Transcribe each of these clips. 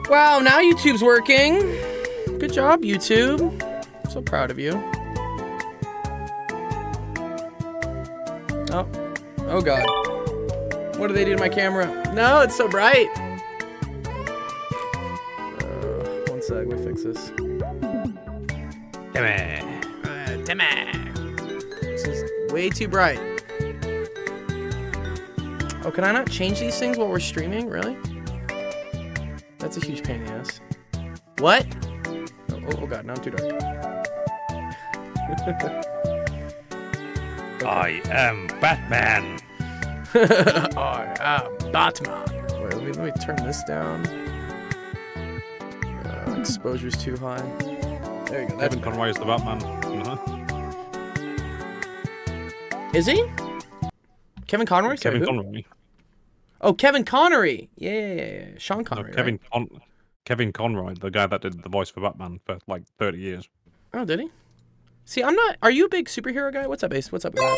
Wow, now YouTube's working. Good job, YouTube. I'm so proud of you. Oh. Oh, God. What do they do to my camera? No, it's so bright. One sec, let me fix this. This is way too bright. Oh, can I not change these things while we're streaming? Really? That's a huge pain in the ass. What? Oh God, now I'm too dark. Okay. I am Batman. I am Batman. Wait, let me turn this down. Exposure's too high. There you go. Kevin Conroy is the Batman. Is he? Kevin Conroy? Kevin Conroy. Oh, Kevin Connery. Yeah. Sean Connery. No, Kevin Conroy, the guy that did the voice for Batman for like 30 years. Oh, did he? See, I'm not. Are you a big superhero guy? What's up, Ace? What's up, guys?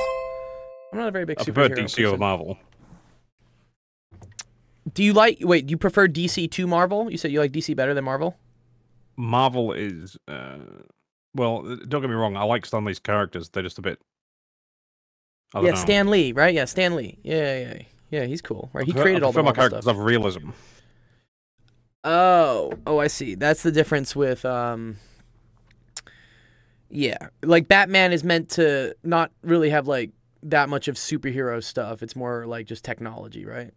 I'm not a very big superhero. I prefer DC over Marvel. Do you like? Wait, do you prefer DC to Marvel? You said you like DC better than Marvel. Marvel is, well, don't get me wrong. I like Stan Lee's characters. They're just a bit. I don't know. Stan Lee, right? Yeah, Stan Lee. Yeah, he's cool, right? He created all the Marvel characters stuff. of realism. Oh, I see. That's the difference with, yeah, like Batman is meant to not really have like that much of superhero stuff. It's more like just technology, right?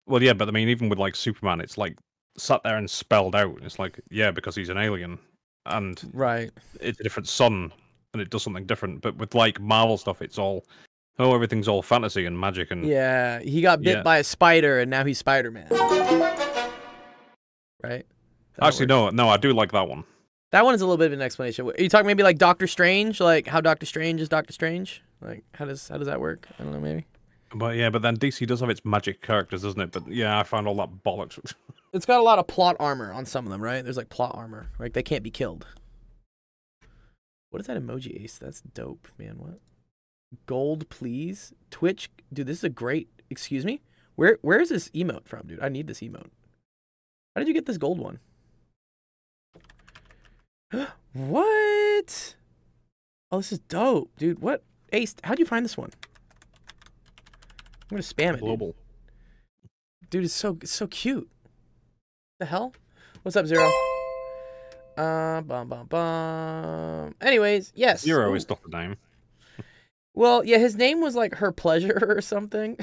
Well, yeah, but I mean, even with like Superman, it's like sat there and spelled out. It's like, yeah, because he's an alien, and right, it's a different sun, and it does something different. But with like Marvel stuff, it's all, oh, everything's all fantasy and magic and yeah. He got bit by a spider, and now he's Spider-Man. Right? Actually, no, I do like that one. That one is a little bit of an explanation. Are you talking maybe like Doctor Strange, like how Doctor Strange is Doctor Strange? Like how does that work? I don't know, maybe. But yeah, but then DC does have its magic characters, doesn't it? But yeah, I find all that bollocks. It's got a lot of plot armor on some of them, right? There's like plot armor, like they can't be killed. What is that emoji, Ace? That's dope, man. What? Gold, please. Twitch, dude. This is a great. Excuse me. Where is this emote from, dude? I need this emote. How did you get this gold one? What? Oh, this is dope, dude. What? Ace, how'd you find this one? I'm gonna spam it. Global. Dude, it's so cute. The hell? What's up, Zero? Anyways, yes. Zero is not the name. Well, yeah, his name was like Her Pleasure or something.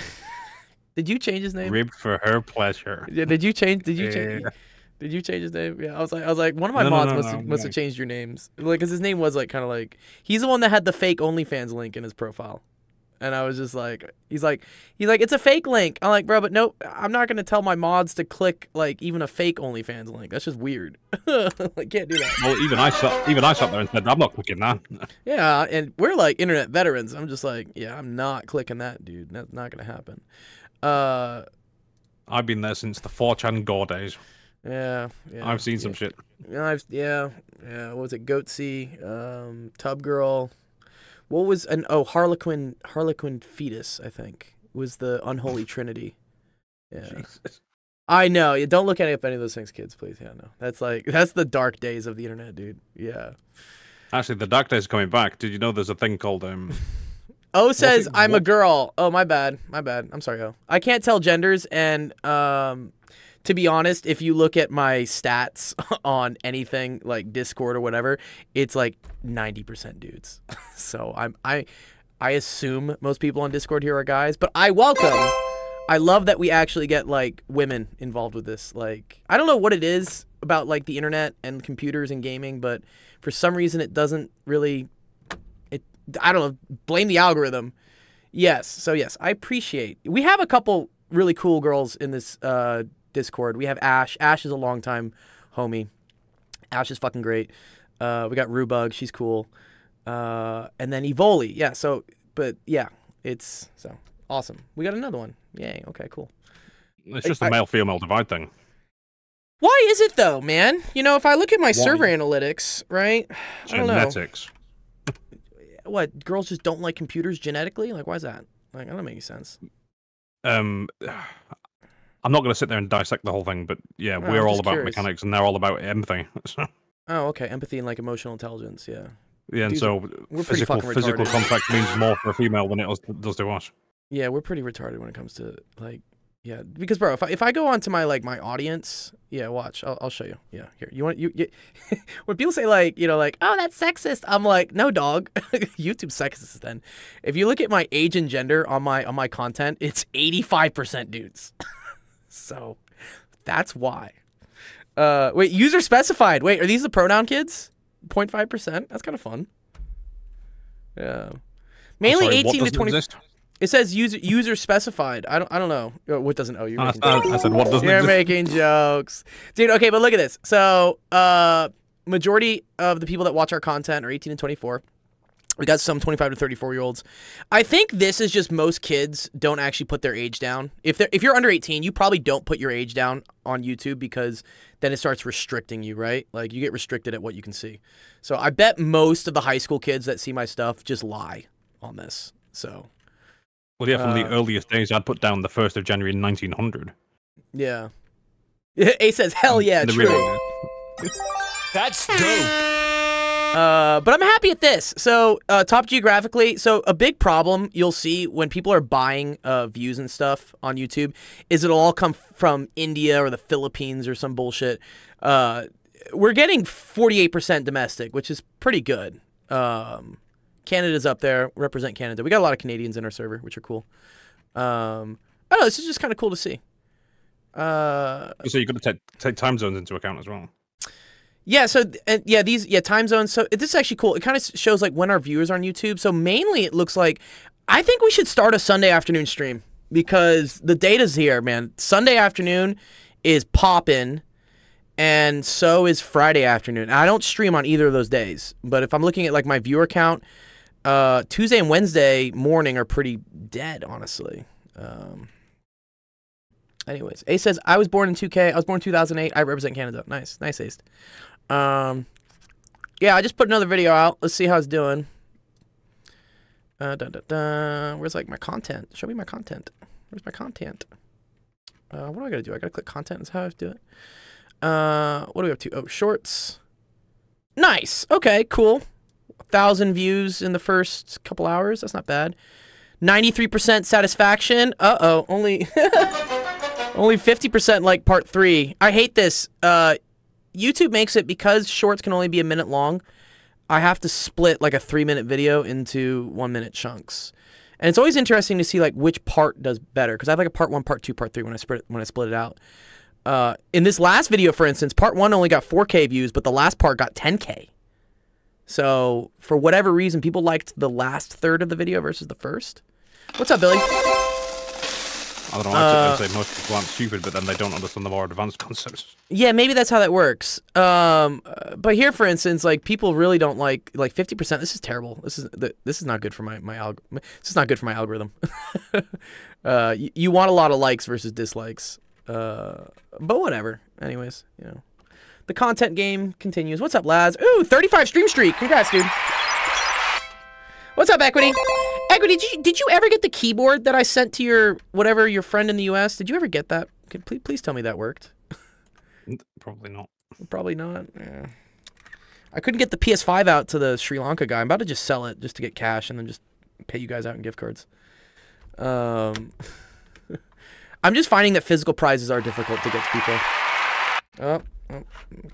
Did you change his name? Ribbed for her pleasure. Yeah, did you change his name? Yeah, I was like one of my mods must have changed your names. Like, cause his name was like kind of like, he's the one that had the fake OnlyFans link in his profile. And I was just like, he's like, it's a fake link. I'm like, bro, but nope, I'm not gonna tell my mods to click like even a fake OnlyFans link. That's just weird. Like, can't do that. Well, even I sat there and said, I'm not clicking that. Yeah, and we're like internet veterans. I'm just like, yeah, I'm not clicking that, dude. That's not gonna happen. I've been there since the 4chan Gore days. Yeah. I've seen some shit. Yeah. What was it? Goatsy, Tub Girl. What was Harlequin fetus? I think was the unholy trinity. Yeah. Jesus. I know. Yeah, don't look at any of those things, kids, please. Yeah, no. That's the dark days of the internet, dude. Yeah. Actually, the dark days are coming back. Did you know there's a thing called O says I'm a girl. Oh, my bad. I'm sorry, O. I can't tell genders, and to be honest, if you look at my stats on anything like Discord or whatever, it's like 90% dudes. So I assume most people on Discord here are guys, but I love that we actually get like women involved with this. Like, I don't know what it is about like the internet and computers and gaming, but for some reason it doesn't really. I don't know, blame the algorithm. Yes, so yes, I appreciate. We have a couple really cool girls in this Discord. We have Ash. Ash is a longtime homie. Ash is fucking great. We got Rubug, she's cool. And then Evoli. Yeah, so, but yeah, it's so awesome. We got another one. Yay, okay, cool. It's just a male-female divide thing. Why is it though, man? You know, if I look at my server analytics, right? I don't know. Genetics. What, girls just don't like computers genetically? Like, why is that? Like, that doesn't make any sense. I'm not going to sit there and dissect the whole thing, but yeah, we're all about mechanics, and they're all about empathy. Oh, okay, empathy and like emotional intelligence, yeah. Yeah, and so physical contact means more for a female than it does to us. Yeah, we're pretty retarded when it comes to like, yeah, because bro, if I go onto my like my audience, yeah, watch, I'll show you. Yeah, here, you want you when people say like, you know, like, oh, that's sexist, I'm like, no, dog, YouTube sexist. Then, if you look at my age and gender on my content, it's 85% dudes. So, that's why. Wait, user specified. Wait, are these the pronoun kids? 0.5%. That's kind of fun. Yeah, mainly 18 to 20. It says user specified. I don't know. What doesn't? Oh, you're making jokes. I said what doesn't? You're making jokes, dude. Okay, but look at this. So, majority of the people that watch our content are 18 and 24. We got some 25 to 34-year-olds. I think this is just most kids don't actually put their age down. If you're under 18, you probably don't put your age down on YouTube because then it starts restricting you, right? Like, you get restricted at what you can see. So I bet most of the high school kids that see my stuff just lie on this. So, well, yeah, from the earliest days, I'd put down the 1st of January 1900. Yeah. A says, hell yeah, true. That's dope. But I'm happy at this. So, top geographically, so a big problem you'll see when people are buying views and stuff on YouTube is it'll all come from India or the Philippines or some bullshit. We're getting 48% domestic, which is pretty good. Canada's up there. Represent Canada. We got a lot of Canadians in our server, which are cool. I don't know. This is just kind of cool to see. So you've got to take time zones into account as well. Yeah, so time zones. So this is actually cool. It kind of shows like when our viewers are on YouTube. So mainly it looks like I think we should start a Sunday afternoon stream because the data's here, man. Sunday afternoon is poppin', and so is Friday afternoon. I don't stream on either of those days, but if I'm looking at like my viewer count, Tuesday and Wednesday morning are pretty dead, honestly. Anyways, Ace says, I was born in 2K. I was born in 2008. I represent Canada. Nice. Nice, Ace. Yeah, I just put another video out. Let's see how it's doing. Where's like my content? Show me my content. Where's my content? What do I gotta do? I gotta click content. That's how I have to do it. What are we up to? Oh, shorts. Nice. Okay, cool. 1,000 views in the first couple hours. That's not bad. 93% satisfaction. Uh-oh, only... Only 50% like part 3. I hate this. YouTube makes it because shorts can only be a minute long. I have to split like a 3-minute video into 1-minute chunks. And it's always interesting to see like which part does better because I have like a part 1, part 2, part 3 when I split it out. In this last video, for instance, part 1 only got 4K views, but the last part got 10K. So for whatever reason, people liked the last third of the video versus the first. What's up, Billy? I don't know, I'd say most people aren't stupid, but then they don't understand the more advanced concepts. Yeah, maybe that's how that works. But here, for instance, like people really don't like 50%. This is terrible. This is not good for my this is not good for my algorithm. You want a lot of likes versus dislikes. But whatever. Anyways, you know, the content game continues. What's up, Laz? Ooh, 35 stream streak. Congrats, dude. What's up, Equity? Equity, did you ever get the keyboard that I sent to your friend in the U.S.? Did you ever get that? Please tell me that worked. Probably not. Probably not. Yeah. I couldn't get the PS5 out to the Sri Lanka guy. I'm about to just sell it just to get cash and then just pay you guys out in gift cards. I'm just finding that physical prizes are difficult to get to people. Oh,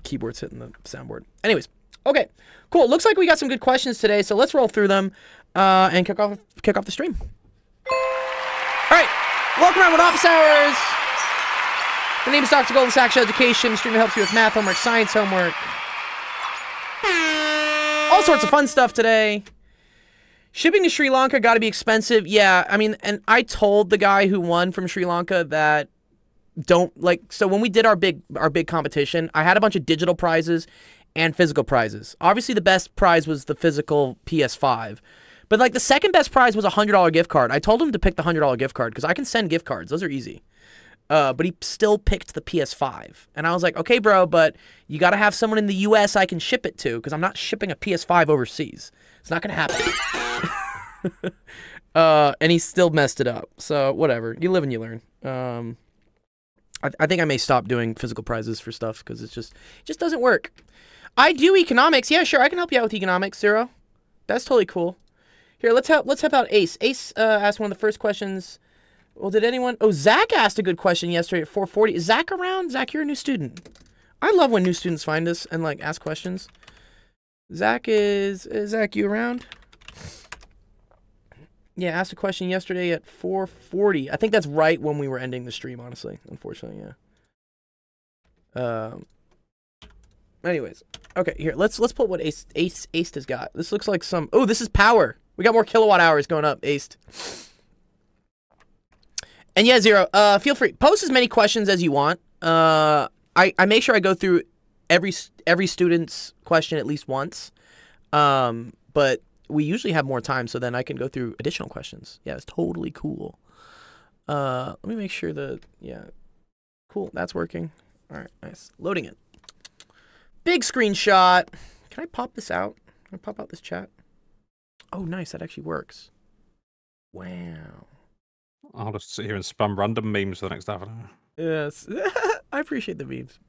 keyboard's hitting the soundboard. Anyways, okay, cool. Looks like we got some good questions today, so let's roll through them. And kick off the stream. All right, welcome around with Office Hours. My name is Dr. Golden Sack Education. The stream helps you with math homework, science homework, all sorts of fun stuff today. Shipping to Sri Lanka got to be expensive. Yeah, I mean, and I told the guy who won from Sri Lanka that so when we did our big competition, I had a bunch of digital prizes and physical prizes. Obviously, the best prize was the physical PS5. But, like, the second best prize was a $100 gift card. I told him to pick the $100 gift card because I can send gift cards. Those are easy. But he still picked the PS5. And I was like, okay, bro, but you got to have someone in the US I can ship it to, because I'm not shipping a PS5 overseas. It's not going to happen. And he still messed it up. So whatever. You live and you learn. I think I may stop doing physical prizes for stuff because it just doesn't work. I do economics. Yeah, sure. I can help you out with economics, Zero. That's totally cool. Here, let's help out Ace. Ace asked one of the first questions. Well, did anyone... Oh, Zach asked a good question yesterday at 4:40. Is Zach around? Zach, you're a new student. I love when new students find us and, like, ask questions. Zach is Zach, you around? Yeah, asked a question yesterday at 4:40. I think that's right when we were ending the stream, honestly. Unfortunately, yeah. Anyways. Okay, here. Let's put what Ace has got. This looks like some... Oh, this is power. We got more kilowatt hours going up, Ace. And yeah, Zero, feel free. Post as many questions as you want. I make sure I go through every student's question at least once. But we usually have more time, so then I can go through additional questions. Yeah, it's totally cool. Let me make sure that, yeah. Cool, that's working. All right, nice. Loading it. Big screenshot. Can I pop this out? Can I pop out this chat? Oh, nice, that actually works. Wow. I'll just sit here and spam random memes for the next half an hour. Yes. I appreciate the memes.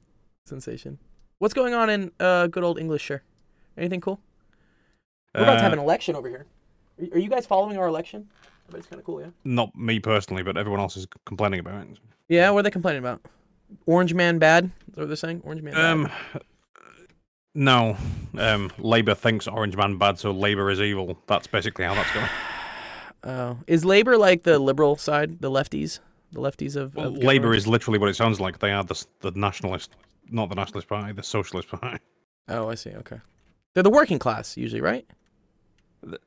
Sensation. What's going on in good old Englishshire? Anything cool? We're about to have an election over here. Are you guys following our election? I bet it's kind of cool, yeah? Not me personally, but everyone else is complaining about it. Yeah, what are they complaining about? Orange man bad? Is that what they're saying? Orange man bad? No. Labour thinks Orange man bad, so Labour is evil. That's basically how that's going. Oh, is Labour like the liberal side, the lefties? The lefties of Labour is literally what it sounds like. They are the nationalist, not the nationalist party, the socialist party. Oh, I see. Okay. They're the working class, usually, right?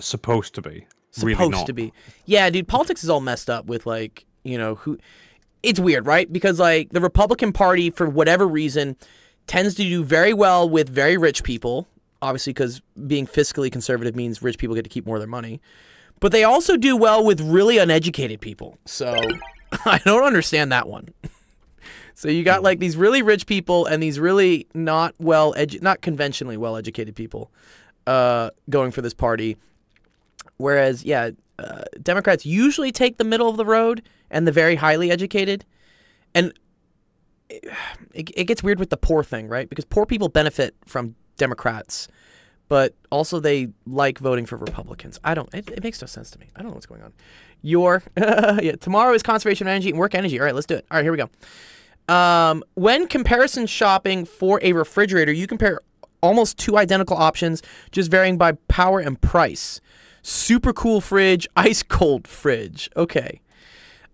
Supposed to be. Supposed really not. to be. Yeah, dude, politics is all messed up with, like, you know, who... It's weird, right? Because, like, the Republican Party, for whatever reason, tends to do very well with very rich people. Obviously, because being fiscally conservative means rich people get to keep more of their money. But they also do well with really uneducated people. So I don't understand that one. So you got like these really rich people and these really not conventionally well-educated people going for this party. Whereas, yeah, Democrats usually take the middle of the road and the very highly educated. And it gets weird with the poor thing, right? Because poor people benefit from Democrats. But also they like voting for Republicans. It makes no sense to me. I don't know what's going on. Yeah, tomorrow is conservation of energy and work energy. All right, let's do it. All right, here we go. When comparison shopping for a refrigerator, you compare almost two identical options, just varying by power and price. Super cool fridge, ice cold fridge. Okay.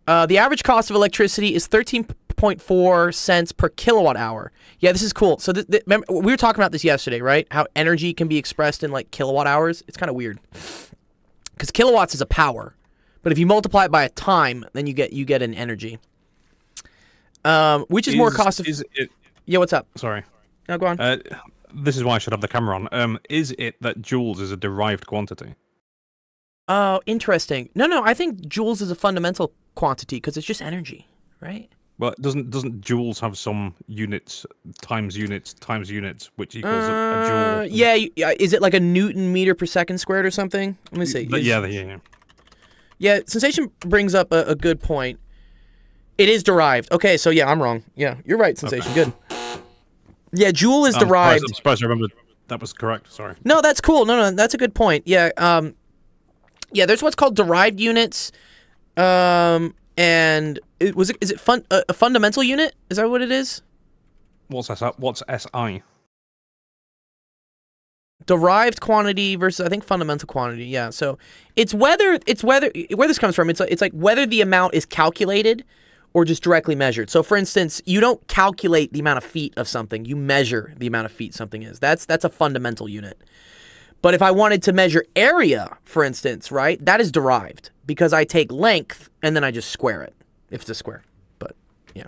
The average cost of electricity is 13.4 cents per kilowatt hour. Yeah, this is cool. So remember, we were talking about this yesterday, right? How energy can be expressed in like kilowatt hours. It's kind of weird because kilowatts is a power, but if you multiply it by a time, then you get an energy. Which is more cost of... Yeah, what's up? Sorry. No, go on. This is why I should have the camera on. Is it that joules is a derived quantity? Oh, interesting. No, I think joules is a fundamental quantity because it's just energy, right? Well, doesn't joules have some units, times units, which equals a joule? Yeah, is it like a Newton meter per second squared or something? Let me see. Yeah. Yeah, Sensation brings up a good point. It is derived. Okay, so yeah, I'm wrong. Yeah, you're right, Sensation. Okay. Good. Yeah, joule is derived. I'm surprised I remembered that was correct. Sorry. No, that's cool. No, that's a good point. Yeah, yeah, there's what's called derived units. And is it a fundamental unit? Is that what it is? What's SI? Derived quantity versus I think fundamental quantity. Yeah. So it's whether where this comes from. It's like whether the amount is calculated or just directly measured. So for instance, you don't calculate the amount of feet of something. You measure the amount of feet something is. That's a fundamental unit. But if I wanted to measure area, for instance, right, that is derived because I take length and then I just square it if it's a square. But yeah,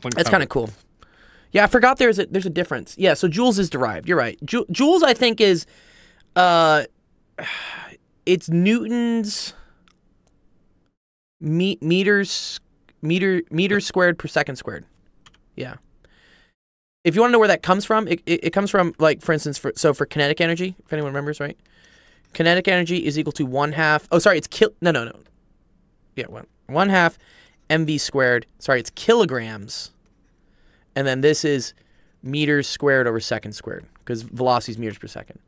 that's kind of cool. Yeah, I forgot there's a difference. Yeah, so joules is derived. You're right. Joules I think is it's newtons meters meters squared per second squared. Yeah. If you want to know where that comes from, it comes from, like, for instance, for kinetic energy, if anyone remembers, right? Kinetic energy is equal to 1/2. Oh, sorry, it's no. Yeah, 1/2 mv squared. Sorry, it's kilograms. And then this is meters squared over seconds squared, because velocity is meters per second.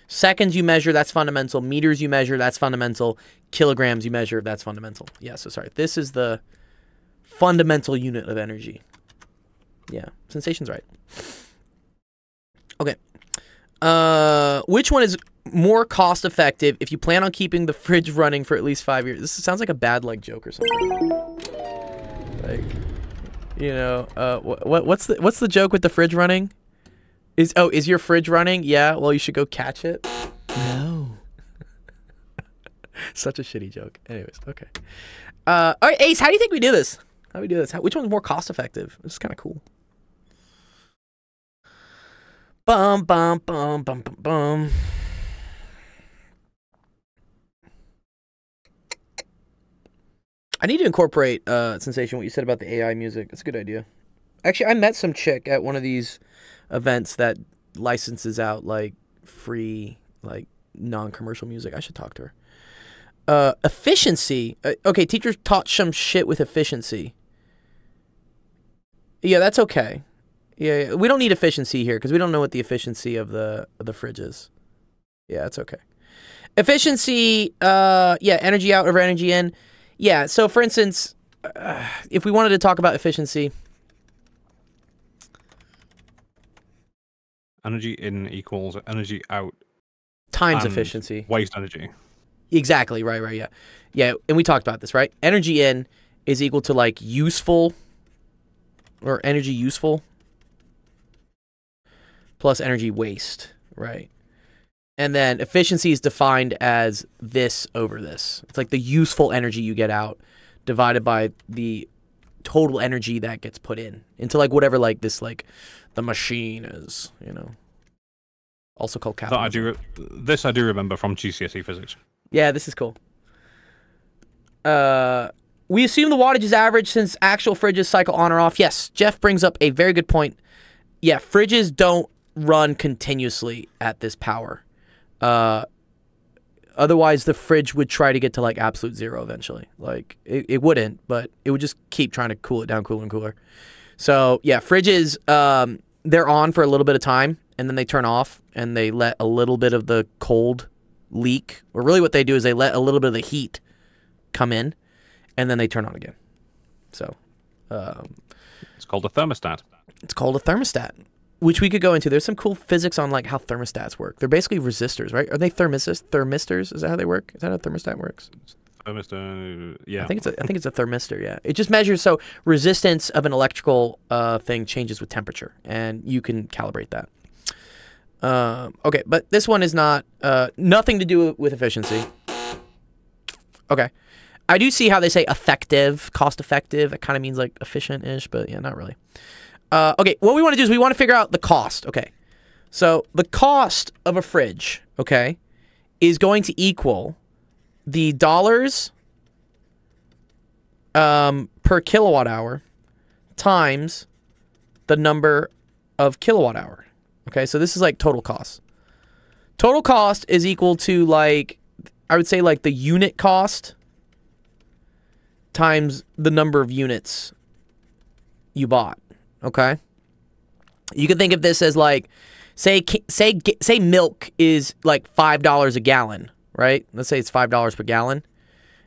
Seconds you measure, that's fundamental. Meters you measure, that's fundamental. Kilograms you measure, that's fundamental. Yeah, so sorry. This is the fundamental unit of energy. Yeah, sensation's right. Okay. Which one is more cost effective if you plan on keeping the fridge running for at least 5 years? This sounds like a bad joke or something. Like, you know, what's the joke with the fridge running? Is your fridge running? Yeah, well, you should go catch it. No. Such a shitty joke. Anyways, okay. All right, Ace, how do you think we do this? How do we do this? Which one's more cost effective? This is kind of cool. Bum bum bum bum bum bum. I need to incorporate Sensation, what you said about the AI music. That's a good idea. Actually, I met some chick at one of these events that licenses out like free, like non-commercial music. I should talk to her. Efficiency. Okay, teachers taught some shit with efficiency. Yeah, that's okay. Yeah, we don't need efficiency here because we don't know what the efficiency of the fridge is. Yeah, that's okay. Efficiency, yeah, energy out over energy in. Yeah, so for instance, if we wanted to talk about efficiency. Energy in equals energy out. Times efficiency. Waste energy. Exactly, right, yeah. Yeah, and we talked about this, right? Energy in is equal to like useful, or energy useful, plus energy waste, right? And then efficiency is defined as this over this. It's like the useful energy you get out divided by the total energy that gets put in into like whatever like this like the machine is, you know. Also called capitalism. This I do remember from GCSE physics. Yeah, this is cool. We assume the wattage is average since actual fridges cycle on or off. Yes, Jeff brings up a very good point. Yeah, fridges don't run continuously at this power. Otherwise the fridge would try to get to like absolute zero eventually. Like it wouldn't, but it would just keep trying to cool it down cooler and cooler. So yeah, fridges, they're on for a little bit of time and then they turn off and they let a little bit of the cold leak, or really what they do is they let a little bit of the heat come in and then they turn on again. So it's called a thermostat. It's called a thermostat, which we could go into. There's some cool physics on like how thermostats work. They're basically resistors, right? Are they thermistors? Is that how they work? Is that how a thermostat works? Thermistor, yeah. I think it's a thermistor, yeah. It just measures, so resistance of an electrical thing changes with temperature, and you can calibrate that. Okay, but this one is not, nothing to do with efficiency. Okay. I do see how they say effective, cost effective. It kind of means like efficient-ish, but yeah, not really. Okay, what we want to do is we want to figure out the cost. Okay, so the cost of a fridge, okay, is going to equal the dollars per kilowatt hour times the number of kilowatt hour. Okay, so this is like total cost. Total cost is equal to like, I would say like the unit cost times the number of units you bought. Okay, you can think of this as like, say milk is like $5 a gallon, right? Let's say it's $5 per gallon,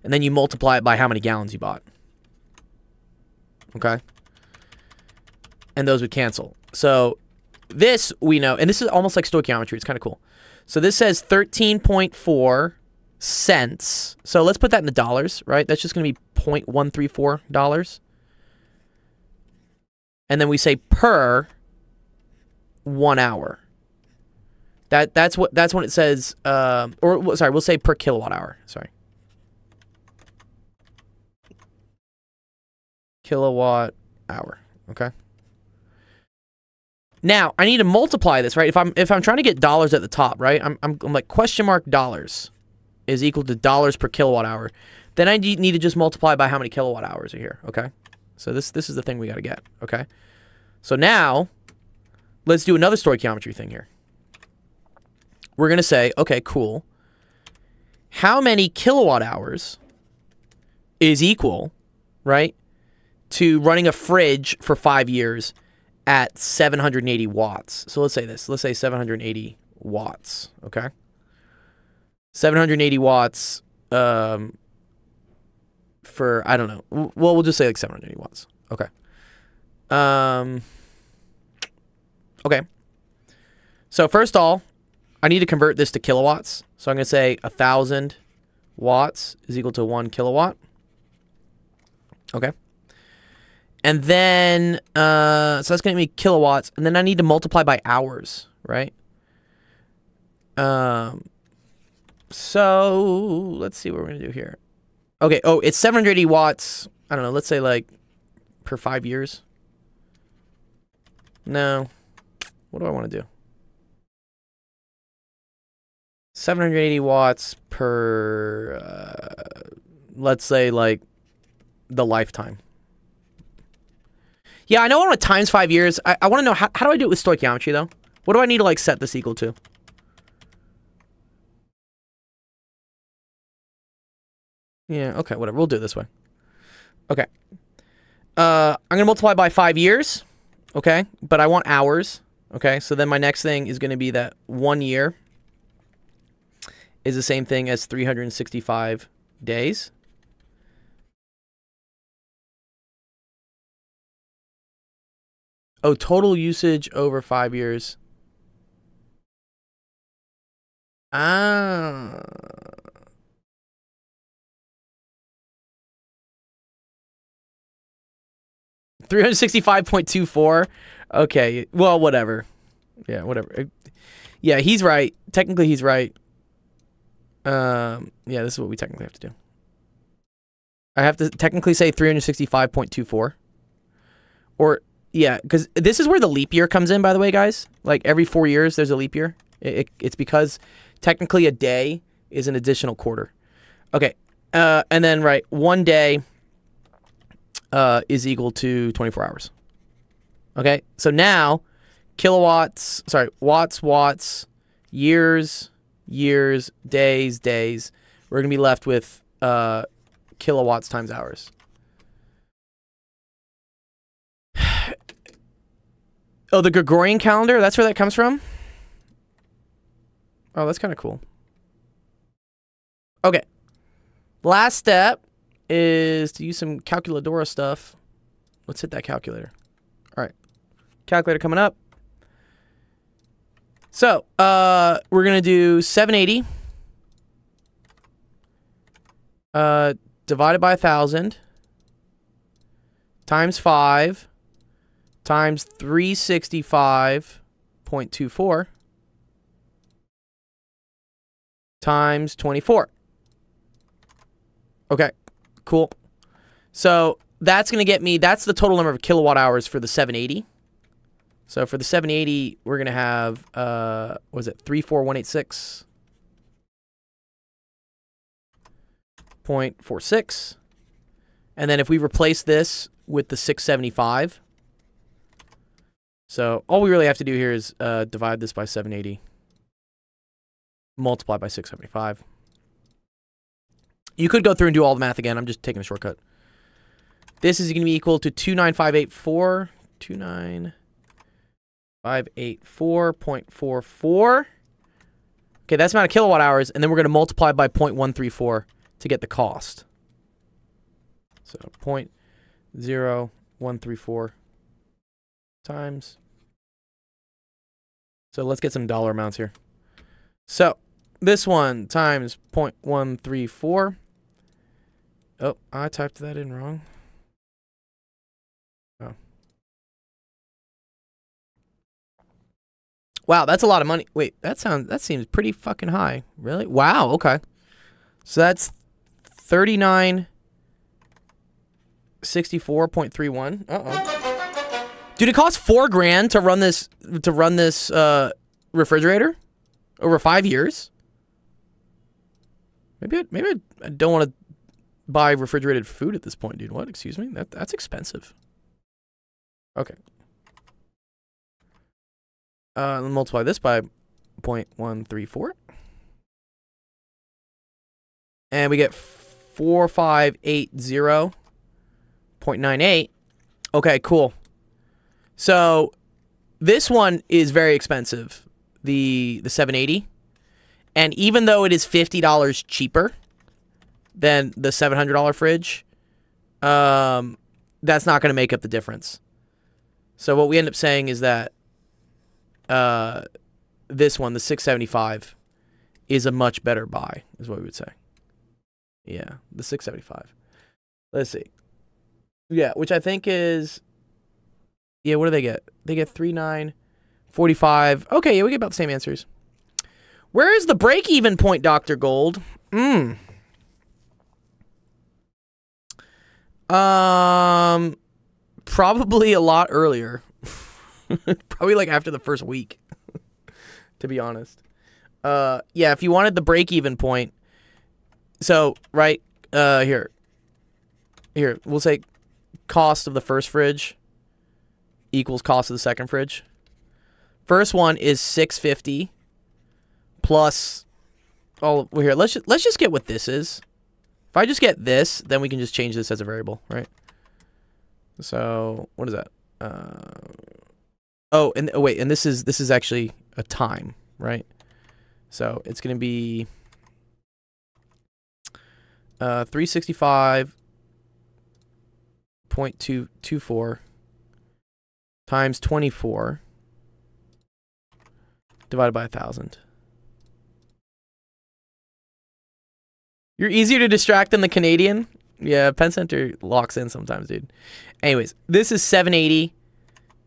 and then you multiply it by how many gallons you bought. Okay, and those would cancel. So this we know, and this is almost like stoichiometry. It's kind of cool. So this says 13.4 cents. So let's put that into dollars, right? That's just going to be $0.134. And then we say per 1 hour. That's when it says, or sorry, we'll say per kilowatt hour. Sorry, kilowatt hour. Okay. Now I need to multiply this, right? If I'm trying to get dollars at the top, right? I'm like question mark dollars is equal to dollars per kilowatt hour. Then I need to just multiply by how many kilowatt hours are here, okay? So this is the thing we got to get, okay? So now, let's do another stoichiometry thing here. We're going to say, okay, cool. How many kilowatt hours is equal, right, to running a fridge for 5 years at 780 watts? So let's say this. Let's say 780 watts, okay? 780 watts for, I don't know. Well, we'll just say like 780 watts. Okay. Okay. So first of all, I need to convert this to kilowatts. So I'm going to say 1,000 watts is equal to 1 kilowatt. Okay. And then, so that's going to be kilowatts. And then I need to multiply by hours, right? So let's see what we're going to do here. Okay. Oh, it's 780 watts. I don't know. Let's say like per 5 years. No. What do I want to do? 780 watts per, let's say, like, the lifetime. Yeah, I know I want to times 5 years. I want to know, how do I do it with stoichiometry, though? What do I need to, like, set this equal to? Yeah, okay, whatever. We'll do it this way. Okay. I'm going to multiply by 5 years, okay? But I want hours, okay? So then my next thing is going to be that 1 year is the same thing as 365 days. Oh, total usage over 5 years. Ah. $365.24. Okay, well, whatever. Yeah, whatever. Yeah, he's right. Technically, he's right. Yeah, this is what we technically have to do. I have to technically say 365.24. Or, yeah, because this is where the leap year comes in, by the way, guys. Like, every 4 years, there's a leap year. It's because technically a day is an additional quarter. Okay, and then, right, 1 day is equal to 24 hours. Okay, so now, kilowatts, sorry, watts, years, days. We're going to be left with kilowatts times hours. Oh, the Gregorian calendar? That's where that comes from? Oh, that's kind of cool. Okay. Last step is to use some calculadora stuff. Let's hit that calculator. All right. Calculator coming up. So, we're going to do 780 divided by 1,000 times 5 times 365.24 times 24. Okay, cool. So that's going to get me, that's the total number of kilowatt hours for the 780. So for the 780, we're going to have, what is it, 34186.46. And then if we replace this with the 675, so all we really have to do here is divide this by 780, multiply by 675. You could go through and do all the math again. I'm just taking a shortcut. This is going to be equal to 29584, 29584.44. Okay, that's the amount of kilowatt hours, and then we're going to multiply by 0.134 to get the cost. So 0.0134 times. So let's get some dollar amounts here. So this one times 0.134. Oh, I typed that in wrong. Oh. Wow, that's a lot of money. Wait, that seems pretty fucking high. Really? Wow, okay. So that's 3964.31. Uh-oh. Dude, it costs $4,000 to run this refrigerator over 5 years. Maybe I don't want to buy refrigerated food at this point, dude. What? Excuse me? That's expensive. Okay. Multiply this by 0.134. And we get 4580.98. Okay, cool. So this one is very expensive, the 780. And even though it is $50 cheaper than the $700 fridge, that's not going to make up the difference. So what we end up saying is that this one, the 675, is a much better buy, is what we would say. Yeah, the 675. Let's see. Yeah, which I think is... Yeah, what do they get? They get 3945. Okay, yeah, we get about the same answers. Where is the break-even point, Dr. Gold? Probably a lot earlier. Probably like after the first week, to be honest. Yeah, if you wanted the break-even point, so, right, here, we'll say cost of the first fridge equals cost of the second fridge. First one is $650 plus, oh, well, here, let's just get what this is. If I just get this, then we can just change this as a variable, right? So, what is that? Oh, and wait, and this is actually a time, right? So, it's going to be 365.224 times 24 divided by 1,000. You're easier to distract than the Canadian? Yeah, Penn Center locks in sometimes, dude. Anyways, this is 780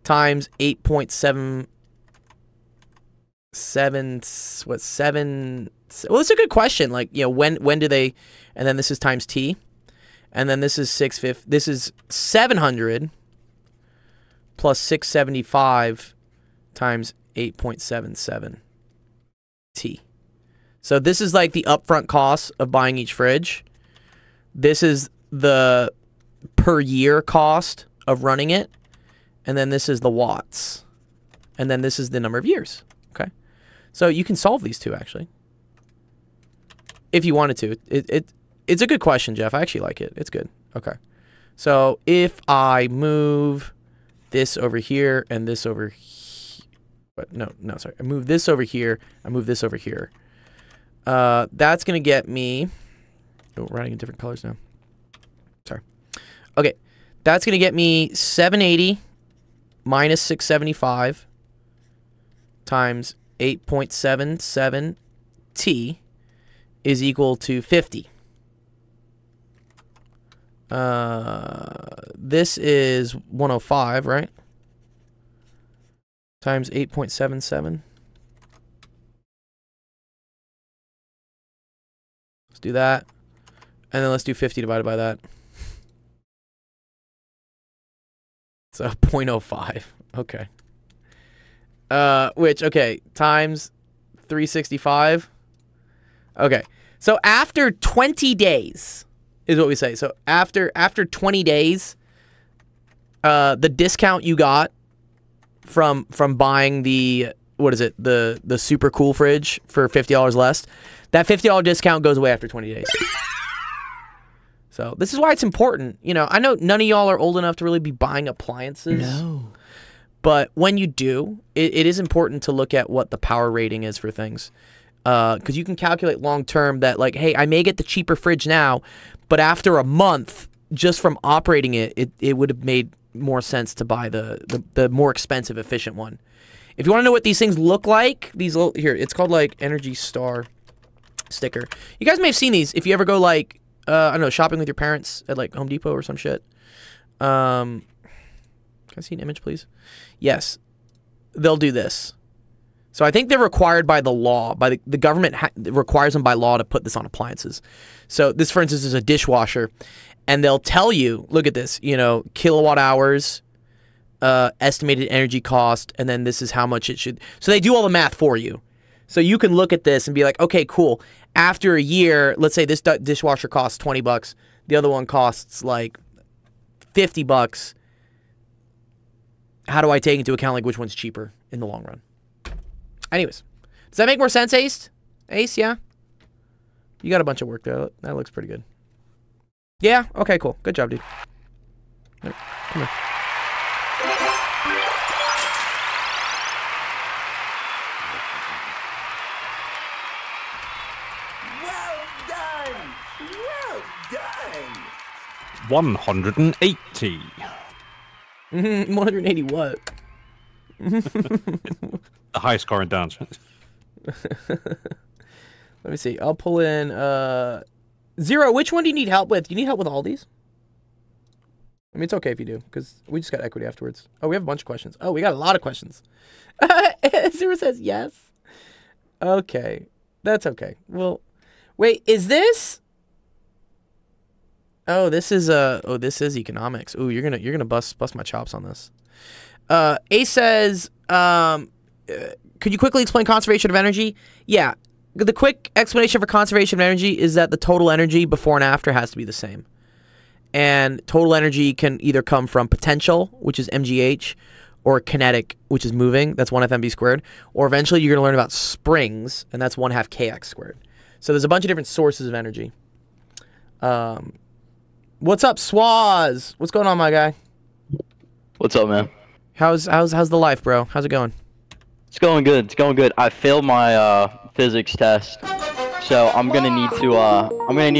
times 8.7... Well, it's a good question. Like, you know, when do they... And then this is times T. And then this is 650. This is 700 plus 675 times 8.77 T. So this is like the upfront cost of buying each fridge. This is the per year cost of running it. And then this is the watts. And then this is the number of years. Okay. So you can solve these two, actually, if you wanted to. It's a good question, Jeff. I actually like it. It's good. Okay. So if I move this over here and this over here, but no, sorry. I move this over here. I move this over here. That's going to get me... Oh, writing in different colors now. Sorry. Okay. That's going to get me 780 minus 675 times 8.77 T is equal to 50. This is 105, right? Times 8.77. Let's do that. And then let's do 50 divided by that. So 0.05. Okay. Okay, times 365. Okay. So after 20 days is what we say. So after 20 days, the discount you got from buying the, what is it? The super cool fridge for $50 less, that $50 discount goes away after 20 days. So this is why it's important. You know, I know none of y'all are old enough to really be buying appliances. No. But when you do, it is important to look at what the power rating is for things. Because you can calculate long term that, like, hey, I may get the cheaper fridge now, but after a month, just from operating it would have made more sense to buy the more expensive, efficient one. If you want to know what these things look like, these little, here, it's called like Energy Star sticker. You guys may have seen these if you ever go like, I don't know, shopping with your parents at like Home Depot or some shit. Can I see an image, please? Yes. They'll do this. So I think they're required by the law, by the government requires them by law to put this on appliances. So this, for instance, is a dishwasher, and they'll tell you, look at this, you know, kilowatt hours, estimated energy cost, and then this is how much it should. So they do all the math for you. So you can look at this and be like, okay, cool. After a year, let's say this dishwasher costs $20. The other one costs like $50. How do I take into account like which one's cheaper in the long run? Anyways, does that make more sense, Ace? Ace, yeah? You got a bunch of work there. That looks pretty good. Yeah? Okay, cool. Good job, dude. Right, come here. Well done! Well done! 180. 180 what? The highest scoring dance. Let me see. I'll pull in Zero. Which one do you need help with? Do you need help with all these? I mean, it's okay if you do, because we just got equity afterwards. Oh, we have a bunch of questions. Oh, we got a lot of questions. Zero says yes. Okay. That's okay. Well, wait, is this? Oh, this is economics. Ooh, you're gonna bust my chops on this. Ace says, could you quickly explain conservation of energy? Yeah. The quick explanation for conservation of energy is that the total energy before and after has to be the same. And total energy can either come from potential, which is mgh, or kinetic, which is moving, that's 1/2 mv squared, or eventually you're going to learn about springs, and that's 1/2 kx squared. So there's a bunch of different sources of energy. What's up, Swaz? What's going on, my guy? What's up, man? How's the life, bro? How's it going? It's going good. It's going good. I failed my physics test, so I'm gonna need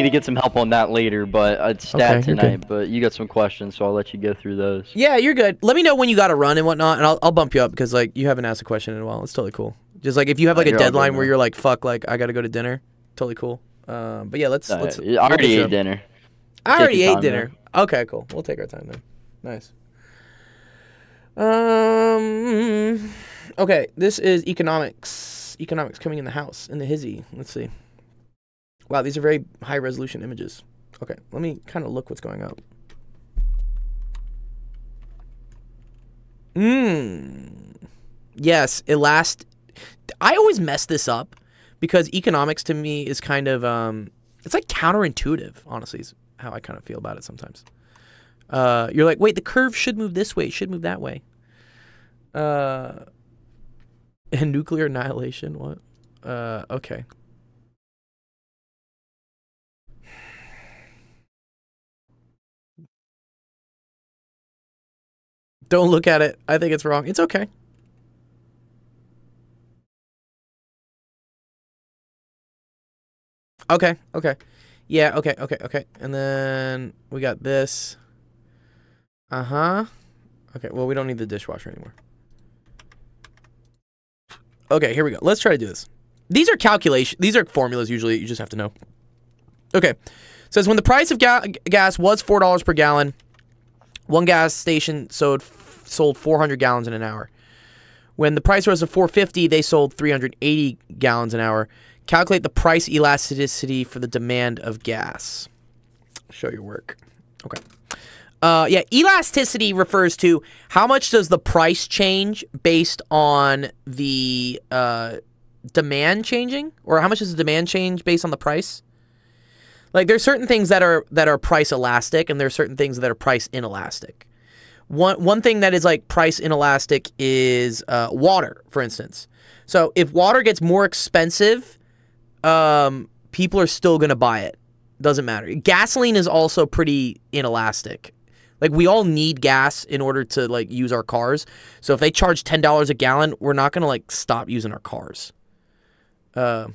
to get some help on that later. But it's stat Okay, you're tonight. good. But you got some questions, so I'll let you go through those. Yeah, you're good. Let me know when you got to run and whatnot, and I'll bump you up because like you haven't asked a question in a while. It's totally cool. Just like if you have like a You're all good, deadline where man. you're like, fuck, like I gotta go to dinner. Totally cool. But yeah, let's. I we'll get already you ate up. dinner. I already your ate time, dinner. man. Okay, cool. We'll take our time then. Nice. Okay, this is economics. Economics coming in the house, in the hizzy. Let's see. Wow, these are very high resolution images. Okay, let me kind of look what's going up. Yes, I always mess this up because economics to me is kind of, it's like counterintuitive, honestly, is how I kind of feel about it sometimes. You're like, wait, the curve should move this way, it should move that way. And nuclear annihilation, what? Okay. Don't look at it. I think it's wrong. It's okay. Okay, okay. Yeah, okay, okay, okay. And then we got this. Uh-huh. Okay, well, we don't need the dishwasher anymore. Okay, here we go. Let's try to do this. These are calculations. These are formulas usually. You just have to know. Okay. It says when the price of gas was $4 per gallon, one gas station sold 400 gallons in an hour. When the price rose to $4.50, they sold 380 gallons an hour. Calculate the price elasticity for the demand of gas. Show your work. Okay. Yeah, elasticity refers to how much does the price change based on the demand changing, or how much does the demand change based on the price? Like there's certain things that are price elastic, and there's certain things that are price inelastic. One thing that is like price inelastic is water, for instance. So if water gets more expensive, people are still gonna buy it. Doesn't matter. Gasoline is also pretty inelastic. Like we all need gas in order to like use our cars. So if they charge $10 a gallon, we're not gonna like stop using our cars. If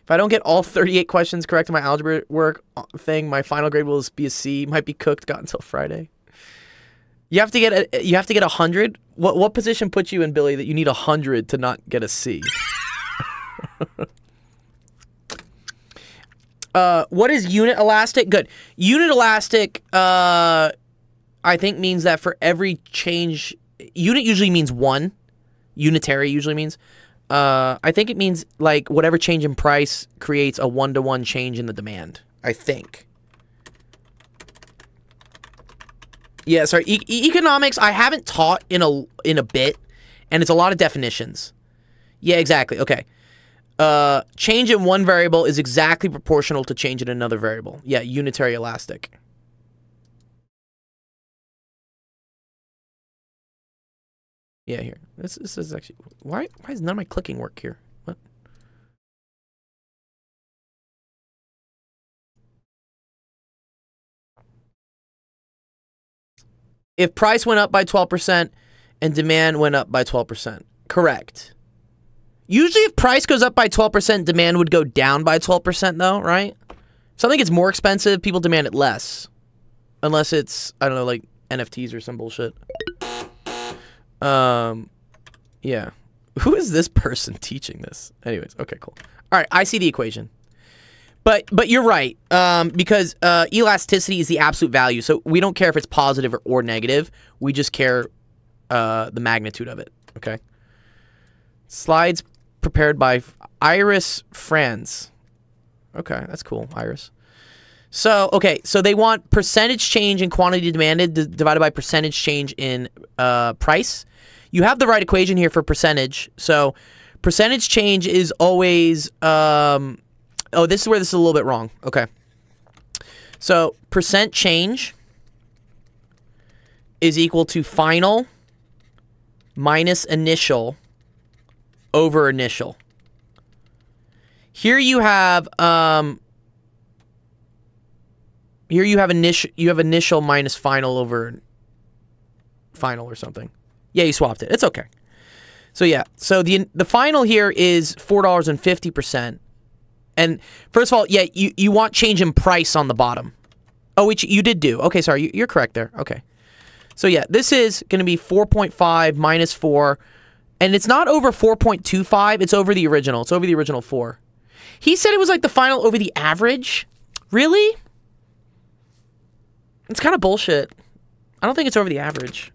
I don't get all 38 questions correct in my algebra work thing, my final grade will be a C. Might be cooked. Got until Friday. You have to get 100. What position puts you in, Billy, that you need 100 to not get a C? What is unit elastic? Good. Unit elastic, I think means that for every change, unit usually means one. Unitary usually means. I think it means like whatever change in price creates a 1-to-1 change in the demand. I think. Yeah, sorry. Economics, I haven't taught in a bit, and it's a lot of definitions. Yeah, exactly. Okay. change in one variable is exactly proportional to change in another variable. Yeah, unitary elastic. Yeah, here. This is actually... Why does none of my clicking work here? What? If price went up by 12% and demand went up by 12%. Correct. Usually if price goes up by 12%, demand would go down by 12% though, right? If something gets more expensive, people demand it less. Unless it's, I don't know, like NFTs or some bullshit. Yeah. Who is this person teaching this? Anyways, okay, cool. All right, I see the equation. But you're right, because elasticity is the absolute value. So we don't care if it's positive or negative. We just care the magnitude of it, okay? Slides prepared by Iris Franz. Okay, that's cool, Iris. So, okay, so they want percentage change in quantity demanded divided by percentage change in price. You have the right equation here for percentage. So percentage change is always... oh, this is where this is a little bit wrong. Okay. So percent change is equal to final minus initial over initial. Here you have initial minus final over final or something. Yeah, you swapped it. It's okay. So yeah, so the final here is $4.50%. And first of all, yeah, you want change in price on the bottom. Oh, which you did do. Okay, sorry, you're correct there. Okay. So yeah, this is going to be 4.5 minus 4. And it's not over 4.25. It's over the original. It's over the original 4. He said it was like the final over the average. Really? It's kind of bullshit. I don't think it's over the average.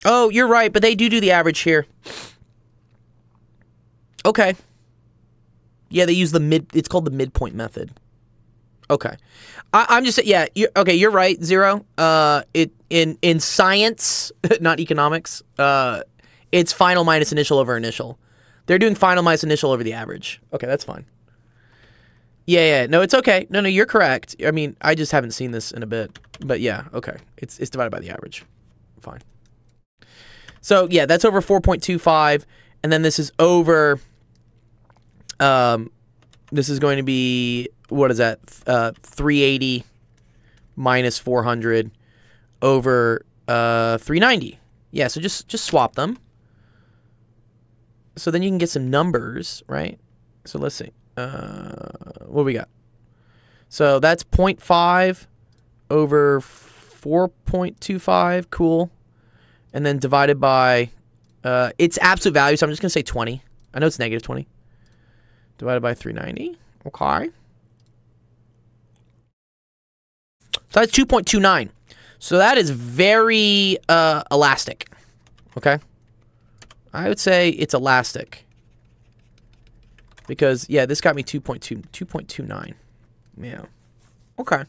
Oh, you're right, but they do the average here. Okay. Yeah, they use the it's called the midpoint method. Okay. I'm just, yeah, okay, you're right, Zero. In science, not economics, it's final minus initial over initial. They're doing final minus initial over the average. Okay, that's fine. Yeah, no, it's okay. No, you're correct. I mean, I just haven't seen this in a bit. But yeah, okay. It's divided by the average. Fine. So, yeah, that's over 4.25. And then this is over... this is going to be... What is that? 380 minus 400 over 390. Yeah, so just swap them. So then you can get some numbers, right? So let's see. What do we got? So that's 0.5 over 4.25. Cool. And then divided by... it's absolute value, so I'm just going to say 20. I know it's negative 20. Divided by 390. Okay. So that's 2.29. So that is very elastic. Okay? I would say it's elastic. Because, yeah, this got me 2.29. Yeah. Okay.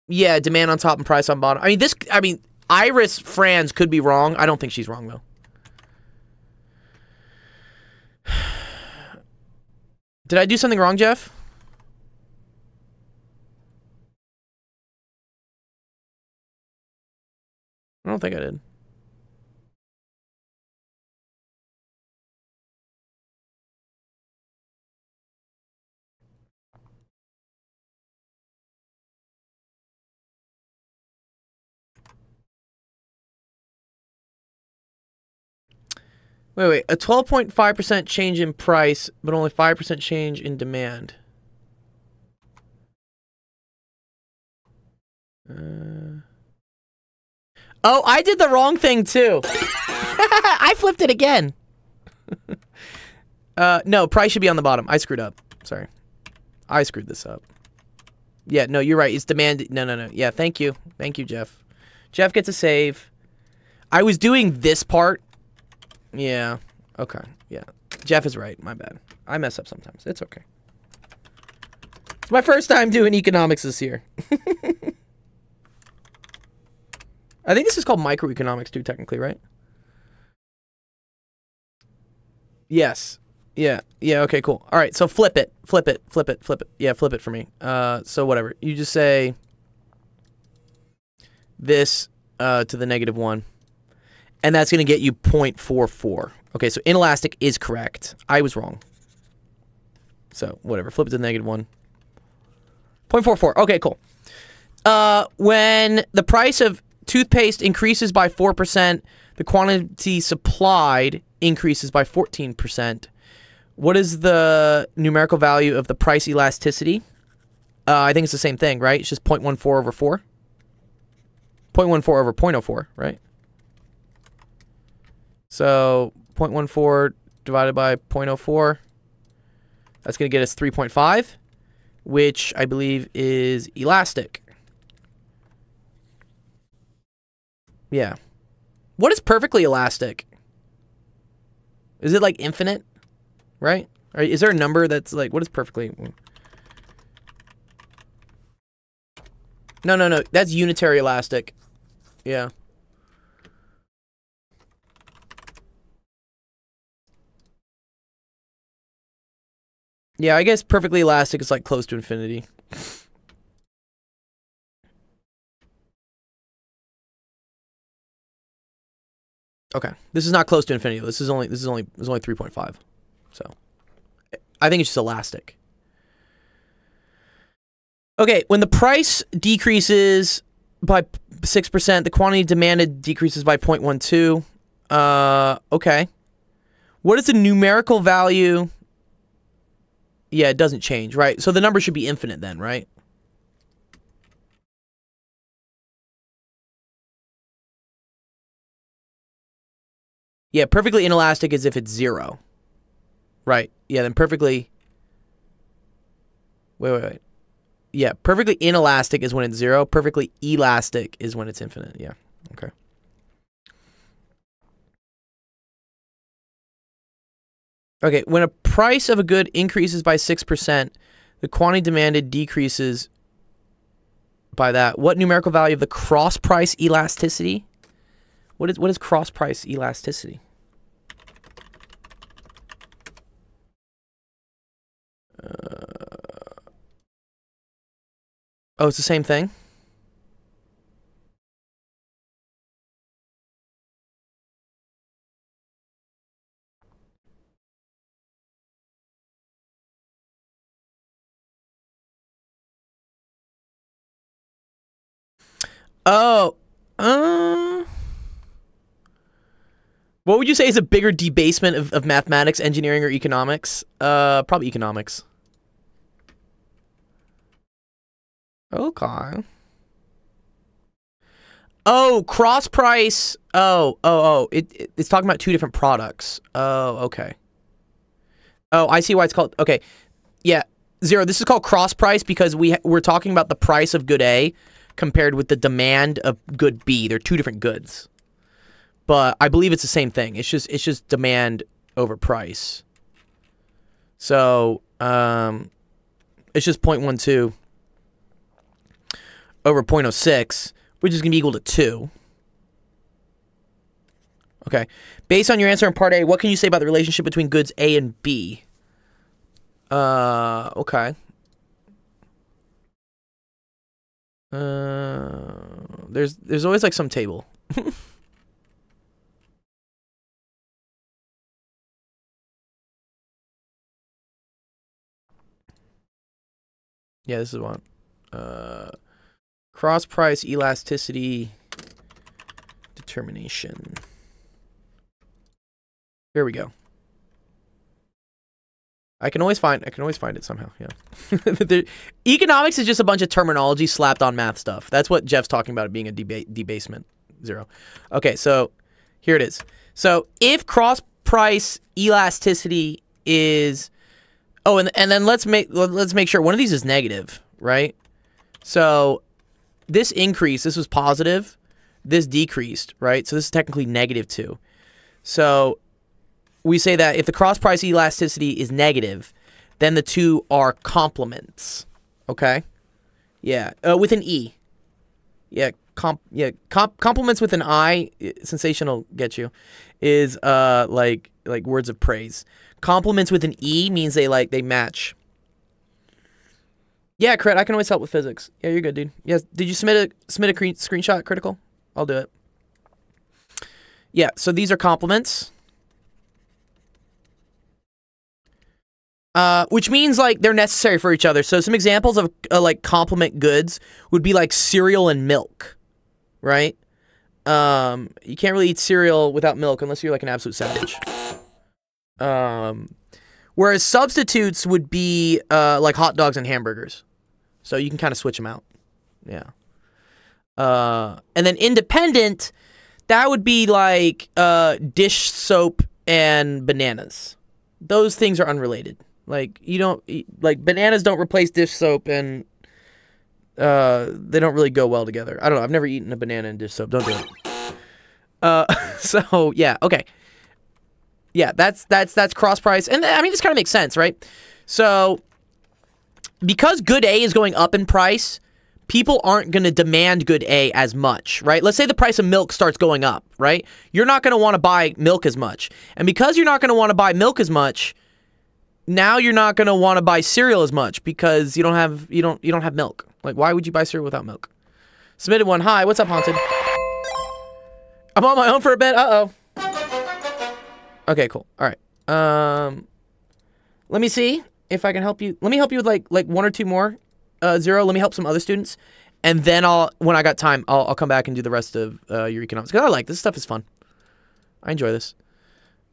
Yeah, demand on top and price on bottom. I mean, Iris Franz could be wrong. I don't think she's wrong, though. Did I do something wrong, Jeff? I don't think I did. Wait. A 12.5% change in price, but only 5% change in demand. Oh, I did the wrong thing, too. I flipped it again. No, price should be on the bottom. I screwed up. Sorry. I screwed this up. Yeah, no, you're right. It's demand. No. Yeah, thank you. Thank you, Jeff. Jeff gets a save. I was doing this part. Yeah. Okay. Yeah. Jeff is right. My bad. I mess up sometimes. It's okay. It's my first time doing economics this year. I think this is called microeconomics too, technically, right? Yes. Yeah. Yeah, okay, cool. All right, so flip it. Flip it. Flip it. Flip it. Yeah, flip it for me. So whatever. You just say this to the -1. And that's going to get you 0.44. Okay, so inelastic is correct. I was wrong. So, whatever. Flip it to the -1. 0.44. Okay, cool. When the price of toothpaste increases by 4%, the quantity supplied increases by 14%. What is the numerical value of the price elasticity? I think it's the same thing, right? It's just 0.14 over 4. 0.14 over 0.04, right? So 0.14 divided by 0.04. That's going to get us 3.5, which I believe is elastic. Yeah. What is perfectly elastic? Is it like infinite? Right? Or is there a number that's like, what is perfectly? No. That's unitary elastic. Yeah. Yeah, I guess perfectly elastic is like close to infinity. Okay, this is not close to infinity. This is only 3.5. So, I think it's just elastic. Okay, when the price decreases by 6%, the quantity demanded decreases by 0.12. Okay. What is the numerical value? Yeah, it doesn't change, right? So the number should be infinite then, right? Yeah, perfectly inelastic is if it's 0. Right. Yeah, then perfectly... Wait. Yeah, perfectly inelastic is when it's 0. Perfectly elastic is when it's infinite. Yeah, okay. Okay, when a price of a good increases by 6%, the quantity demanded decreases by that. What numerical value of the cross price elasticity? What is cross price elasticity? Oh, it's the same thing? Oh, what would you say is a bigger debasement of mathematics, engineering, or economics? Probably economics. Okay. Oh, cross price. It's talking about two different products. Oh, okay. Oh, I see why it's called. Okay, yeah, Zero. This is called cross price because we're talking about the price of good A compared with the demand of good B. They're two different goods, but I believe it's the same thing. It's just demand over price. So it's just 0.12 over 0.06, which is going to be equal to 2. Okay. Based on your answer in part A, what can you say about the relationship between goods A and B? Okay. There's always like some table. Yeah, this is one. Cross price elasticity determination. Here we go. I can always find it somehow. Yeah. Economics is just a bunch of terminology slapped on math stuff. That's what Jeff's talking about, it being a debasement. Zero. Okay, so here it is. So if cross price elasticity is, oh, and then let's make sure one of these is negative, right? So this increase, this was positive, this decreased, right? So this is technically -2. So we say that if the cross price elasticity is negative, then the two are complements. Okay. Yeah. With an E. Yeah. Compliments with an I. Sensational get you. Is like words of praise. Compliments with an E means they match. Yeah, Crit, I can always help with physics. Yeah, you're good, dude. Yes. Did you submit a screenshot, Critical? I'll do it. Yeah, so these are compliments. Which means, like, they're necessary for each other. So some examples of, like, complement goods would be, like, cereal and milk, right? You can't really eat cereal without milk unless you're, like, an absolute savage. Whereas substitutes would be, like, hot dogs and hamburgers. So you can kind of switch them out. Yeah. And then independent, that would be, like, dish soap and bananas. Those things are unrelated. Like, you don't, like, bananas don't replace dish soap, and they don't really go well together. I don't know. I've never eaten a banana and dish soap. Don't do it. So, yeah, okay. Yeah, that's cross price. And, I mean, this kind of makes sense, right? So, because good A is going up in price, people aren't going to demand good A as much, right? Let's say the price of milk starts going up, right? You're not going to want to buy milk as much. And because you're not going to want to buy milk as much, now you're not going to want to buy cereal as much because you don't have milk. Like, why would you buy cereal without milk? Submitted one. Hi, what's up, Haunted? I'm on my own for a bit. Uh-oh. Okay, cool. All right. Let me see if I can help you. Let me help you with like one or two more. Zero. Let me help some other students, and then when I got time, I'll come back and do the rest of your economics, because I like this stuff. Is fun. I enjoy this.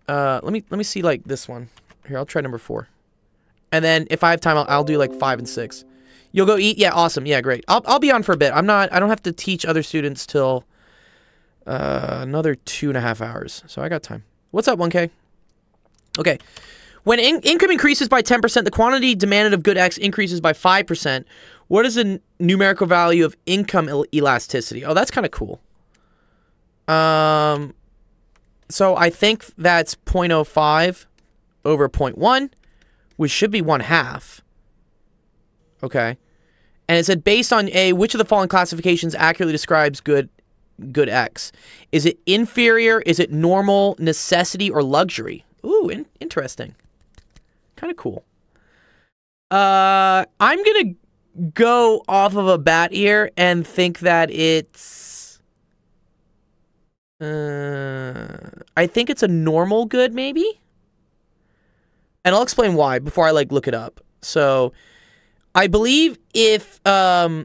Let me see like this one. Here, I'll try number 4. And then if I have time, I'll do like 5 and 6. You'll go eat? Yeah, awesome. Yeah, great. I'll be on for a bit. I don't have to teach other students till another 2.5 hours. So I got time. What's up, 1K? Okay. When income increases by 10%, the quantity demanded of good X increases by 5%. What is the numerical value of income elasticity? Oh, that's kind of cool. So I think that's 0.05 over 0.1, which should be 1/2. Okay. And it said, based on A, which of the following classifications accurately describes good X? Is it inferior? Is it normal, necessity, or luxury? Ooh, interesting. Kind of cool. I'm going to go off of a bat here and think that it's... I think it's a normal good, maybe? And I'll explain why before I, like, look it up. So, I believe if, yeah,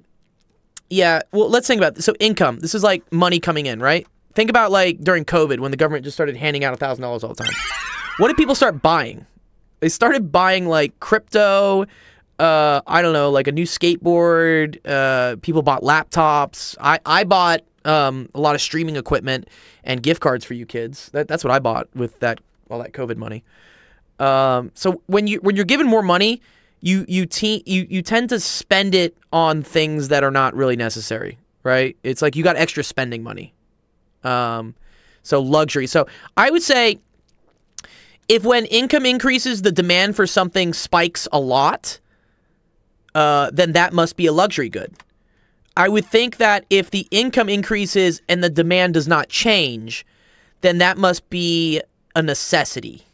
well, let's think about this. So, income. This is, like, money coming in, right? Think about, like, during COVID when the government just started handing out $1,000 all the time. What did people start buying? They started buying, like, crypto, I don't know, like a new skateboard. People bought laptops. I bought a lot of streaming equipment and gift cards for you kids. That's what I bought with all that COVID money. So when you're given more money, you tend to spend it on things that are not really necessary, right? It's like you got extra spending money. So luxury. So I would say if when income increases, the demand for something spikes a lot, then that must be a luxury good. I would think that if the income increases and the demand does not change, then that must be a necessity.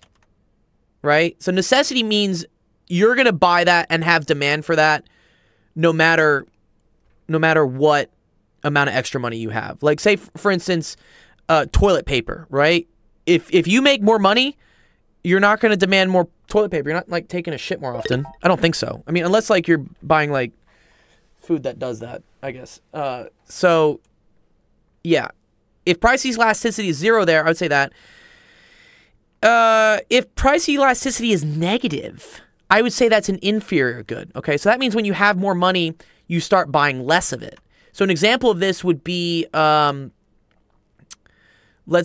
Right? So necessity means you're going to buy that and have demand for that no matter what amount of extra money you have. Like, say, for instance, toilet paper, right? If you make more money, you're not going to demand more toilet paper. You're not, like, taking a shit more often. I don't think so. I mean, unless, like, you're buying, like, food that does that, I guess. So, yeah. If price elasticity is 0 there, I would say that. If price elasticity is negative, I would say that's an inferior good. Okay, so that means when you have more money, you start buying less of it. So an example of this would be, let's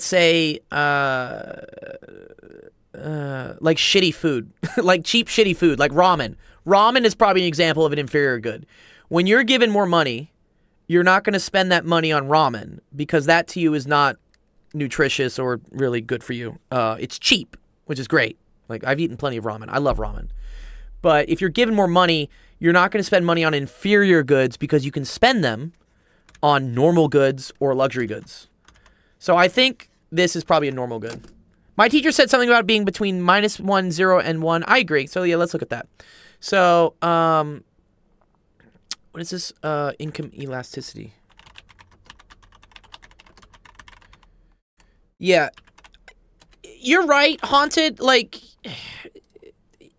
say, like shitty food, like cheap shitty food, like ramen. Ramen is probably an example of an inferior good. When you're given more money, you're not going to spend that money on ramen because that to you is not nutritious or really good for you. It's cheap, which is great. Like, I've eaten plenty of ramen. I love ramen. But if you're given more money, you're not going to spend money on inferior goods because you can spend them on normal goods or luxury goods. So I think this is probably a normal good. My teacher said something about being between -1, 0, and 1. I agree. So yeah, let's look at that. So, what is this? Income elasticity. Yeah. You're right, Haunted. Like,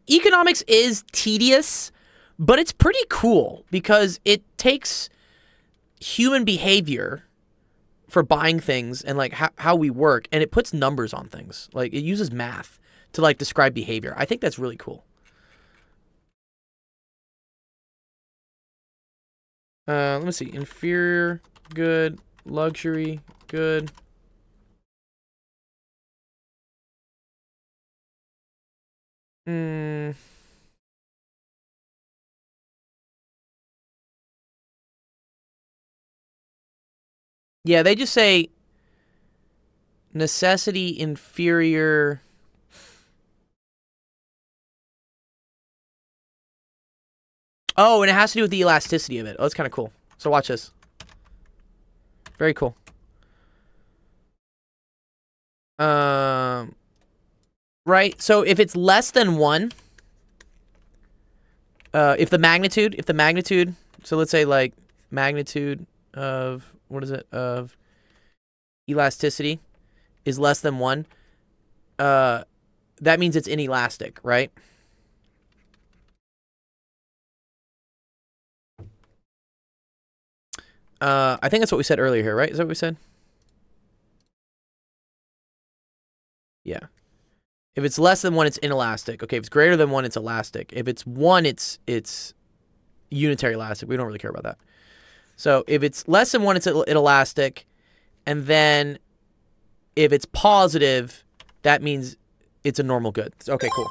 economics is tedious, but it's pretty cool because it takes human behavior for buying things and like how we work, and it puts numbers on things. Like, it uses math to like describe behavior. I think that's really cool. Let me see. Inferior good, luxury good. Yeah, they just say necessity inferior. Oh, and it has to do with the elasticity of it. Oh, that's kind of cool. So watch this. Very cool. Right? So if it's less than 1, if the magnitude, so let's say like magnitude of, what is it, of elasticity is less than 1, that means it's inelastic, right? I think that's what we said earlier here, right? Is that what we said? Yeah. If it's less than 1, it's inelastic. Okay, if it's greater than 1, it's elastic. If it's 1, it's unitary elastic. We don't really care about that. So if it's less than 1, it's inelastic. And then if it's positive, that means it's a normal good. Okay, cool.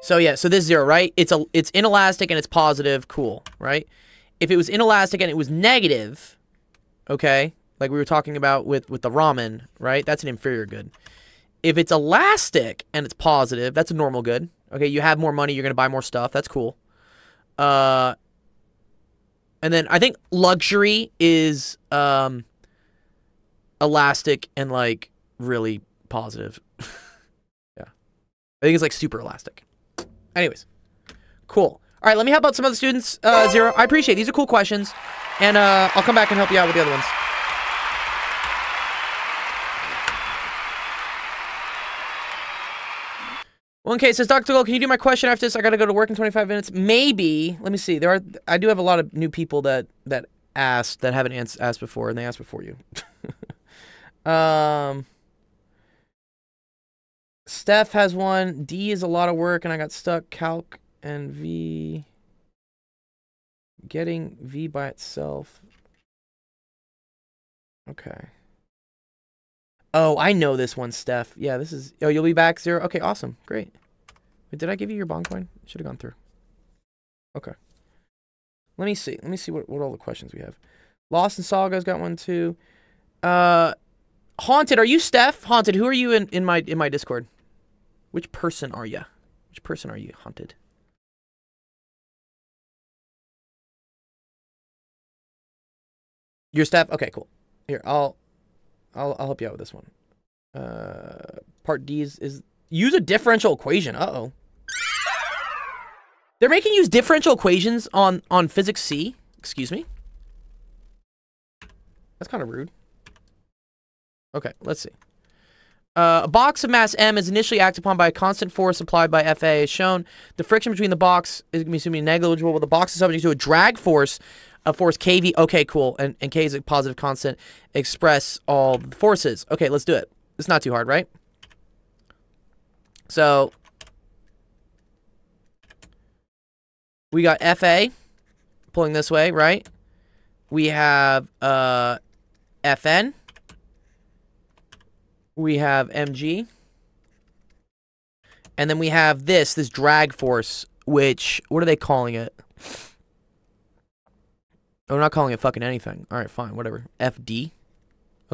So yeah, so this is 0, right? It's inelastic and it's positive. Cool, right? If it was inelastic and it was negative, okay, like we were talking about with the ramen, right? That's an inferior good. If it's elastic and it's positive, that's a normal good. Okay, you have more money, you're going to buy more stuff. That's cool. And then I think luxury is elastic and like really positive. Yeah. I think it's like super elastic. Anyways, cool. All right, let me help out some other students. Zero, I appreciate it. These are cool questions. And I'll come back and help you out with the other ones. Well, okay, it says, Dr. Gold, can you do my question after this? I got to go to work in 25 minutes. Maybe. Let me see. I do have a lot of new people that asked, that haven't asked before, and they asked before you. Steph has one. D is a lot of work, and I got stuck. Calc and V. Getting V by itself. Okay. Oh, I know this one, Steph. Yeah, this is... Oh, you'll be back, Zero? Okay, awesome. Great. Wait, did I give you your bond coin? Should have gone through. Okay. Let me see. Let me see what all the questions we have. Lost and Saga's got one, too. Haunted, are you Steph? Haunted, who are you in my Discord? Which person are you? Which person are you, Haunted? You're Steph? Okay, cool. Here, I'll help you out with this one. Part D is use a differential equation. Uh-oh. They're making you use differential equations on Physics C? Excuse me? That's kind of rude. Okay, let's see. A box of mass M is initially acted upon by a constant force applied by Fa as shown. The friction between the box is going to be negligible, but the box is subject to a drag force of force kV. Okay, cool. And K is a positive constant. Express all the forces. Okay, let's do it. It's not too hard, right? So we got Fa pulling this way, right? We have Fn. We have mg. And then we have this drag force, which, what are they calling it? Oh, we're not calling it fucking anything. All right, fine, whatever. FD.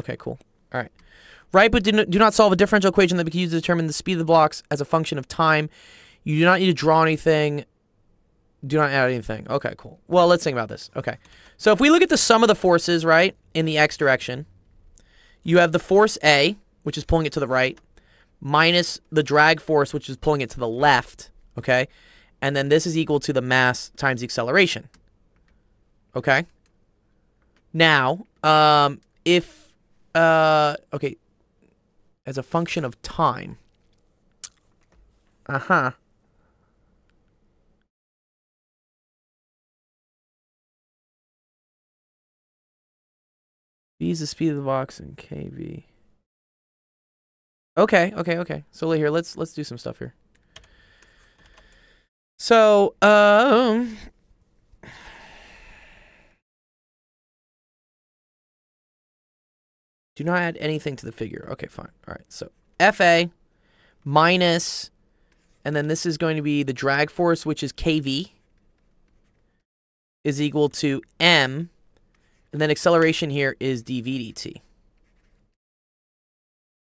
Okay, cool. All right. Right, but do not solve a differential equation that we can use to determine the speed of the blocks as a function of time. You do not need to draw anything. Do not add anything. Okay, cool. Well, let's think about this. Okay. So if we look at the sum of the forces, right, in the x direction, you have the force A, which is pulling it to the right, minus the drag force, which is pulling it to the left, okay? And then this is equal to the mass times the acceleration, okay? Now, okay, as a function of time, V is the speed of the box and kV. Okay. So here, let's do some stuff here. So, do not add anything to the figure. Okay, fine. All right. So, FA minus, and then this is going to be the drag force, which is kV, is equal to m, and then acceleration here is dv dt.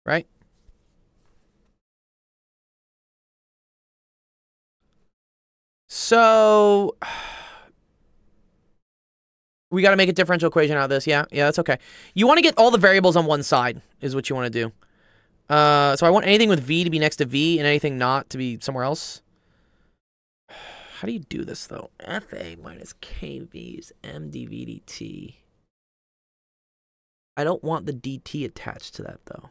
Right? So, we got to make a differential equation out of this. Yeah, that's okay. You want to get all the variables on one side is what you want to do. So I want anything with v to be next to v and anything not to be somewhere else. How do you do this, though? FA minus kv is m dv dt. I don't want the dt attached to that, though.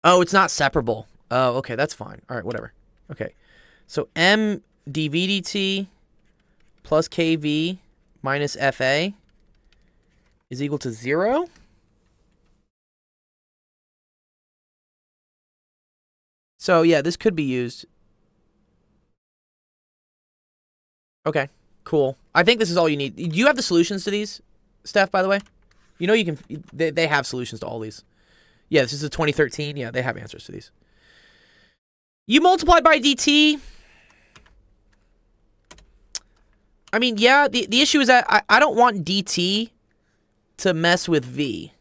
Oh, it's not separable. Oh, okay, that's fine. All right, whatever. Okay, so m dv dt plus kv minus fa is equal to 0. So, yeah, this could be used. Okay, cool. I think this is all you need. Do you have the solutions to these, Steph, by the way? You know you can... They have solutions to all these. Yeah, this is a 2013. Yeah, they have answers to these. You multiplied by dt. I mean, yeah, the issue is that I don't want dt to mess with v.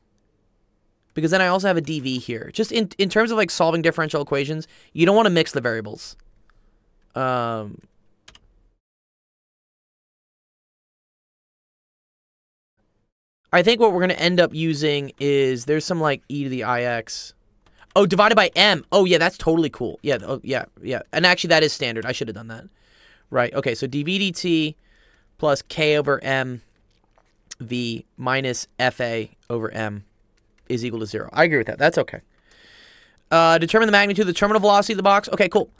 Because then I also have a dv here. Just in terms of like solving differential equations, you don't want to mix the variables. I think what we're going to end up using is there's some like e to the ix. Oh, divided by m. Oh, yeah, that's totally cool. Yeah, oh, yeah. And actually, that is standard. I should have done that. Right, okay, so dv dt plus k over m v minus fa over m is equal to 0. I agree with that. That's okay. Determine the magnitude of the terminal velocity of the box. Okay, cool.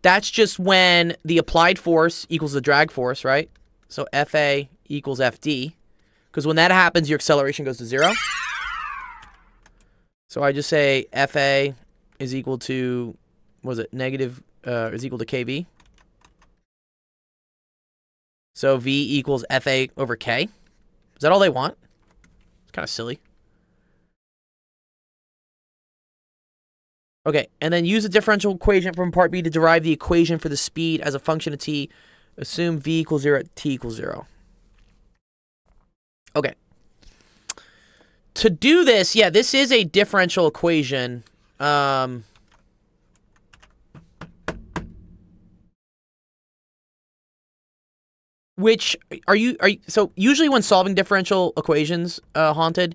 That's just when the applied force equals the drag force, right? So fa equals fd. Because when that happens, your acceleration goes to 0. So I just say FA is equal to, what was it, is equal to kV. So V equals FA over K. Is that all they want? It's kind of silly. Okay, and then use a differential equation from part B to derive the equation for the speed as a function of t. Assume V equals 0 at t equals 0. Okay. To do this, yeah, this is a differential equation. Which so usually when solving differential equations, Haunted,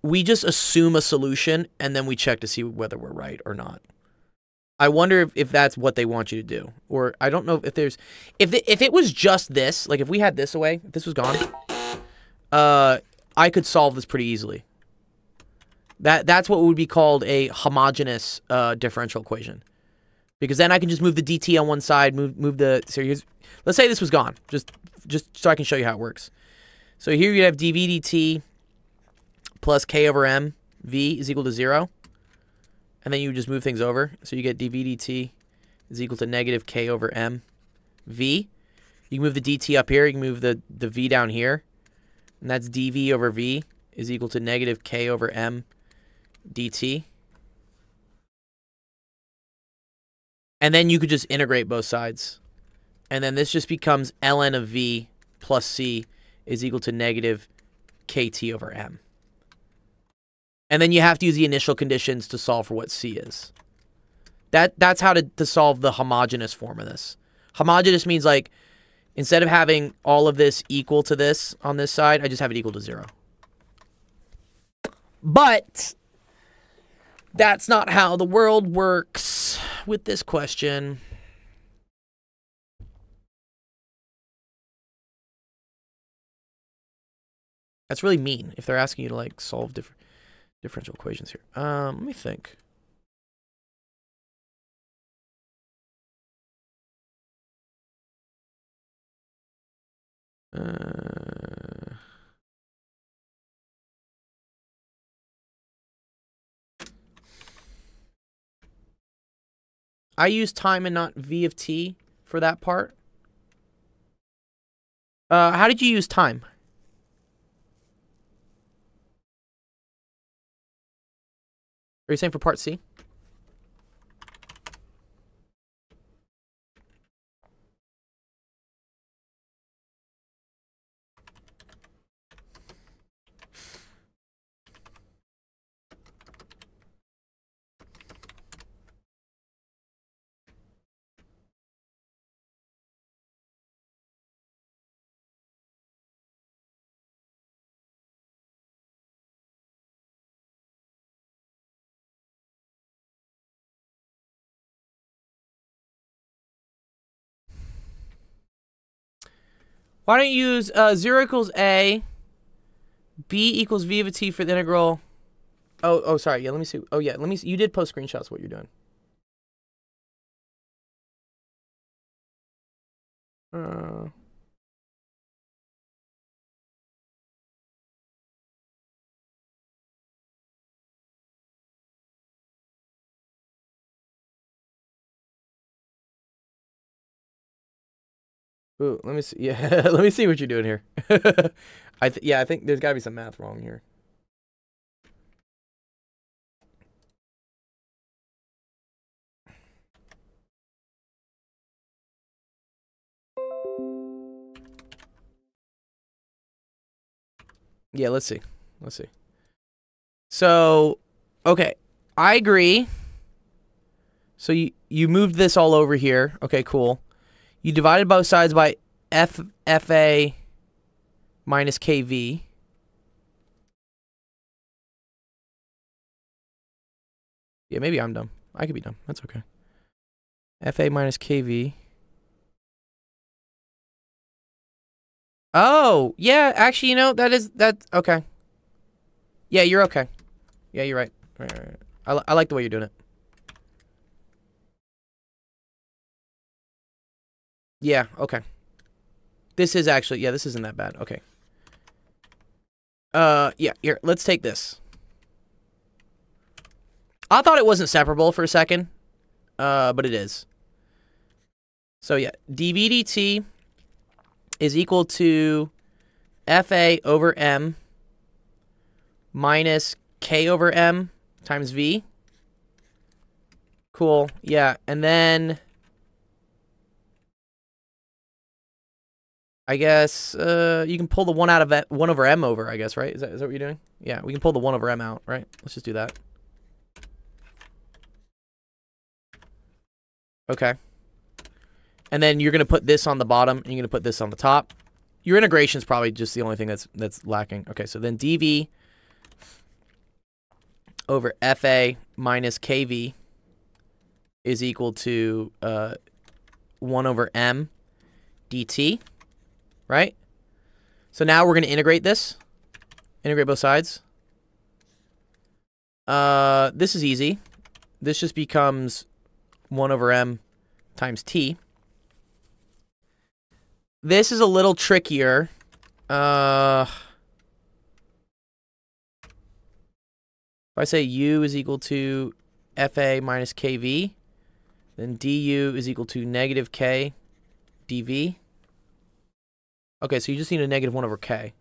we just assume a solution and then we check to see whether we're right or not. I wonder if that's what they want you to do. Or I don't know if there's if it was just this, like if we had this away, if this was gone, I could solve this pretty easily. That's what would be called a homogeneous differential equation. Because then I can just move the dt on one side, move the... So here's, let's say this was gone, just so I can show you how it works. So here you have dv dt plus k over m, v is equal to 0. And then you just move things over. So you get dv dt is equal to negative k over m, v. You can move the dt up here, you can move the v down here. And that's dv over v is equal to negative k over m dt. And then you could just integrate both sides. And then this just becomes ln of v plus c is equal to negative kt over m. And then you have to use the initial conditions to solve for what C is. That's how to solve the homogeneous form of this. Homogeneous means like, instead of having all of this equal to this on this side, I just have it equal to 0. But that's not how the world works with this question. That's really mean if they're asking you to like solve differential equations here. Let me think. I use time and not v of t for that part. How did you use time? Are you saying for part C? Why don't you use 0 equals a, b equals v of a t for the integral? Oh, sorry. Yeah, let me see. Oh, yeah, let me see. You did post screenshots of what you're doing. Ooh, let me see. Yeah, let me see what you're doing here. I think there's got to be some math wrong here. Yeah, let's see. Let's see. So, okay, I agree. So you moved this all over here. Okay, cool. You divided both sides by FA minus KV. Yeah, maybe I'm dumb. I could be dumb. That's okay. FA minus KV. Oh, yeah, actually, you know, that's okay. Yeah, you're okay. Yeah, you're right. Right. I like the way you're doing it. Yeah, okay. This is actually, yeah, this isn't that bad. Okay. Yeah, here, let's take this. I thought it wasn't separable for a second, but it is. So, yeah, dv dt is equal to FA over M minus K over M times V. Cool, yeah, and then I guess you can pull the 1 out of 1 over M over, I guess, right? Is that what you're doing? Yeah, we can pull the 1 over M out, right? Let's just do that. Okay. And then you're going to put this on the bottom, and you're going to put this on the top. Your integration is probably just the only thing that's lacking. Okay, so then dV over FA minus KV is equal to 1 over M dt, right? So now we're going to integrate this. Integrate both sides. This is easy. This just becomes 1 over M times T. This is a little trickier. If I say U is equal to FA minus KV, then DU is equal to negative K dV. Okay, so you just need a negative 1 over K.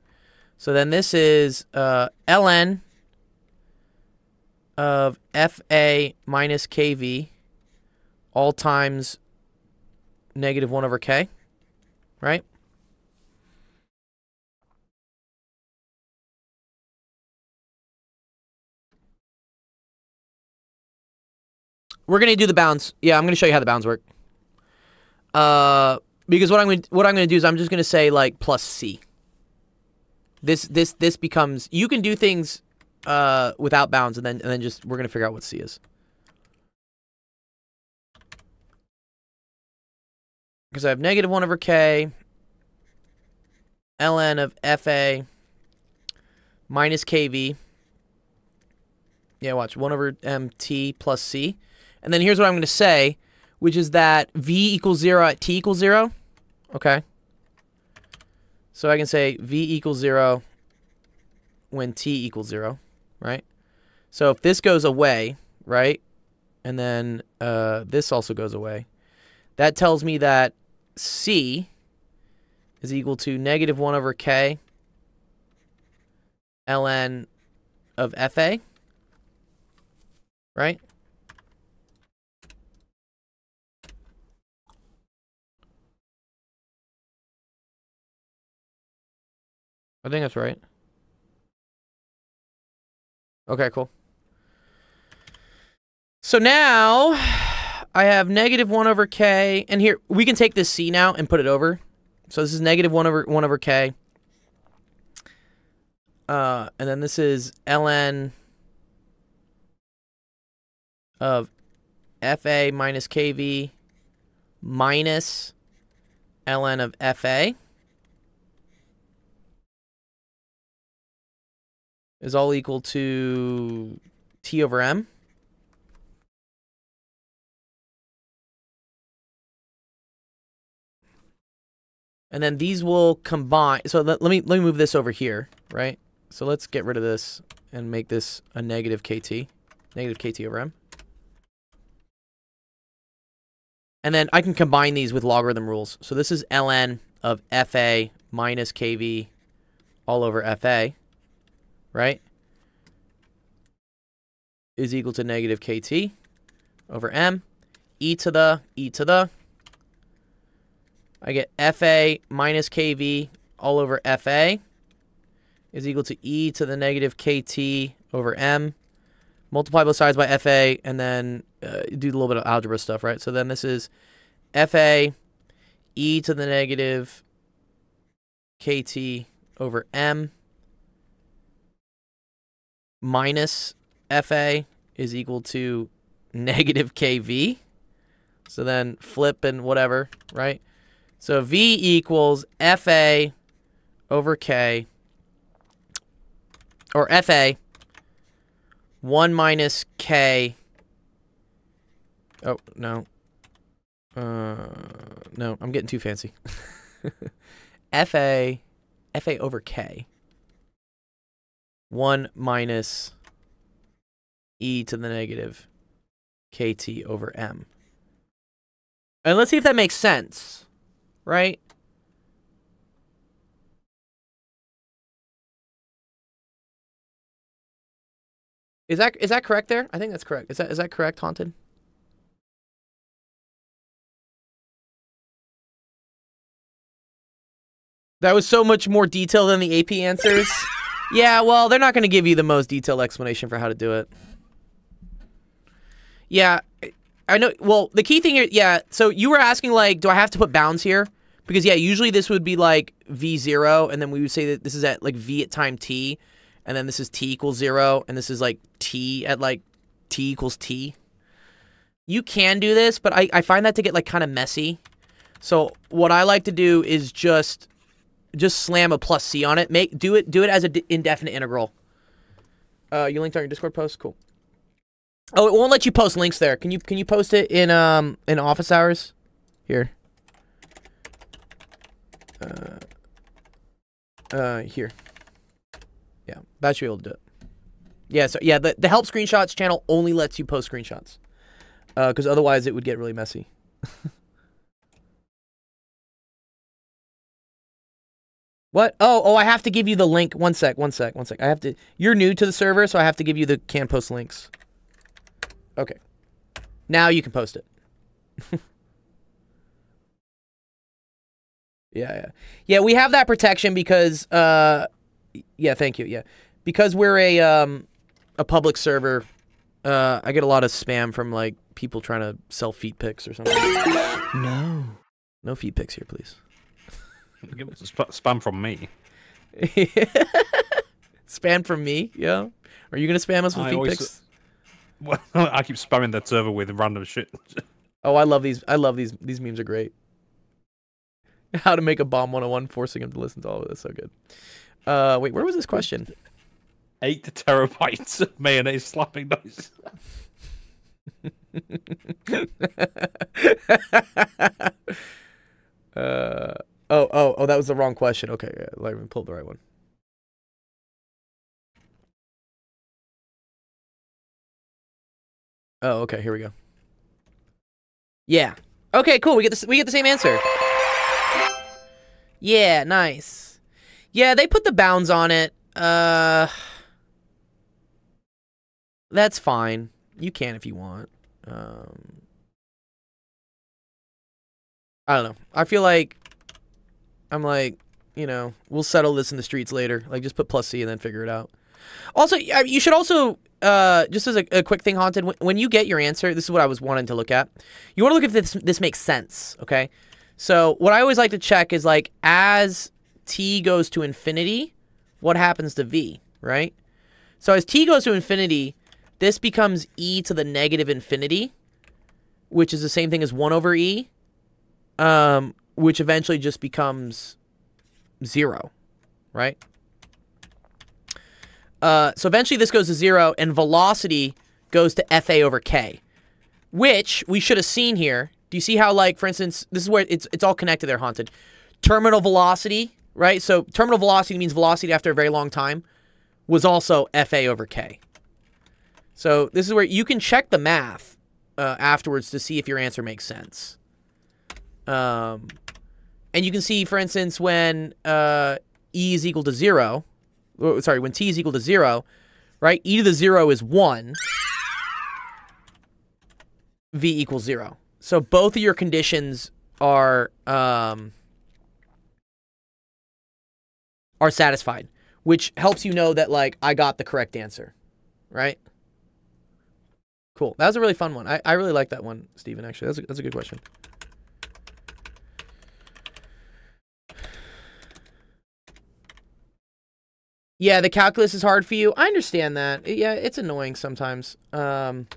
So then this is ln of FA minus KV all times negative 1 over K, right? We're gonna do the bounds. Yeah, I'm gonna show you how the bounds work. Because what I'm gonna do is I'm just gonna say like plus C. This becomes, you can do things without bounds, and then just we're gonna figure out what C is. Because I have -1/k ln of FA minus KV. Yeah, watch 1/mt plus C. And then here's what I'm going to say, which is that V equals 0 at T equals 0. Okay. So I can say V equals 0 when T equals 0, right? So if this goes away, right, and then this also goes away, that tells me that C is equal to -1/k ln of FA, right? I think that's right. Okay, cool. So now I have -1/k, and here we can take this C now and put it over. So this is -1/k. And then this is ln of FA minus KV minus ln of FA is all equal to T over M. And then these will combine. So let me move this over here, right? So let's get rid of this and make this a negative KT over M. And then I can combine these with logarithm rules. So this is ln of FA minus KV all over FA, right? Is equal to negative KT over M. E to the. I get FA minus KV all over FA is equal to E to the negative KT over M. Multiply both sides by FA, and then do a little bit of algebra stuff, right? So then this is FA E to the negative KT over M minus FA is equal to negative KV. So then flip and whatever, right? So V equals FA over K, or FA 1 minus K. Oh, no. No, I'm getting too fancy. FA over K 1 minus E to the negative KT over M. And let's see if that makes sense. Right? Is that correct there? I think that's correct. Is that correct, Haunted? That was so much more detailed than the AP answers. Yeah, well, they're not going to give you the most detailed explanation for how to do it. Yeah, I know. Well, the key thing here, yeah, so you were asking, like, do I have to put bounds here? Because, yeah, usually this would be, like, V0, and then we would say that this is at, like, V at time t, and then this is t equals 0, and this is, like, t at, like, t equals t. You can do this, but I find that to get, like, kind of messy. So what I like to do is just slam a plus C on it. Do it as an indefinite integral. You linked on your Discord post? Cool. Oh, it won't let you post links there. Can you post it in office hours? Here. Here. Yeah, that should be able to do it. Yeah, so yeah, the help screenshots channel only lets you post screenshots. Because otherwise it would get really messy. What? Oh, I have to give you the link. One sec. I have to. You're new to the server, so I have to give you the can post links. Okay. Now you can post it. Yeah, we have that protection because yeah, thank you. Yeah. Because we're a public server, I get a lot of spam from like people trying to sell feet pics or something. No. No feet pics here, please. Give us spam from me. Spam from me, yo. Are you gonna spam us with feet pics? Well, I keep spamming that server with random shit. Oh, I love these. I love these. These memes are great. How to make a bomb 101, forcing him to listen to all of this. So good. Wait, where was this question? 8 terabytes of mayonnaise slapping noise. Oh, that was the wrong question. Okay, yeah, let me pull the right one. Oh, okay, here we go. Yeah. Okay, cool. We get the same answer. Yeah, nice. Yeah, they put the bounds on it. That's fine. You can if you want. I don't know. I feel like I'm like, you know, we'll settle this in the streets later. Like, just put +C and then figure it out. Also, you should also, just as a quick thing, Haunted, when you get your answer, this is what I was wanting to look at. You want to look if this makes sense, okay? So what I always like to check is, like, as t goes to infinity, what happens to v, right? So as t goes to infinity, this becomes e to the negative infinity, which is the same thing as 1 over e, which eventually just becomes 0, right? So eventually this goes to 0, and velocity goes to fa over k, which we should have seen here. Do you see how, like, for instance, this is where it's all connected there, Haunted. Terminal velocity, right? So terminal velocity means velocity after a very long time, was also fa over k. So this is where you can check the math afterwards to see if your answer makes sense. And you can see, for instance, when e is equal to 0, sorry, when t is equal to 0, right? E to the 0 is 1. V equals 0. So both of your conditions are satisfied, which helps you know that, like, I got the correct answer, right? Cool. That was a really fun one. I really like that one, Steven, actually. That's a good question. Yeah, the calculus is hard for you. I understand that. Yeah, it's annoying sometimes. And,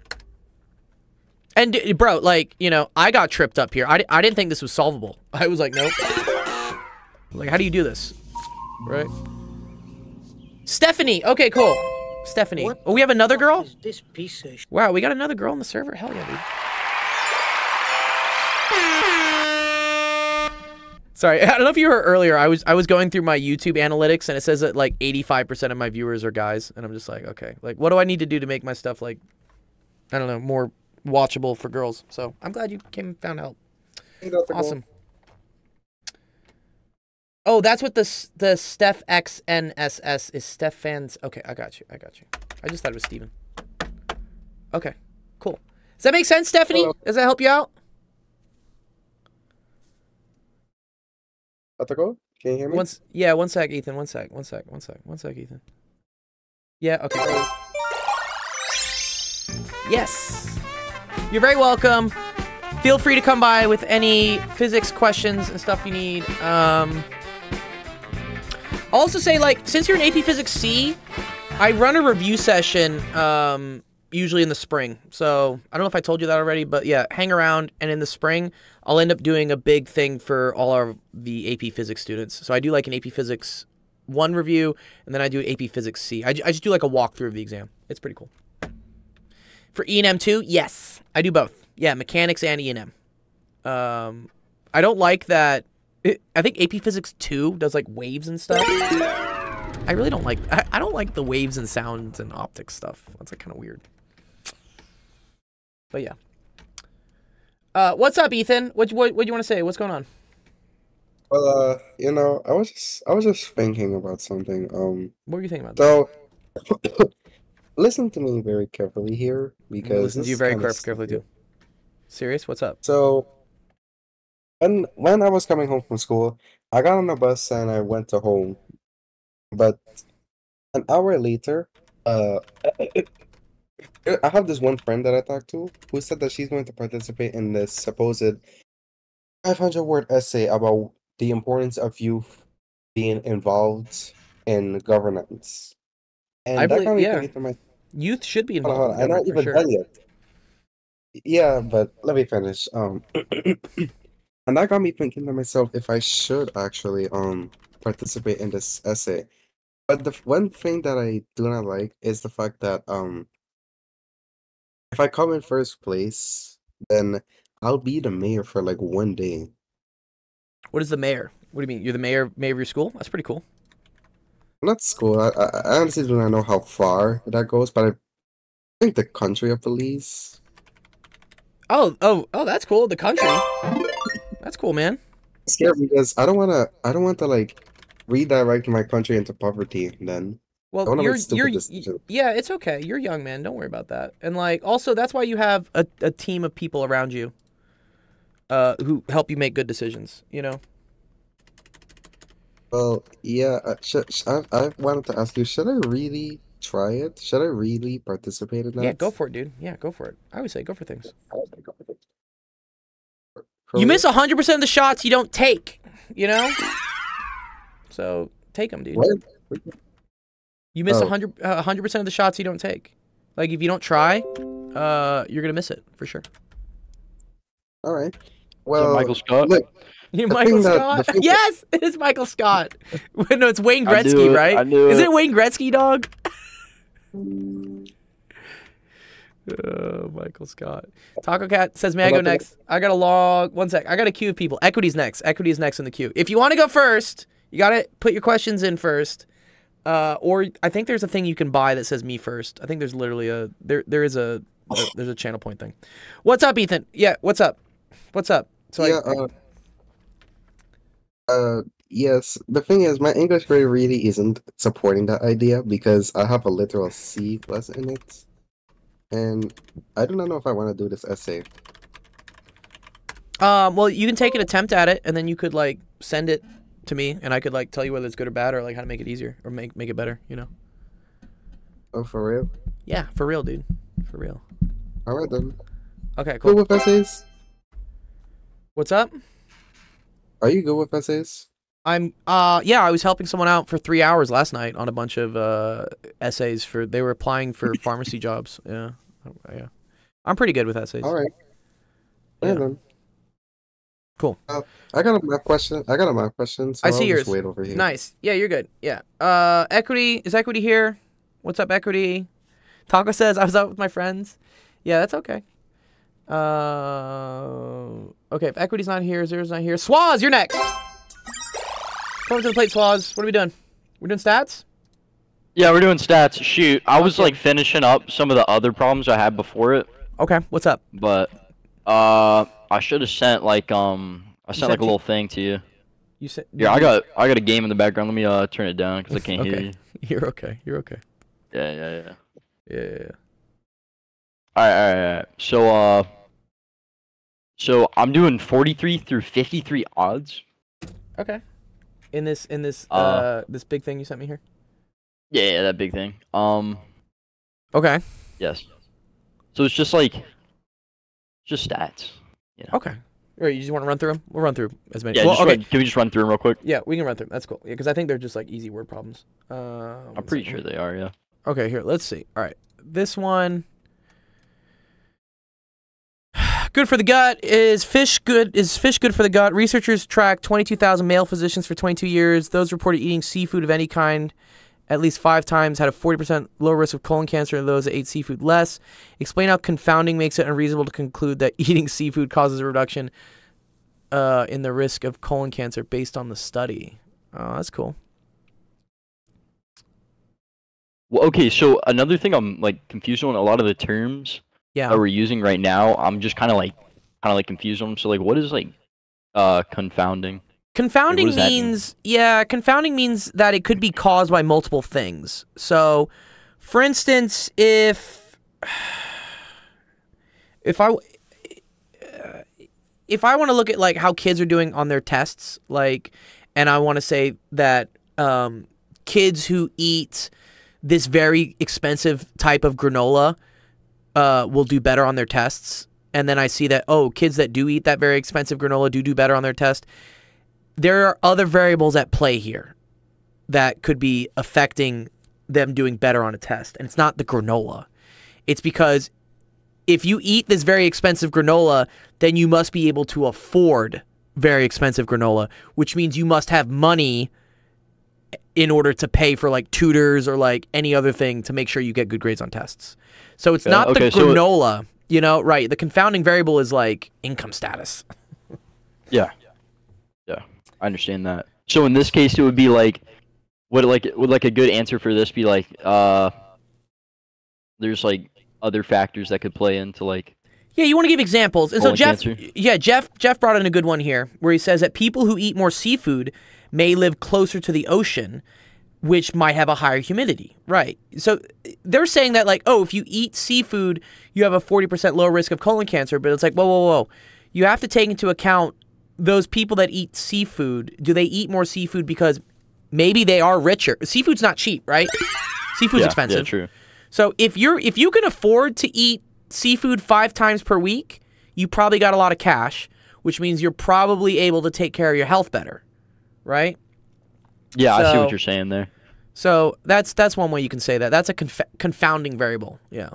bro, like, you know, I got tripped up here. I didn't think this was solvable. I was like, nope. Like, how do you do this? Right? Stephanie! Okay, cool. Stephanie. What Oh, we have another girl? is this piece of Wow, we got another girl on the server? Hell yeah, dude. Sorry, I don't know if you heard earlier, I was going through my YouTube analytics, and it says that, like, 85% of my viewers are guys, and I'm just like, okay. Like, what do I need to do to make my stuff, like, I don't know, more watchable for girls? So, I'm glad you came and found help. Awesome. Oh, that's what the Steph XNSS is. Stefan's. Okay, I got you. I just thought it was Steven. Okay, cool. Does that make sense, Stephanie? Hello. Does that help you out? Can you hear me? Yeah, one sec, Ethan. One sec, Ethan. Yeah, okay. Yes. You're very welcome. Feel free to come by with any physics questions and stuff you need. I'll also say, like, since you're in AP Physics C, I run a review session, usually in the spring. So, I don't know if I told you that already, but yeah, hang around, and in the spring, I'll end up doing a big thing for all of the AP Physics students. So, I do, like, an AP Physics 1 review, and then I do AP Physics C. I just do, like, a walkthrough of the exam. It's pretty cool. For E&M 2, yes, I do both. Yeah, mechanics and E&M. I don't like that. I think AP Physics 2 does, like, waves and stuff. I really don't like... I don't like the waves and sounds and optics stuff. That's, like, kind of weird. But, yeah. What's up, Ethan? What do you want to say? What's going on? Well, you know, I was just thinking about something. What were you thinking about? So listen to me very carefully here, because Listen to you this is very kinda carefully, stupid. too. Serious? What's up? So when I was coming home from school, I got on the bus and I went to home. But an hour later, I have this one friend that I talked to who said that she's going to participate in this supposed 500-word essay about the importance of youth being involved in governance. I And that believe, got me yeah, thinking to myself, youth should be hold on, involved hold in on, I'm not government for even sure. done yet. Yeah, but let me finish. And that got me thinking to myself if I should actually participate in this essay. But the one thing that I do not like is the fact that if I come in first place, then I'll be the mayor for like one day. What is the mayor? What do you mean? You're the mayor of your school? That's pretty cool. Not school. I honestly do not know how far that goes, but I think the country of Belize. Oh, that's cool. The country. That's cool, man. It's scary because I don't want to like redirect my country into poverty then. I Well, want to you're make stupid decisions. yeah, it's okay. You're young, man. Don't worry about that. And like, also, that's why you have a team of people around you, who help you make good decisions. You know. Well, yeah, I wanted to ask you, should I really try it? Should I really participate in Yeah, that? go for it, dude. Yeah, go for it. I always say go for things. For You real? miss 100% of the shots you don't take. You know. So take them, dude. What? You miss Oh. 100% of the shots you don't take. Like if you don't try, you're gonna miss it for sure. All right. Is that Well, Michael Scott? look, You The Michael thing that- Scott? the thing that- Yes, it is Michael Scott. No, it's Wayne I knew Gretzky, it, right? I knew Is it. it Wayne Gretzky, dog? Michael Scott. Taco Cat says, "May I What go about the- next?" I got a log. One sec. I got a queue of people. Equity's next. Equity is next in the queue. If you want to go first, you gotta put your questions in first. Or I think there's a thing you can buy that says "me first." I think there's literally there's a channel point thing. What's up, Ethan? Yeah, what's up? What's up? So yeah, yes. The thing is, my English grade really isn't supporting that idea because I have a literal C plus in it, and I do not know if I want to do this essay. well, you can take an attempt at it, and then you could like send it to me, and I could like tell you whether it's good or bad, or like how to make it easier or make it better. You know? Oh, for real? Yeah, for real, dude. For real. All right then. Okay, Good cool. with essays? What's up? Are you good with essays? I'm yeah, I was helping someone out for 3 hours last night on a bunch of essays for they were applying for pharmacy jobs. Yeah. Yeah. I'm pretty good with essays. All right. Yeah. Yeah. Then. Cool. I got a math question. I got a math question. So I see I'll yours. just wait over here. Nice. Yeah, you're good. Yeah. Equity, is Equity here? What's up, Equity? Taco says I was out with my friends. Yeah, that's okay. Okay, if Equity's not here, Zero's not here. Swaz, you're next. Come over to the plate, Swaz. What are we doing? We're doing stats? Yeah, we're doing stats. Shoot, I was Okay. like finishing up some of the other problems I had before it, Okay, what's up? but I should have sent like I sent sent like a to- little thing to you. You said Yeah, I got a game in the background. Let me turn it down because I can't hear Okay. you. You're okay. You're okay. Yeah. Yeah. All right. So I'm doing 43 through 53 odds. Okay. In this this big thing you sent me here. Yeah, that big thing. Okay. Yes. So it's just like, just stats. Okay. All right, you just want to run through them? We'll run through as many. Yeah, Well, just okay. can we just run through them real quick? Yeah, we can run through them. That's cool. Yeah, because I think they're just like easy word problems. I'm pretty sure they are. Yeah. Okay, here. Let's see. All right, this one. Good for the gut. Is fish good? Is fish good for the gut? Researchers tracked 22,000 male physicians for 22 years. Those reported eating seafood of any kind at least 5 times had a 40% lower risk of colon cancer than those that ate seafood less. Explain how confounding makes it unreasonable to conclude that eating seafood causes a reduction in the risk of colon cancer based on the study. Oh, that's cool. Well, okay. So another thing I'm like confused on a lot of the terms Yeah. that we're using right now. I'm just kind of like confused on them. So like, what is like confounding? Confounding What does that mean? means, yeah, confounding means that it could be caused by multiple things. So, for instance, if I want to look at like how kids are doing on their tests, like, and I want to say that kids who eat this very expensive type of granola will do better on their tests, and then I see that, oh, kids that do eat that very expensive granola do better on their test, there are other variables at play here that could be affecting them doing better on a test. And it's not the granola. It's because if you eat this very expensive granola, then you must be able to afford very expensive granola, which means you must have money in order to pay for like tutors or like any other thing to make sure you get good grades on tests. So it's not the granola, you know, right? The confounding variable is like income status. Yeah. Yeah. I understand that. So in this case, it would be like, would a good answer for this be like, there's like other factors that could play into like. Yeah, you want to give examples. And so Jeff, cancer? Yeah, Jeff brought in a good one here where he says that people who eat more seafood may live closer to the ocean, which might have a higher humidity. Right. So they're saying that like, oh, if you eat seafood, you have a 40% lower risk of colon cancer. But it's like, whoa. You have to take into account those people that eat seafood. Do they eat more seafood because maybe they are richer? Seafood's not cheap, right? Seafood's expensive. Yeah, true. So if you can afford to eat seafood 5 times per week, you probably got a lot of cash, which means you're probably able to take care of your health better, right? Yeah, I see what you're saying there. So that's one way you can say that. That's a confounding variable. Yeah.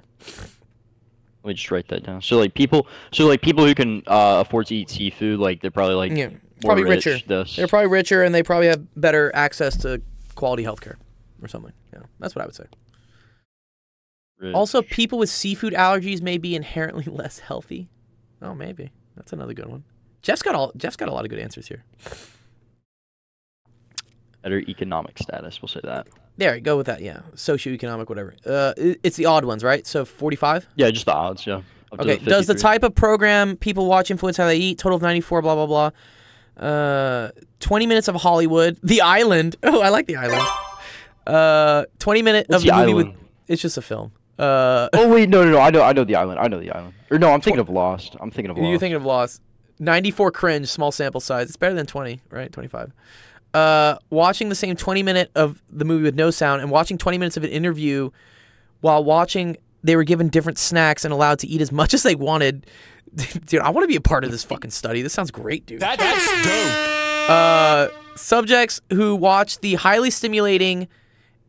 Let me just write that down. So like people who can afford to eat seafood, like they're probably like probably more rich, richer. Thus. They're probably richer, and they probably have better access to quality healthcare or something. Yeah, that's what I would say. Rich. Also, people with seafood allergies may be inherently less healthy. Oh, maybe that's another good one. Jeff's got a lot of good answers here. Better economic status, we'll say that. There, go with that. Yeah, socioeconomic, whatever. It's the odd ones, right? So 45. Yeah, just the odds. Yeah. Okay. Does the type of program people watch influence how they eat? Total of 94. Blah blah blah. 20 minutes of Hollywood. The Island. Oh, I like The Island. 20 minutes of the movie with. It's just a film. Oh wait, no. I know The Island. I know The Island. Or no, I'm thinking of Lost. You're thinking of Lost. 94 cringe, small sample size. It's better than 20, right? 25. Watching the same 20-minute of the movie with no sound and watching 20 minutes of an interview while watching, they were given different snacks and allowed to eat as much as they wanted. Dude, I want to be a part of this fucking study. This sounds great, dude. That's dope. Subjects who watched the highly stimulating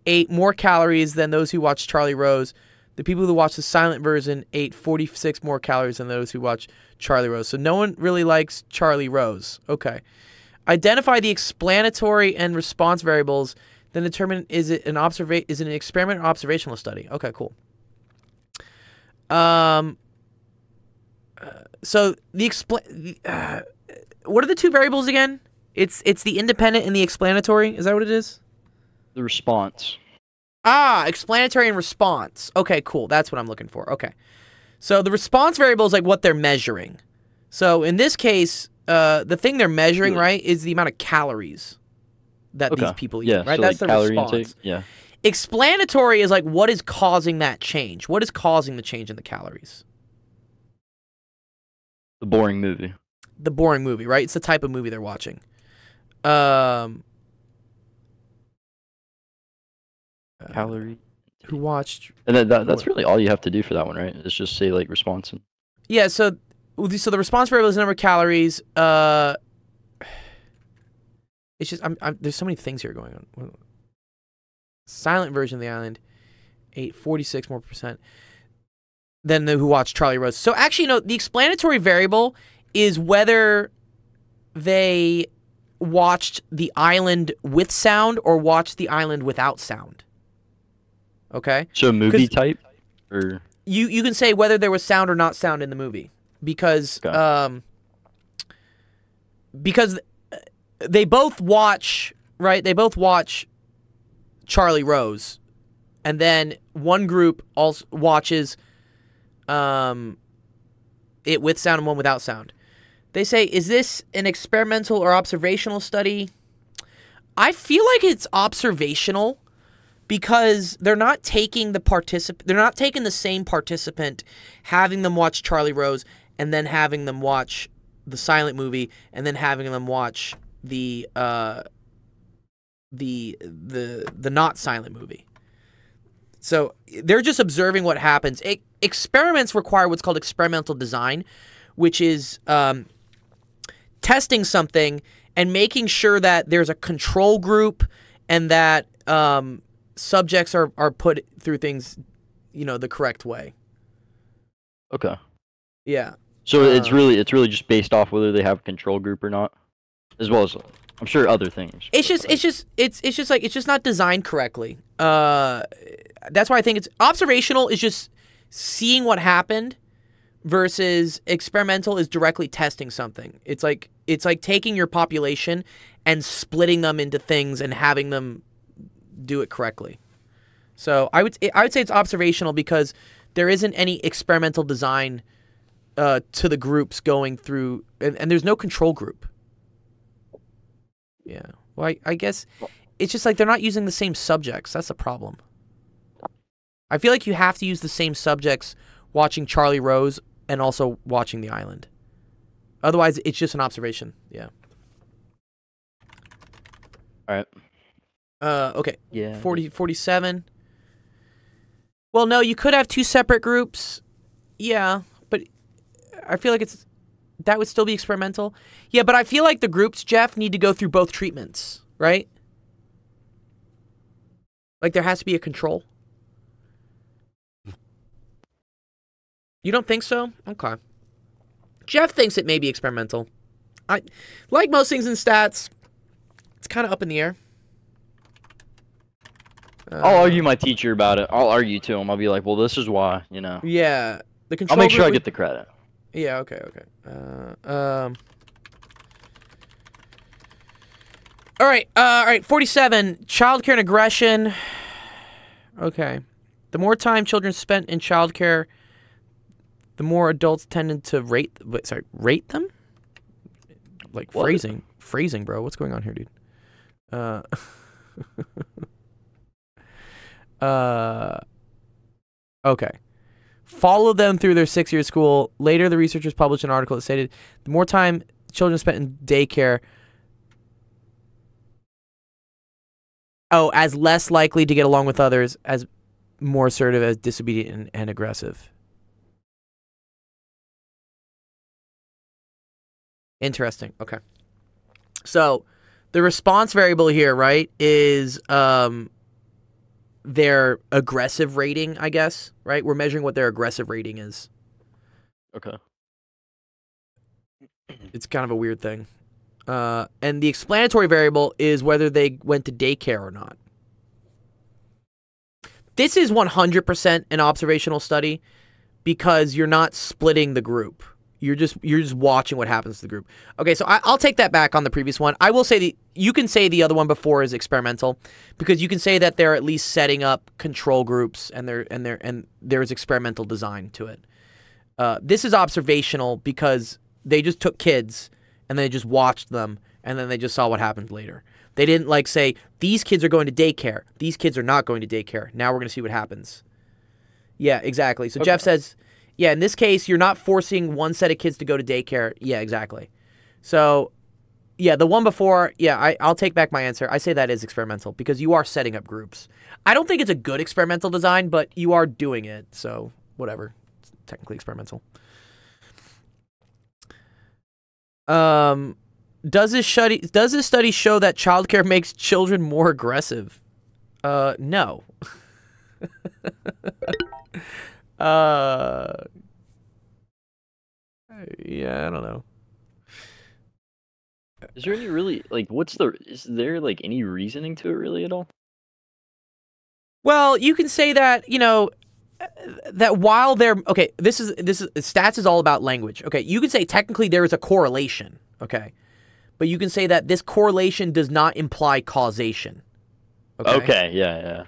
ate more calories than those who watched Charlie Rose. The people who watched the silent version ate 46 more calories than those who watched Charlie Rose. So no one really likes Charlie Rose. Okay. Identify the explanatory and response variables, then determine is it an experiment or observational study. Okay, cool. So the what are the two variables again? It's the independent and the explanatory. Is that what it is? The response. Explanatory and response. Okay, cool. That's what I'm looking for. Okay. So the response variable is like what they're measuring. So in this case, the thing they're measuring, right, is the amount of calories that these people eat, right? So that's like the calorie response. intake. Yeah. Explanatory is like what is causing that change? What is causing the change in the calories? The boring movie. The boring movie, right? It's the type of movie they're watching. Calorie. Who watched? And then that's really all you have to do for that one, right? It's just say like response. Yeah. So the response variable is the number of calories. It's just there's so many things here going on. Silent version of The Island ate 46 more percent than who watched Charlie Rose. So actually, no, the explanatory variable is whether they watched The Island with sound or watched The Island without sound. Okay? So movie type? Or you can say whether there was sound or not sound in the movie. Because because they both watch, right? They both watch Charlie Rose. And then one group also watches it with sound and one without sound. They say, is this an experimental or observational study? I feel like it's observational because they're not taking the same participant, having them watch Charlie Rose and then having them watch the silent movie and then having them watch the not silent movie. So they're just observing what happens. Experiments require what's called experimental design, which is testing something and making sure that there's a control group and that subjects are put through things, the correct way. Okay. Yeah. So it's really just based off whether they have a control group or not, as well as I'm sure other things. It's just not designed correctly. That's why I think it's observational is just seeing what happened versus experimental is directly testing something. It's like taking your population and splitting them into things and having them do it correctly. So I would say it's observational because there isn't any experimental design to the groups going through, and there's no control group. Yeah. Well, I guess it's just like they're not using the same subjects. That's the problem. I feel like you have to use the same subjects watching Charlie Rose and also watching The Island. Otherwise, it's just an observation. Yeah. All right. Okay. Yeah. 47. Well, no, you could have two separate groups. Yeah, but I feel like that would still be experimental. Yeah, but I feel like the groups, Jeff, need to go through both treatments, right? Like there has to be a control. You don't think so? Okay. Jeff thinks it may be experimental. Like most things in stats, it's kind of up in the air. I'll argue my teacher about it. I'll argue to him. I'll be like, well, this is why, Yeah. The control I'll make sure I group get the credit. Yeah, okay. All right, 47, childcare and aggression. Okay. The more time children spent in childcare, the more adults tended to rate them? Like What? Phrasing, bro. What's going on here, dude? Okay. Follow them through their 6-year school. Later, the researchers published an article that stated the more time children spent in daycare, as less likely to get along with others, as more assertive, as disobedient and aggressive. Interesting. Okay. So the response variable here, right, is their aggressive rating, I guess, right? We're measuring what their aggressive rating is. Okay. It's kind of a weird thing. And the explanatory variable is whether they went to daycare or not. This is 100% an observational study because you're not splitting the group. You're just watching what happens to the group. Okay, so I'll take that back on the previous one. I will say you can say the other one before is experimental because you can say that they're at least setting up control groups and there is experimental design to it. This is observational because they just took kids and they just watched them and then they just saw what happened later. They didn't like say these kids are going to daycare. These kids are not going to daycare. Now we're going to see what happens. Yeah, exactly. So okay. Jeff says, yeah, in this case, you're not forcing one set of kids to go to daycare. Yeah, exactly. So, yeah, the one before, yeah, I'll take back my answer. I say that is experimental because you are setting up groups. I don't think it's a good experimental design, but you are doing it. So, whatever. It's technically experimental. Does this study show that childcare makes children more aggressive? No. Yeah, I don't know. Is there any really is there like any reasoning to it really at all? Well, you can say that, that while they're okay, this is stats is all about language. Okay, you can say technically there is a correlation, okay? But you can say that this correlation does not imply causation. Okay, yeah.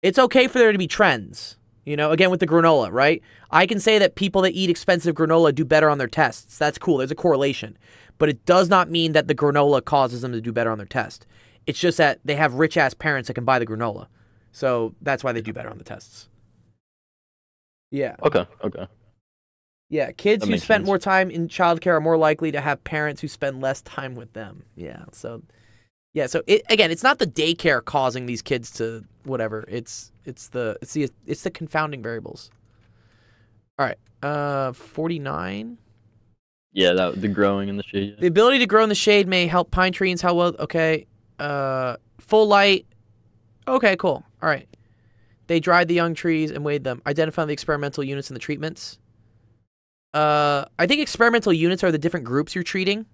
It's okay for there to be trends. Again, with the granola, right? I can say that people that eat expensive granola do better on their tests. That's cool. There's a correlation. But it does not mean that the granola causes them to do better on their test. It's just that they have rich-ass parents that can buy the granola. So that's why they do better on the tests. Yeah. Okay. Yeah, kids That who makes spent sense. more time in childcare are more likely to have parents who spend less time with them. Yeah, so... Yeah, so again, it's not the daycare causing these kids to whatever. It's the confounding variables. All right, 49. Yeah, the growing in the shade. The ability to grow in the shade may help pine trees. How well? Okay. Full light. Okay, cool. All right. They dried the young trees and weighed them. Identify the experimental units in the treatments. I think experimental units are the different groups you're treating.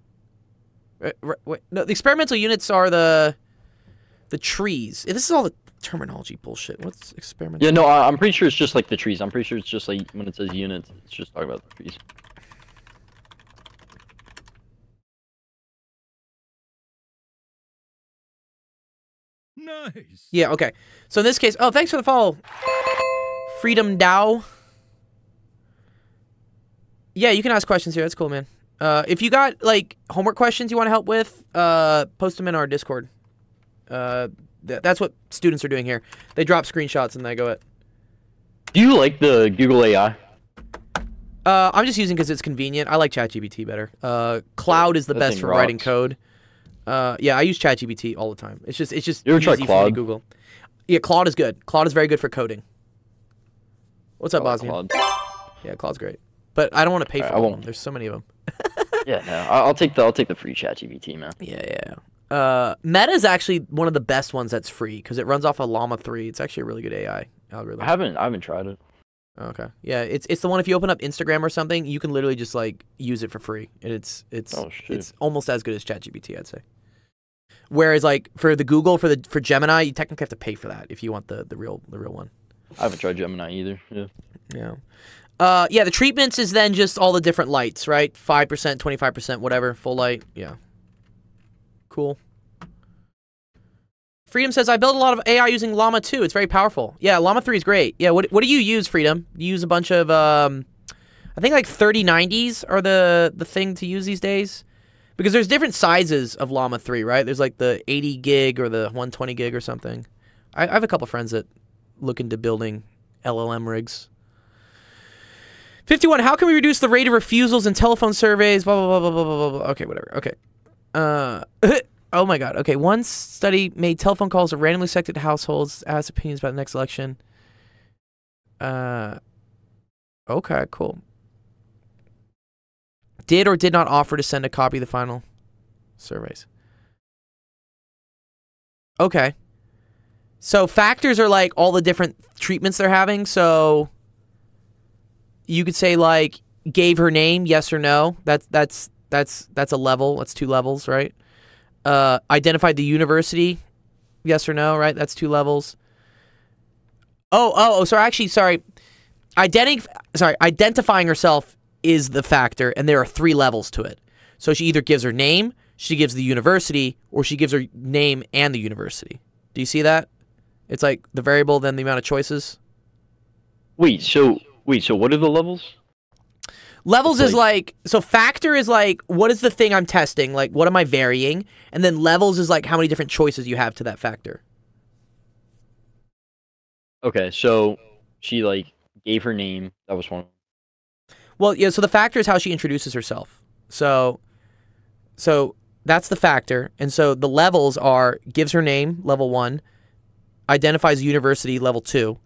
Wait, no, the experimental units are the trees. This is all the terminology bullshit. What's experimental? Yeah, no, I'm pretty sure it's just like the trees. I'm pretty sure it's just like when it says units, it's just talking about the trees. Nice. Yeah, okay. So in this case, oh, thanks for the follow. Freedom Dow. Yeah, you can ask questions here. That's cool, man. If you got, like, homework questions you want to help with, post them in our Discord. That's what students are doing here. They drop screenshots and they go, Do you like the Google AI? I'm just using because it's convenient. I like ChatGPT better. Cloud is the best for writing code. Yeah, I use ChatGPT all the time. It's just you ever tried easy Claude? for me to Google. Yeah, Claude is good. Claude is very good for coding. What's up, Bosnia? Claude. Yeah, Claude's great. But I don't want to pay for I them. won't. There's so many of them. Yeah, no, I'll take the free ChatGPT, man. Yeah. Meta is actually one of the best ones that's free because it runs off of Llama 3. It's actually a really good AI algorithm. I haven't tried it. Okay. Yeah, it's the one if you open up Instagram or something, you can literally just like use it for free, and it's almost as good as ChatGPT, I'd say. Whereas like for the Google for Gemini, you technically have to pay for that if you want the real one. I haven't tried Gemini either. Yeah. Yeah. Yeah, the treatments is then just all the different lights, right? 5%, 25%, whatever, full light. Yeah. Cool. Freedom says, I built a lot of AI using Llama 2. It's very powerful. Yeah, Llama 3 is great. Yeah, what do you use, Freedom? You use a bunch of, I think like 3090s are the thing to use these days. Because there's different sizes of Llama 3, right? There's like the 80 gig or the 120 gig or something. I have a couple friends that look into building LLM rigs. 51, how can we reduce the rate of refusals in telephone surveys? Blah, blah, blah, blah, blah, blah, blah. Okay, whatever. Okay. Oh my god. Okay, one study made telephone calls to randomly selected households, asked opinions about the next election. Okay, cool. Did or did not offer to send a copy of the final surveys. Okay. So factors are like all the different treatments they're having. So you could say like gave her name, yes or no. That's a level. That's 2 levels, right? Identified the university, yes or no, right? That's 2 levels. Sorry. Identifying herself is the factor, and there are 3 levels to it. So she either gives her name, she gives the university, or she gives her name and the university. Do you see that? It's like the variable, then the amount of choices. Wait, so what are the levels? Levels is like, so factor is like, what is the thing I'm testing? Like, what am I varying? And then levels is like how many different choices you have to that factor. Okay, so she like gave her name. That was one. Well, yeah, so the factor is how she introduces herself. So that's the factor. And so the levels are gives her name, level 1, identifies university, level 2,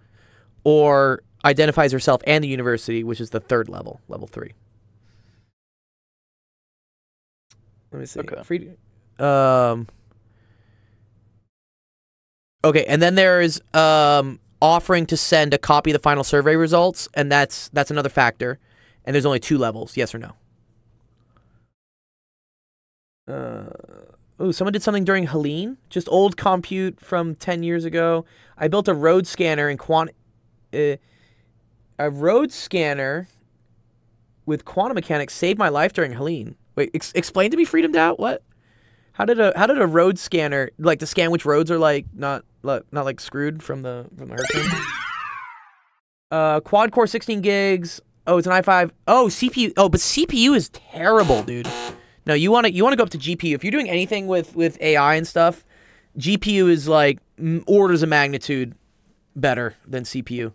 or identifies herself and the university, which is the 3rd level, level 3. Let me see. Okay. Okay, and then there's offering to send a copy of the final survey results, and that's another factor. And there's only 2 levels, yes or no. Oh, someone did something during Helene. Just old compute from 10 years ago. I built a road scanner in a road scanner with quantum mechanics saved my life during Helene. Wait, explain to me, Freedom Doubt. What? How did a road scanner, like to scan which roads are like not like screwed from the hurricane? Quad core 16 gigs. Oh, it's an i5. Oh, CPU. Oh, but CPU is terrible, dude. No, you want to go up to GPU. If you're doing anything with AI and stuff, GPU is like orders of magnitude better than CPU.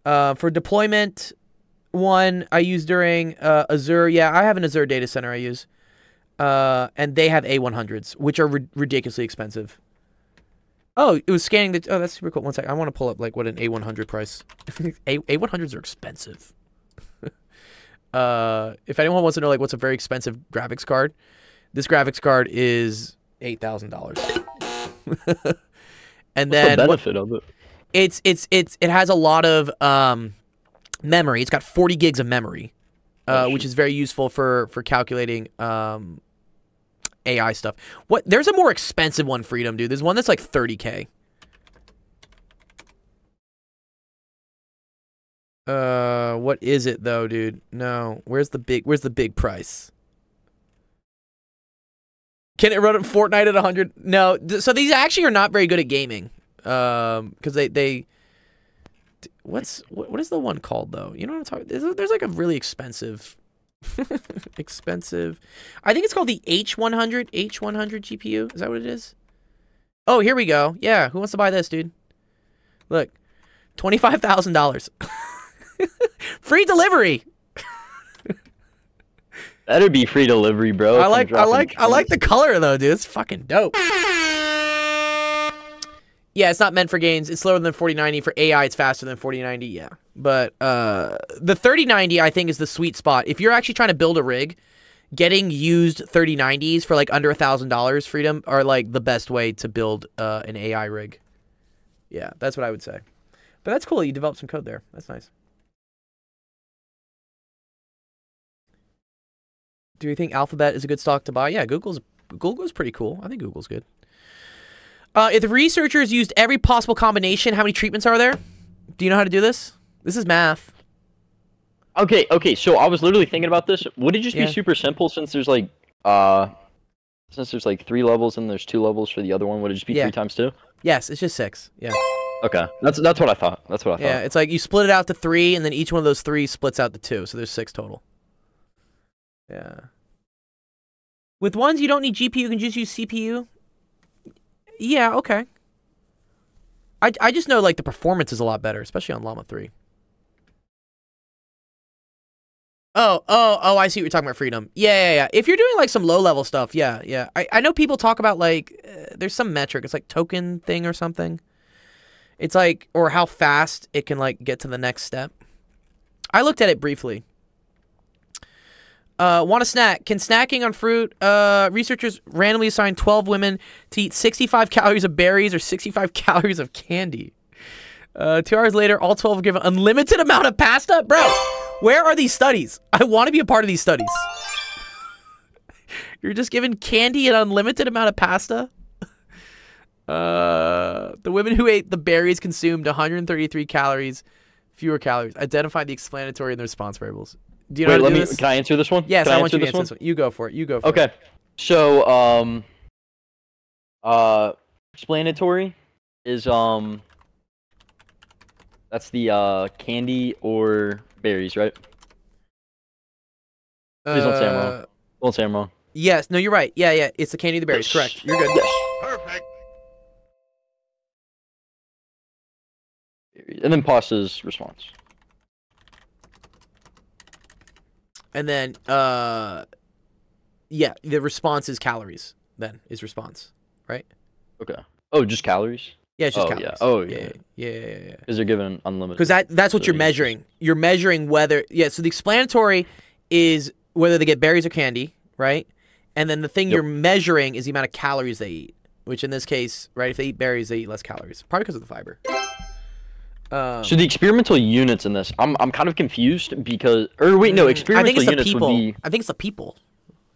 For deployment, one I use during Azure. Yeah, I have an Azure data center I use. And they have A100s, which are ridiculously expensive. Oh, it was scanning the... Oh, that's super cool. One sec. I want to pull up, like, what an A100 price. A100s are expensive. If anyone wants to know, like, what's a very expensive graphics card, this graphics card is $8,000. And then... What's the benefit of it? It has a lot of memory. It's got 40 gigs of memory, which is very useful for calculating AI stuff. There's a more expensive one, Freedom, dude. There's one that's like $30K. What is it though, dude? No. Where's the big price? Can it run Fortnite at 100? No. So these actually are not very good at gaming. Because what is the one called though? You know what I'm talking? There's like a really expensive expensive. I think it's called the H100 GPU. Is that what it is? Oh, here we go. Yeah, who wants to buy this, dude? Look, $25,000. Free delivery. That'd be free delivery, bro. I like the color though, dude. It's fucking dope. Yeah, it's not meant for games. It's slower than 4090. For AI, it's faster than 4090. Yeah. But the 3090, I think, is the sweet spot. If you're actually trying to build a rig, getting used 3090s for like under $1,000, Freedom, are like the best way to build an AI rig. Yeah, that's what I would say. But that's cool. You developed some code there. That's nice. Do you think Alphabet is a good stock to buy? Yeah, Google's pretty cool. I think Google's good. If the researchers used every possible combination, how many treatments are there? Do you know how to do this? This is math. Okay, so I was literally thinking about this. Would it just be super simple since there's like 3 levels and there's 2 levels for the other one? Would it just be 3 times 2? Yes, it's just 6. Yeah. Okay, that's what I thought. Yeah, it's like you split it out to 3, and then each one of those 3 splits out to 2, so there's 6 total. Yeah. With ones you don't need GPU, you can just use CPU. Yeah, okay. I just know like the performance is a lot better, especially on Llama 3. Oh, I see what you're talking about, Freedom. Yeah. If you're doing like some low-level stuff, yeah. I know people talk about like, there's some metric. It's like token thing or something. It's like, or how fast it can like get to the next step. I looked at it briefly. Want a snack? Can snacking on fruit? Researchers randomly assigned 12 women to eat 65 calories of berries or 65 calories of candy. 2 hours later, all 12 were given unlimited amount of pasta? Bro, where are these studies? I want to be a part of these studies. You're just given candy and unlimited amount of pasta? The women who ate the berries consumed 133 calories, fewer calories. Identify the explanatory and the response variables. Do you know how to do this? Can I answer this one? Yes, I want you to answer this one. You go for it. Okay. So, explanatory is, that's the, candy or berries, right? Please don't say I'm wrong. Don't say I'm wrong. Yes. No, you're right. Yeah. It's the candy or the berries. Correct. You're good. Yes. Perfect. And then pasta's response. And then, yeah, the response is calories. Then is response, right? Okay. Oh, just calories? Yeah, it's just yeah. calories. Oh, yeah. Because they're given unlimited. Because that's what you're measuring. You're measuring whether, so the explanatory is whether they get berries or candy, right? And then the thing you're measuring is the amount of calories they eat, which in this case, right, if they eat berries, they eat less calories, probably because of the fiber. So the experimental units in this, I'm kind of confused because, or wait, no, experimental units would be. I think it's the people.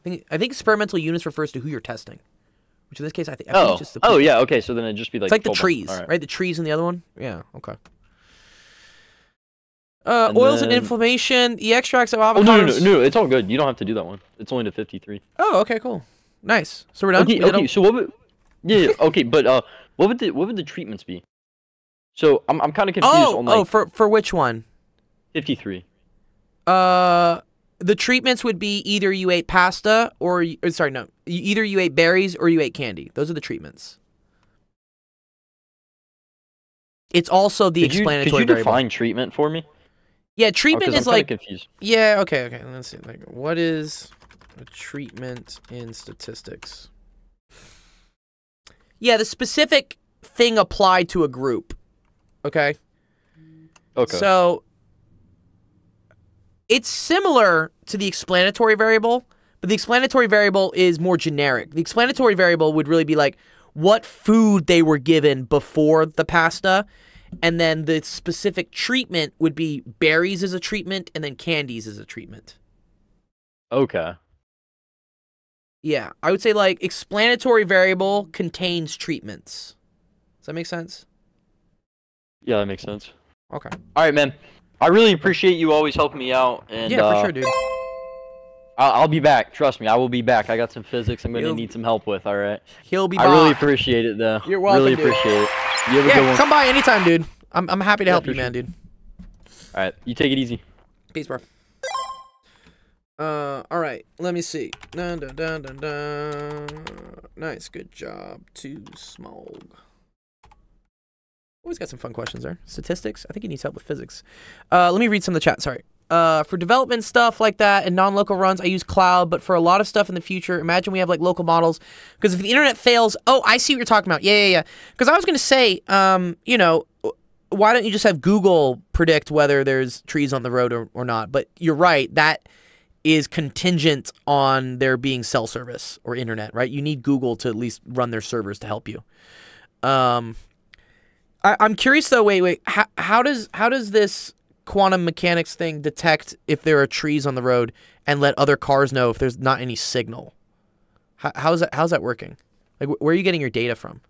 I think experimental units refers to who you're testing, which in this case I think it's just the people. Oh yeah, okay, so then it'd just be like. It's like the trees, right? The trees in the other one. Yeah, okay. Oils and inflammation. The extracts of avocados. Oh no, it's all good. You don't have to do that one. It's only to 53. Oh, okay, cool, nice. So we're done. Okay. So what would? Yeah. Okay, but what would the treatments be? So I'm kind of confused on like. For which one? 53. The treatments would be either you ate pasta or either you ate berries or you ate candy. Those are the treatments. It's also the explanatory variable. Could you define treatment for me? Yeah, treatment is I'm like. confused. Yeah. Okay. Let's see. Like, what is? A treatment in statistics. Yeah, the specific thing applied to a group. Okay? Okay. So, it's similar to the explanatory variable, but the explanatory variable is more generic. The explanatory variable would really be like what food they were given before the pasta, and then the specific treatment would be berries as a treatment and then candies as a treatment. Okay. Yeah, I would say like explanatory variable contains treatments. Does that make sense? Yeah, that makes sense. Okay. All right, man. I really appreciate you always helping me out. And, Yeah, for sure, dude. I'll be back. Trust me, I will be back. I got some physics I'm going to You'll- need some help with, all right? He'll be I really back. appreciate it, though. You're welcome, Really dude. appreciate it. You have a good Yeah, one. come by anytime, dude. I'm happy to help for you, man, dude. All right, you take it easy. Peace, bro. All right. Let me see. Dun, dun, dun, dun, dun. Nice, good job. Too Smog. Always got some fun questions there. Statistics. I think he needs help with physics. Let me read some of the chat. Sorry. For development stuff like that and non-local runs, I use cloud. But for a lot of stuff in the future, imagine we have like local models. Because if the internet fails, oh, I see what you're talking about. Yeah. Because I was gonna say, you know, why don't you just have Google predict whether there's trees on the road or not? But you're right. That is contingent on there being cell service or internet, right? You need Google to at least run their servers to help you. I'm curious though. Wait. How does this quantum mechanics thing detect if there are trees on the road and let other cars know if there's not any signal? How's that working? Like, where are you getting your data from?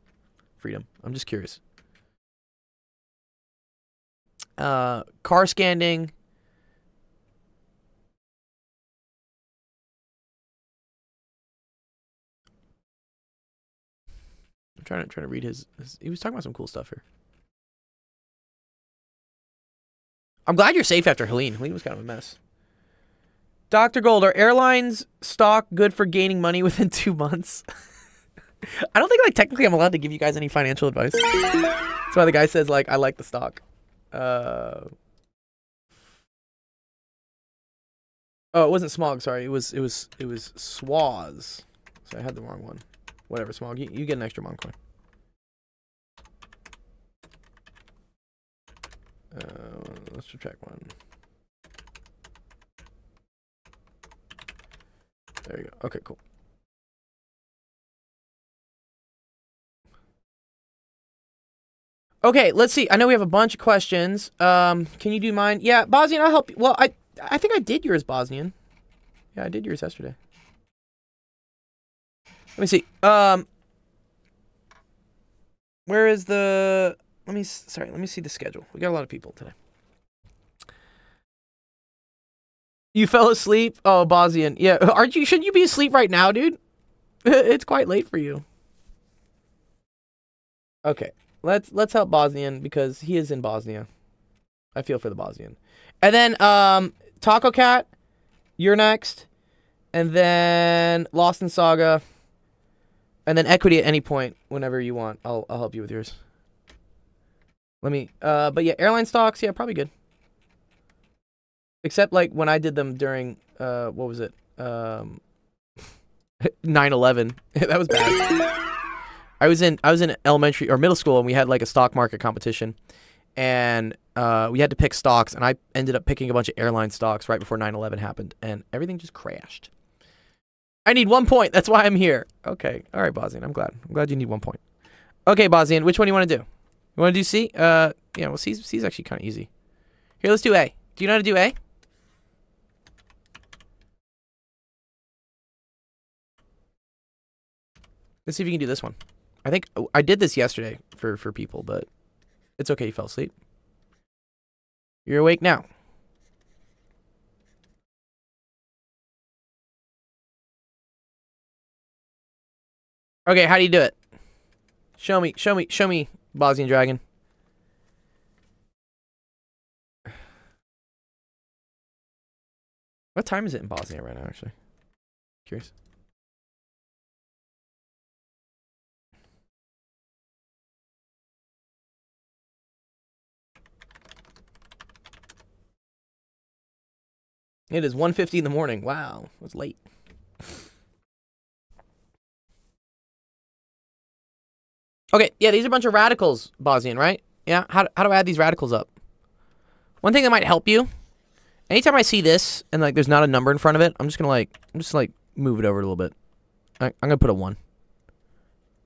Freedom. I'm just curious. Car scanning. I'm trying to read his. He was talking about some cool stuff here. I'm glad you're safe after Helene. Helene was kind of a mess. Dr. Gold, are airlines stock good for gaining money within 2 months? I don't think like technically I'm allowed to give you guys any financial advice. That's why the guy says like I like the stock. Oh, it wasn't Smog. Sorry, it was Swaz. So I had the wrong one. Whatever, Smog. You get an extra Mon coin. Let's check one. There you go. Okay, cool. Okay, let's see. I know we have a bunch of questions. Can you do mine? Yeah, Bosnian, I'll help you. Well, I think I did yours, Bosnian. Yeah, I did yours yesterday. Let me see. Where is the... Let me see the schedule. We got a lot of people today. You fell asleep? Oh, Bosnian. Yeah, shouldn't you be asleep right now, dude? It's quite late for you. Okay. Let's help Bosnian because he is in Bosnia. I feel for the Bosnian. And then Taco Cat, you're next. And then Lost in Saga. And then Equity at any point whenever you want. I'll help you with yours. Let me but yeah, airline stocks, yeah, probably good. Except like when I did them during what was it? 9/11. That was bad. I was in elementary or middle school and we had like a stock market competition. And we had to pick stocks and I ended up picking a bunch of airline stocks right before 9/11 happened and everything just crashed. I need 1 point. That's why I'm here. Okay. All right, Bosnian. I'm glad you need 1 point. Okay, Bosnian, which one do you want to do? You want to do C? Yeah, well, C's actually kind of easy. Here, let's do A. Do you know how to do A? Let's see if you can do this one. I think I did this yesterday for people, but it's okay. You fell asleep. You're awake now. Okay, how do you do it? Show me, Bosnian Dragon. What time is it in Bosnia right now, actually? Curious. It is 1:50 in the morning. Wow, it was late. Okay, yeah, these are a bunch of radicals, Bosnian, right? Yeah, how do I add these radicals up? One thing that might help you, anytime I see this and like there's not a number in front of it, I'm just gonna move it over a little bit. I'm gonna put a 1.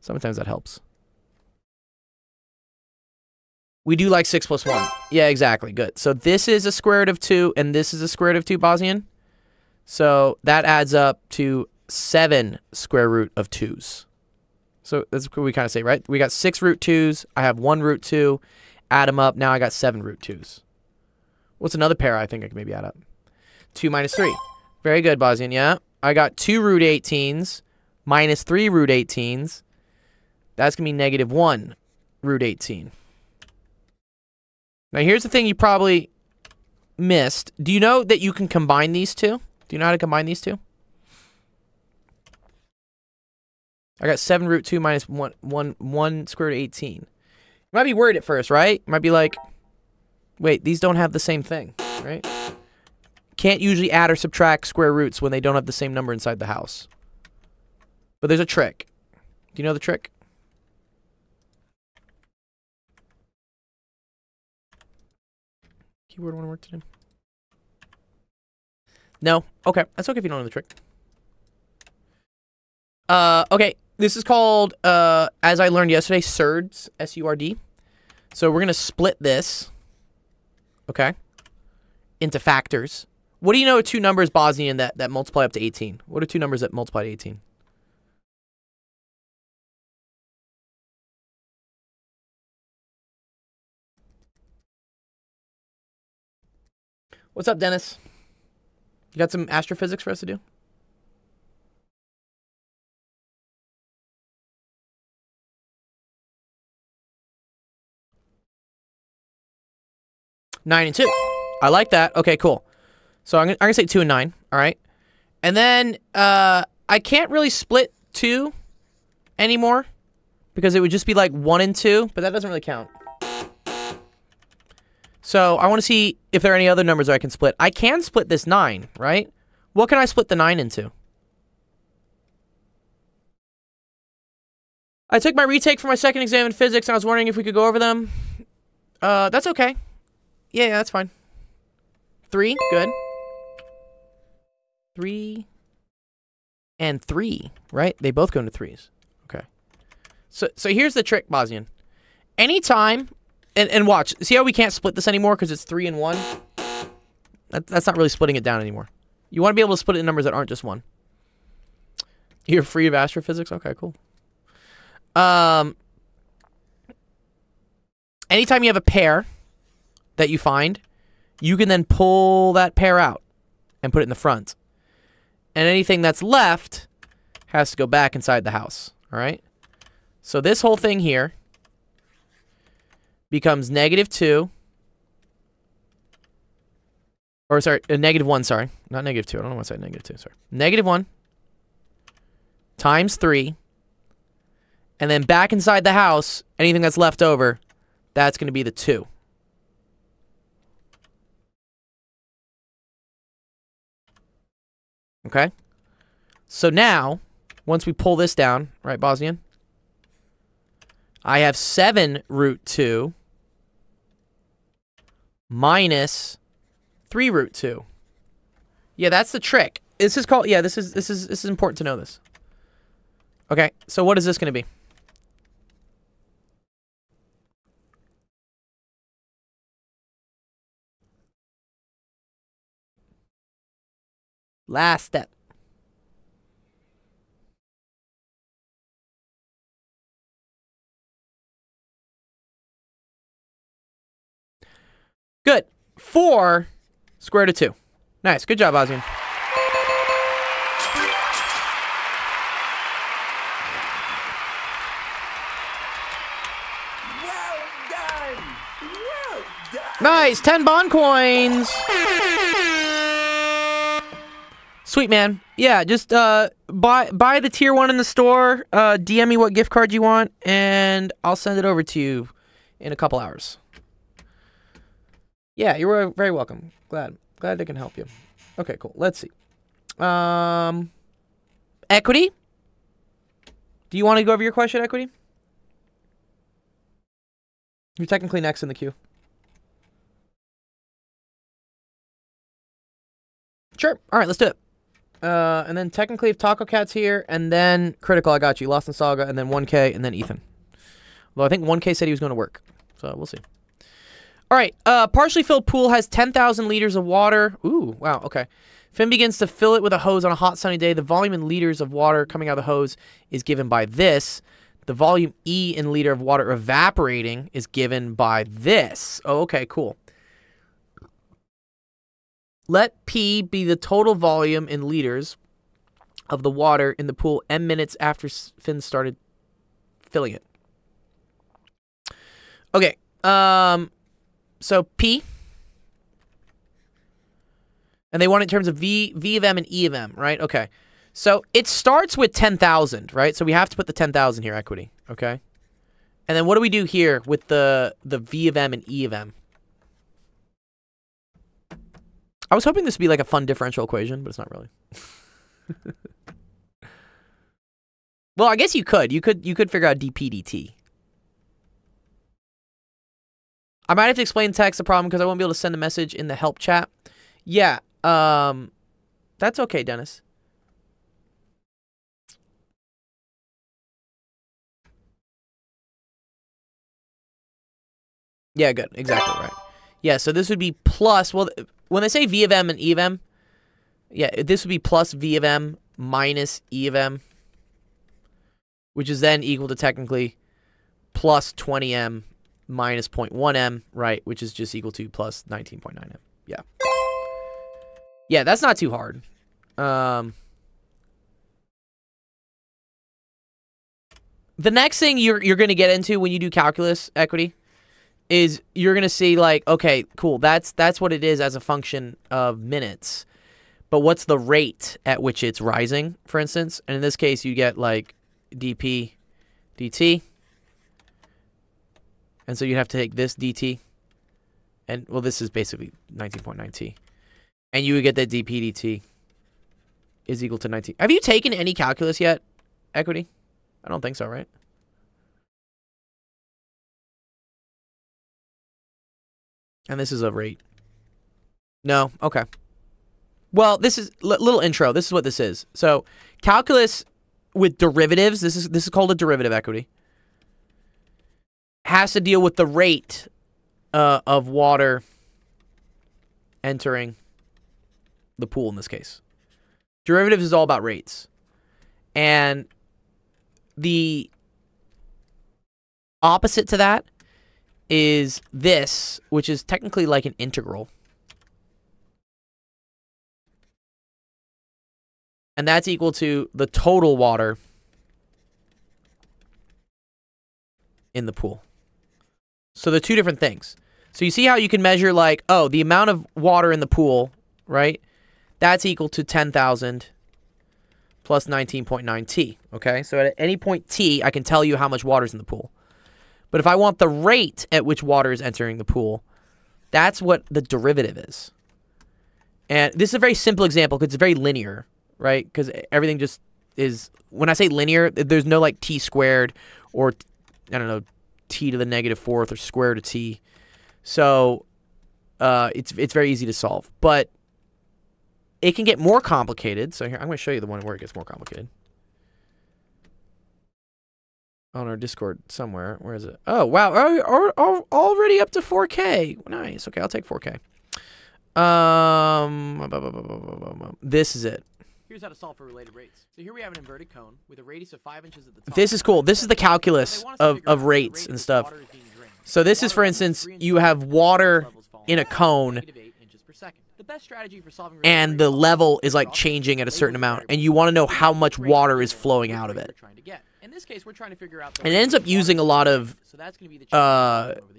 Sometimes that helps. We do like 6 plus 1. Yeah, exactly. Good. So this is a square root of 2, and this is a square root of 2, Bosnian. So that adds up to 7 square root of 2s. So that's what we kind of say, right? We got 6 root 2s. I have 1 root 2. Add them up. Now I got 7 root 2s. What's another pair I think I can maybe add up? 2 minus 3. Very good, Bosnian. Yeah. I got 2 root 18s minus 3 root 18s. That's going to be negative 1 root 18. Now here's the thing you probably missed. Do you know that you can combine these two? Do you know how to combine these two? I got 7 root 2 minus 1 square root of 18. You might be worried at first, right? You might be like, wait, these don't have the same thing, right? Can't usually add or subtract square roots when they don't have the same number inside the house. But there's a trick. Do you know the trick? Keyboard want to work today? No? Okay. That's okay if you don't know the trick. Okay. This is called, as I learned yesterday, SURD. S-U-R-D. So we're going to split this, okay, into factors. What do you know are 2 numbers, Bosnian, that multiply up to 18? What are 2 numbers that multiply to 18? What's up, Dennis? You got some astrophysics for us to do? Nine and 2. I like that. Okay, cool. So I'm gonna say 2 and 9. All right. And then I can't really split 2 anymore because it would just be like 1 and 2, but that doesn't really count. So I want to see if there are any other numbers I can split. I can split this 9, right? What can I split the 9 into? I took my retake for my second exam in physics, and I was wondering if we could go over them. That's okay. Yeah, that's fine. 3, good. 3 and 3, right? They both go into 3s. Okay. So here's the trick, Bosnian. Anytime, and watch, see how we can't split this anymore because it's 3 and 1? That's not really splitting it down anymore. You want to be able to split it in numbers that aren't just 1. You're free of astrophysics? Okay, cool. Anytime you have a pair that you find, you can then pull that pair out and put it in the front. And anything that's left has to go back inside the house. All right? So this whole thing here becomes negative 2. Or, sorry, negative 1, sorry. Not negative 2. I don't know why I said negative 2. Sorry. Negative 1 times 3. And then back inside the house, anything that's left over, that's going to be the 2. Okay? So now, once we pull this down, right, Bosnian? I have 7 root 2 minus 3 root 2. Yeah, that's the trick. This is called, yeah, this is important to know this. Okay, so what is this going to be? Last step. Good. 4 square root of 2. Nice. Good job, Bosnian. Well done! Well done! Nice. 10 bond coins. Sweet, man. Yeah, just buy the tier 1 in the store. DM me what gift card you want, and I'll send it over to you in a couple hours. Yeah, you're very welcome. Glad I can help you. Okay, cool. Let's see. Equity? Do you want to go over your question, Equity? You're technically next in the queue. Sure. All right, let's do it. And then technically if Taco Cat's here, and then Critical, I got you. Lost in Saga, and then 1K, and then Ethan. Although I think 1K said he was going to work. So we'll see. All right. Partially filled pool has 10,000 liters of water. Ooh, wow, okay. Finn begins to fill it with a hose on a hot sunny day. The volume in liters of water coming out of the hose is given by this. The volume E in liter of water evaporating is given by this. Oh, okay, cool. Let P be the total volume in liters of the water in the pool n minutes after Finn started filling it. Okay, so P. And they want it in terms of V of M and E of M, right? Okay. So it starts with 10,000, right? So we have to put the 10,000 here, Equity, okay? And then what do we do here with the V of M and E of M? I was hoping this would be like a fun differential equation, but it's not really. Well, I guess you could. You could figure out dp dt. I might have to explain text the problem because I won't be able to send a message in the help chat. Yeah, that's okay, Dennis. Yeah, good. Exactly right. Yeah, so this would be plus, well, when they say V of M and E of M, yeah, this would be plus V of M minus E of M, which is then equal to technically plus 20M minus 0.1M, right, which is just equal to plus 19.9M. Yeah. Yeah, that's not too hard. The next thing you're going to get into when you do calculus, Equity, is you're going to see like, okay, cool, that's what it is as a function of minutes. But what's the rate at which it's rising, for instance? And in this case, you get like dp dt. And so you have to take this dt. And, well, this is basically 19.9t. And you would get that dp dt is equal to 19. Have you taken any calculus yet, Equity? I don't think so, right? And this is a rate. No? Okay. Well, this is little intro. This is what this is. So, calculus with derivatives, this is called a derivative, Equity, has to deal with the rate of water entering the pool in this case. Derivatives is all about rates. And the opposite to that is this, which is technically like an integral. And that's equal to the total water in the pool. So they're two different things. So you see how you can measure like, oh, the amount of water in the pool, right? That's equal to 10,000 plus 19.9 T, okay? So at any point T, I can tell you how much water is in the pool. But if I want the rate at which water is entering the pool, that's what the derivative is. And this is a very simple example because it's very linear, right? Because everything just is, when I say linear, there's no like T squared or, I don't know, T to the negative fourth or square root of T. So it's very easy to solve. But it can get more complicated. So here, I'm going to show you the one where it gets more complicated. On our Discord somewhere. Where is it? Oh, wow. Already up to 4K. Nice. Okay, I'll take 4K. This is it. Here's how to solve for related rates. So here we have an inverted cone with a radius of 5 inches at the top. This is cool. This is the calculus of rates and stuff. So this is, for instance, you have water in a cone, and the level is like changing at a certain amount, and you want to know how much water is flowing out of it. In this case, we're trying to figure out. And it ends up using a lot of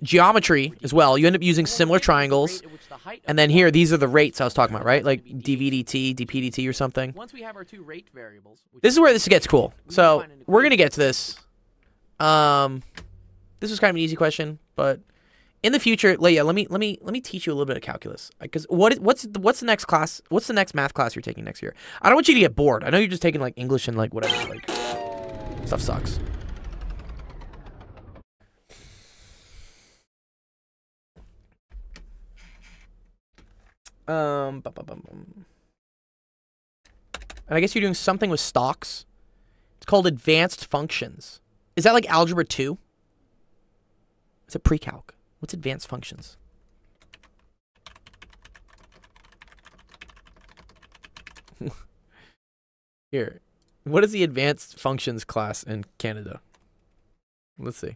geometry as well. You end up using similar triangles, and then here, these are the rates I was talking about, right? Like dvdt, dpdt, or something. Once we have our two rate variables, this is where this gets cool. So we're gonna get to this. This was kind of an easy question, but in the future, Leia, let me teach you a little bit of calculus. Because what's the next class? What's the next math class you're taking next year? I don't want you to get bored. I know you're just taking like English and like whatever. Like stuff sucks. And I guess you're doing something with stocks. It's called advanced functions. Is that like algebra 2? It's a pre-calc. What's advanced functions? Here. What is the advanced functions class in Canada? Let's see.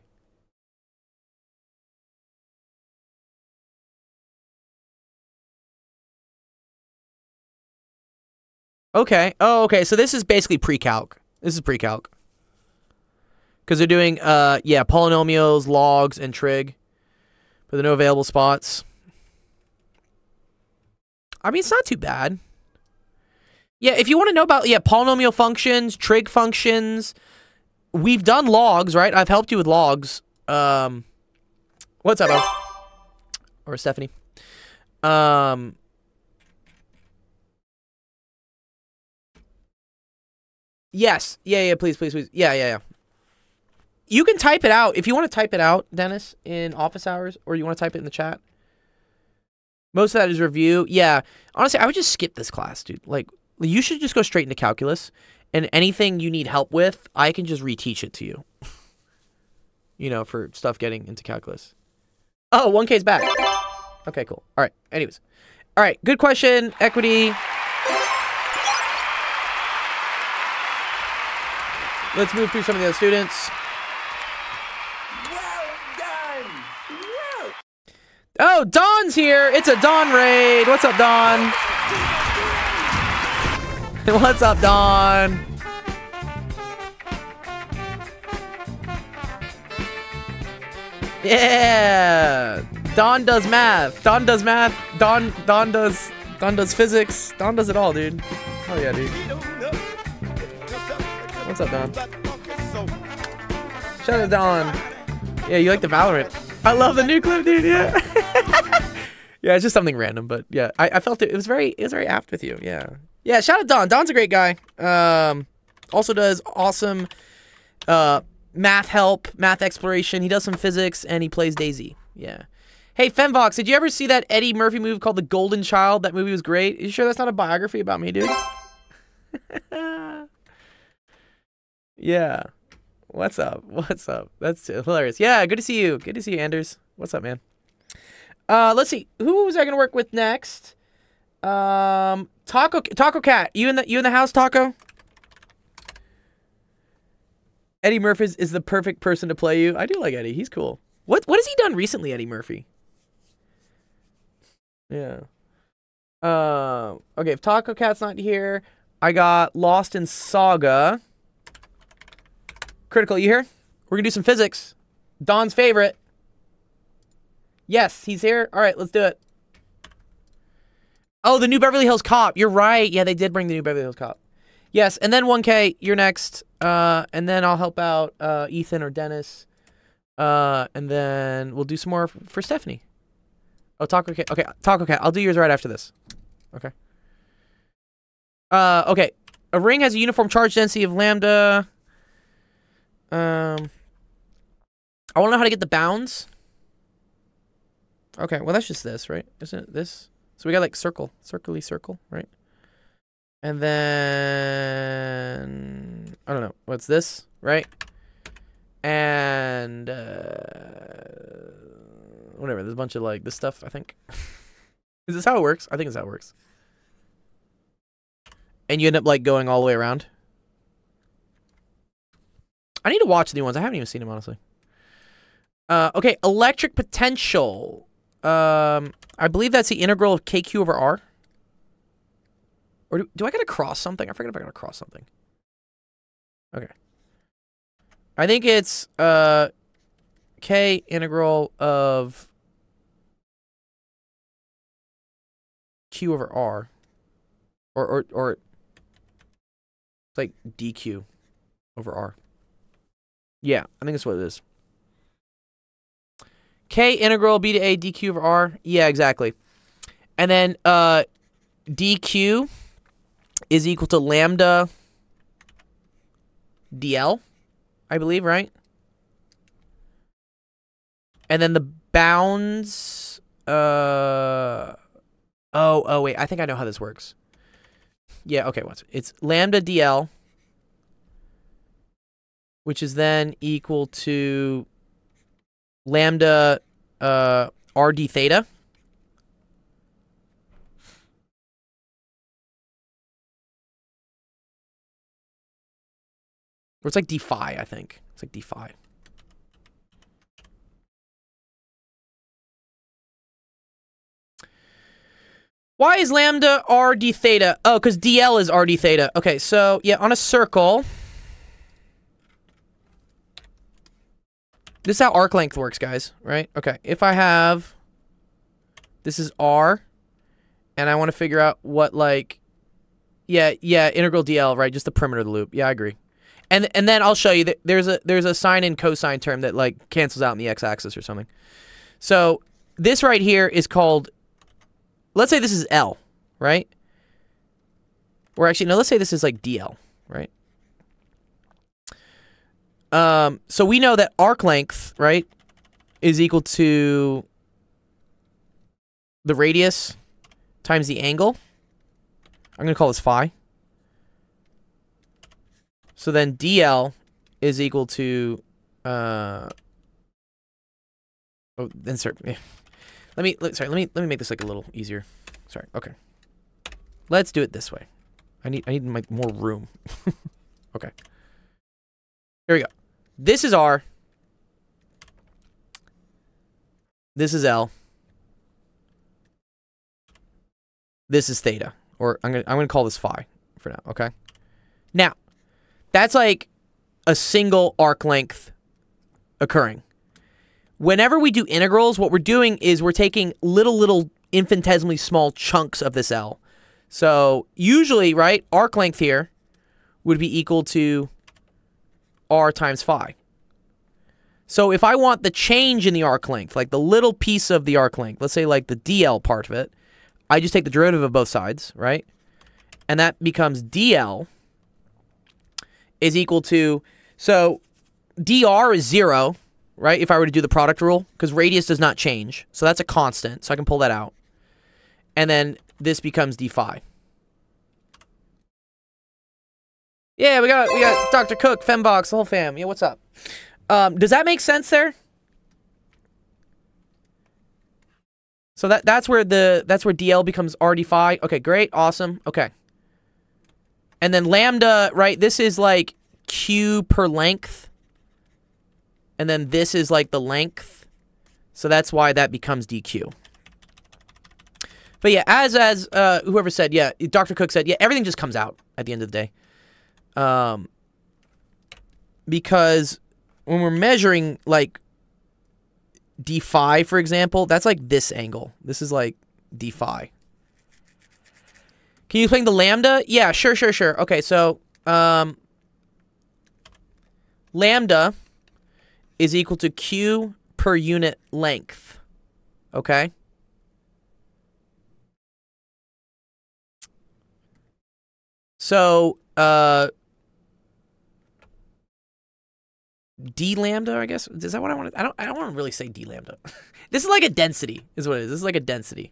Okay. Oh, okay. So this is basically pre-calc. This is pre-calc. Because they're doing, yeah, polynomials, logs, and trig. But there are no available spots. I mean, it's not too bad. Yeah, if you want to know about, yeah, polynomial functions, trig functions. We've done logs, right? I've helped you with logs. What's up, Al? Or Stephanie? Yes. Yeah, please. Yeah. You can type it out. If you want to type it out, Dennis, in office hours, or you want to type it in the chat. Most of that is review. Yeah. Honestly, I would just skip this class, dude. Like, you should just go straight into calculus. And anything you need help with, I can just reteach it to you. You know, for stuff getting into calculus. Oh, 1K's back. Okay, cool. All right. Anyways. All right. Good question. Equity. Let's move through some of the other students. Well done! Well. Oh, Don's here. It's a Don raid. What's up, Don? What's up, Don? Yeah. Don does math. Don does math. Don does physics. Don does it all, dude. Oh yeah, dude. What's up, Don? Shout out, Don. Yeah, you like the Valorant. I love the new clip, dude. Yeah. Yeah, it's just something random, but yeah, I felt it. It was very apt with you. Yeah. Yeah. Shout out, Don. Don's a great guy. Also does awesome math help, math exploration. He does some physics, and he plays DayZ. Yeah. Hey, Femvox, did you ever see that Eddie Murphy movie called The Golden Child? That movie was great. Are you sure that's not a biography about me, dude? Yeah. What's up? What's up? That's hilarious. Yeah, good to see you. Good to see you, Anders. What's up, man? Let's see. Who was I gonna work with next? Taco Cat. You in the house, Taco? Eddie Murphy is the perfect person to play you. I do like Eddie. He's cool. What has he done recently, Eddie Murphy? Yeah. Okay, if Taco Cat's not here, I got Lost in Saga. Critical, you here? We're gonna do some physics. Don's favorite. Yes, he's here. All right, let's do it. Oh, the new Beverly Hills Cop. You're right. Yeah, they did bring the new Beverly Hills Cop. Yes, and then 1K, you're next. And then I'll help out Ethan or Dennis. And then we'll do some more for Stephanie. Oh, Taco Cat. Okay, Taco Cat. I'll do yours right after this. Okay. Okay. A ring has a uniform charge density of lambda. I want to know how to get the bounds. Okay, well, that's just this, right? Isn't it this? So we got like circle, right? And then I don't know. What's this, right? And whatever. There's a bunch of like this stuff, I think. Is this how it works? I think it's how it works. And you end up like going all the way around. I need to watch the new ones. I haven't even seen them, honestly. Okay, electric potential. I believe that's the integral of KQ over R. Or do I gotta cross something? I forget if I gotta cross something. Okay. I think it's K integral of Q over R. Or it's like DQ over R. Yeah, I think that's what it is. K integral B to A dq over R. Yeah, exactly. And then dq is equal to lambda dl, I believe, right? And then the bounds... Oh, wait. I think I know how this works. Yeah, okay. Watch. It's lambda dl, which is then equal to lambda rd theta. Or it's like d phi, I think. It's like d phi. Why is lambda rd theta? Oh, because dl is rd theta. Okay, so, yeah, on a circle... This is how arc length works, guys, right? Okay, if I have... This is r, and I want to figure out what, like... Yeah, integral dl, right? Just the perimeter of the loop. Yeah, I agree. And then I'll show you that there's a sine and cosine term that, like, cancels out in the x-axis or something. So, this right here is called... Let's say this is L, right? Or actually, no, let's say this is like DL, right? So we know that arc length, right, is equal to the radius times the angle. I'm going to call this phi. So then DL is equal to, insert. Let me make this like a little easier. Sorry. Okay. Let's do it this way. I need more room. Okay. Here we go. This is R. This is L. This is theta. Or I'm gonna call this phi for now, okay? Now, that's like a single arc length occurring. Whenever we do integrals, what we're doing is we're taking little infinitesimally small chunks of this L. So usually, right, arc length here would be equal to R times phi. So if I want the change in the arc length, like the little piece of the arc length, let's say like the DL part of it, I just take the derivative of both sides, right? And that becomes DL is equal to, so dr is 0, right? If I were to do the product rule, because radius does not change. So that's a constant, so I can pull that out. And then this becomes d phi. Yeah, we got Dr. Cook, Fembox, the whole fam. Yeah, what's up? Does that make sense there? So that's where DL becomes RD phi. Okay, great, awesome. Okay. And then lambda, right? This is like Q per length. And then this is like the length. So that's why that becomes DQ. But yeah, as whoever said, yeah, Dr. Cook said, yeah, everything just comes out at the end of the day. Because when we're measuring like d phi, for example, that's like this angle. This is like d phi. Can you explain the lambda? Yeah, sure. Okay, so lambda is equal to Q per unit length. Okay? So, d lambda, I guess. Is that what I want to... I don't want to really say d lambda. This is like a density, is what it is. This is like a density.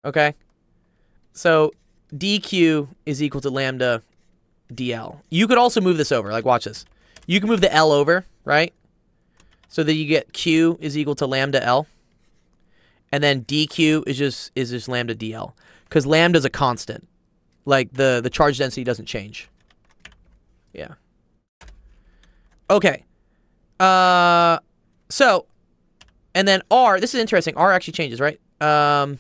Okay? So, dq is equal to lambda dl. You could also move this over. Like, watch this. You can move the L over, right? So that you get Q is equal to lambda L. And then dq is just lambda dl. Because lambda is a constant. Like, the charge density doesn't change. Yeah. Okay. So, and then R, this is interesting. R actually changes, right? Find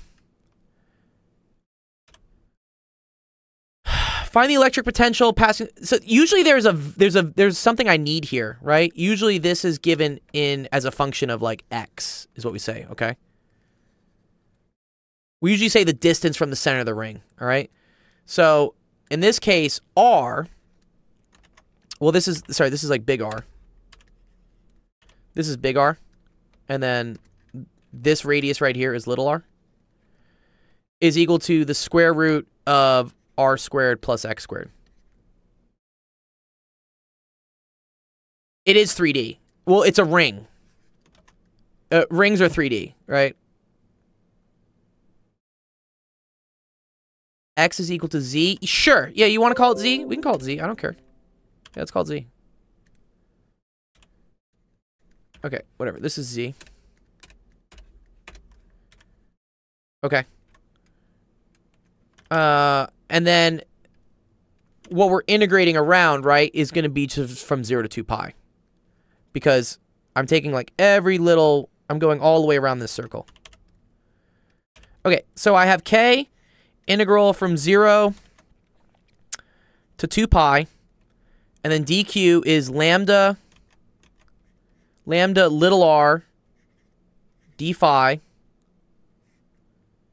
the electric potential passing. So usually there's something I need here, right? Usually this is given in as a function of like X is what we say, okay? We usually say the distance from the center of the ring, all right? So in this case, R, well, this is like big R. This is big R. and then this radius right here is little r, is equal to the square root of r squared plus x squared. It is 3D. Well, it's a ring. Rings are 3D, right? X is equal to z. Sure. Yeah, you want to call it z? We can call it z. I don't care. Yeah, it's called z. Okay, whatever. This is z. Okay. And then what we're integrating around, right, is going to be just from 0 to 2 pi. Because I'm taking like every little... I'm going all the way around this circle. Okay, so I have k integral from 0 to 2 pi. And then dq is lambda little r d phi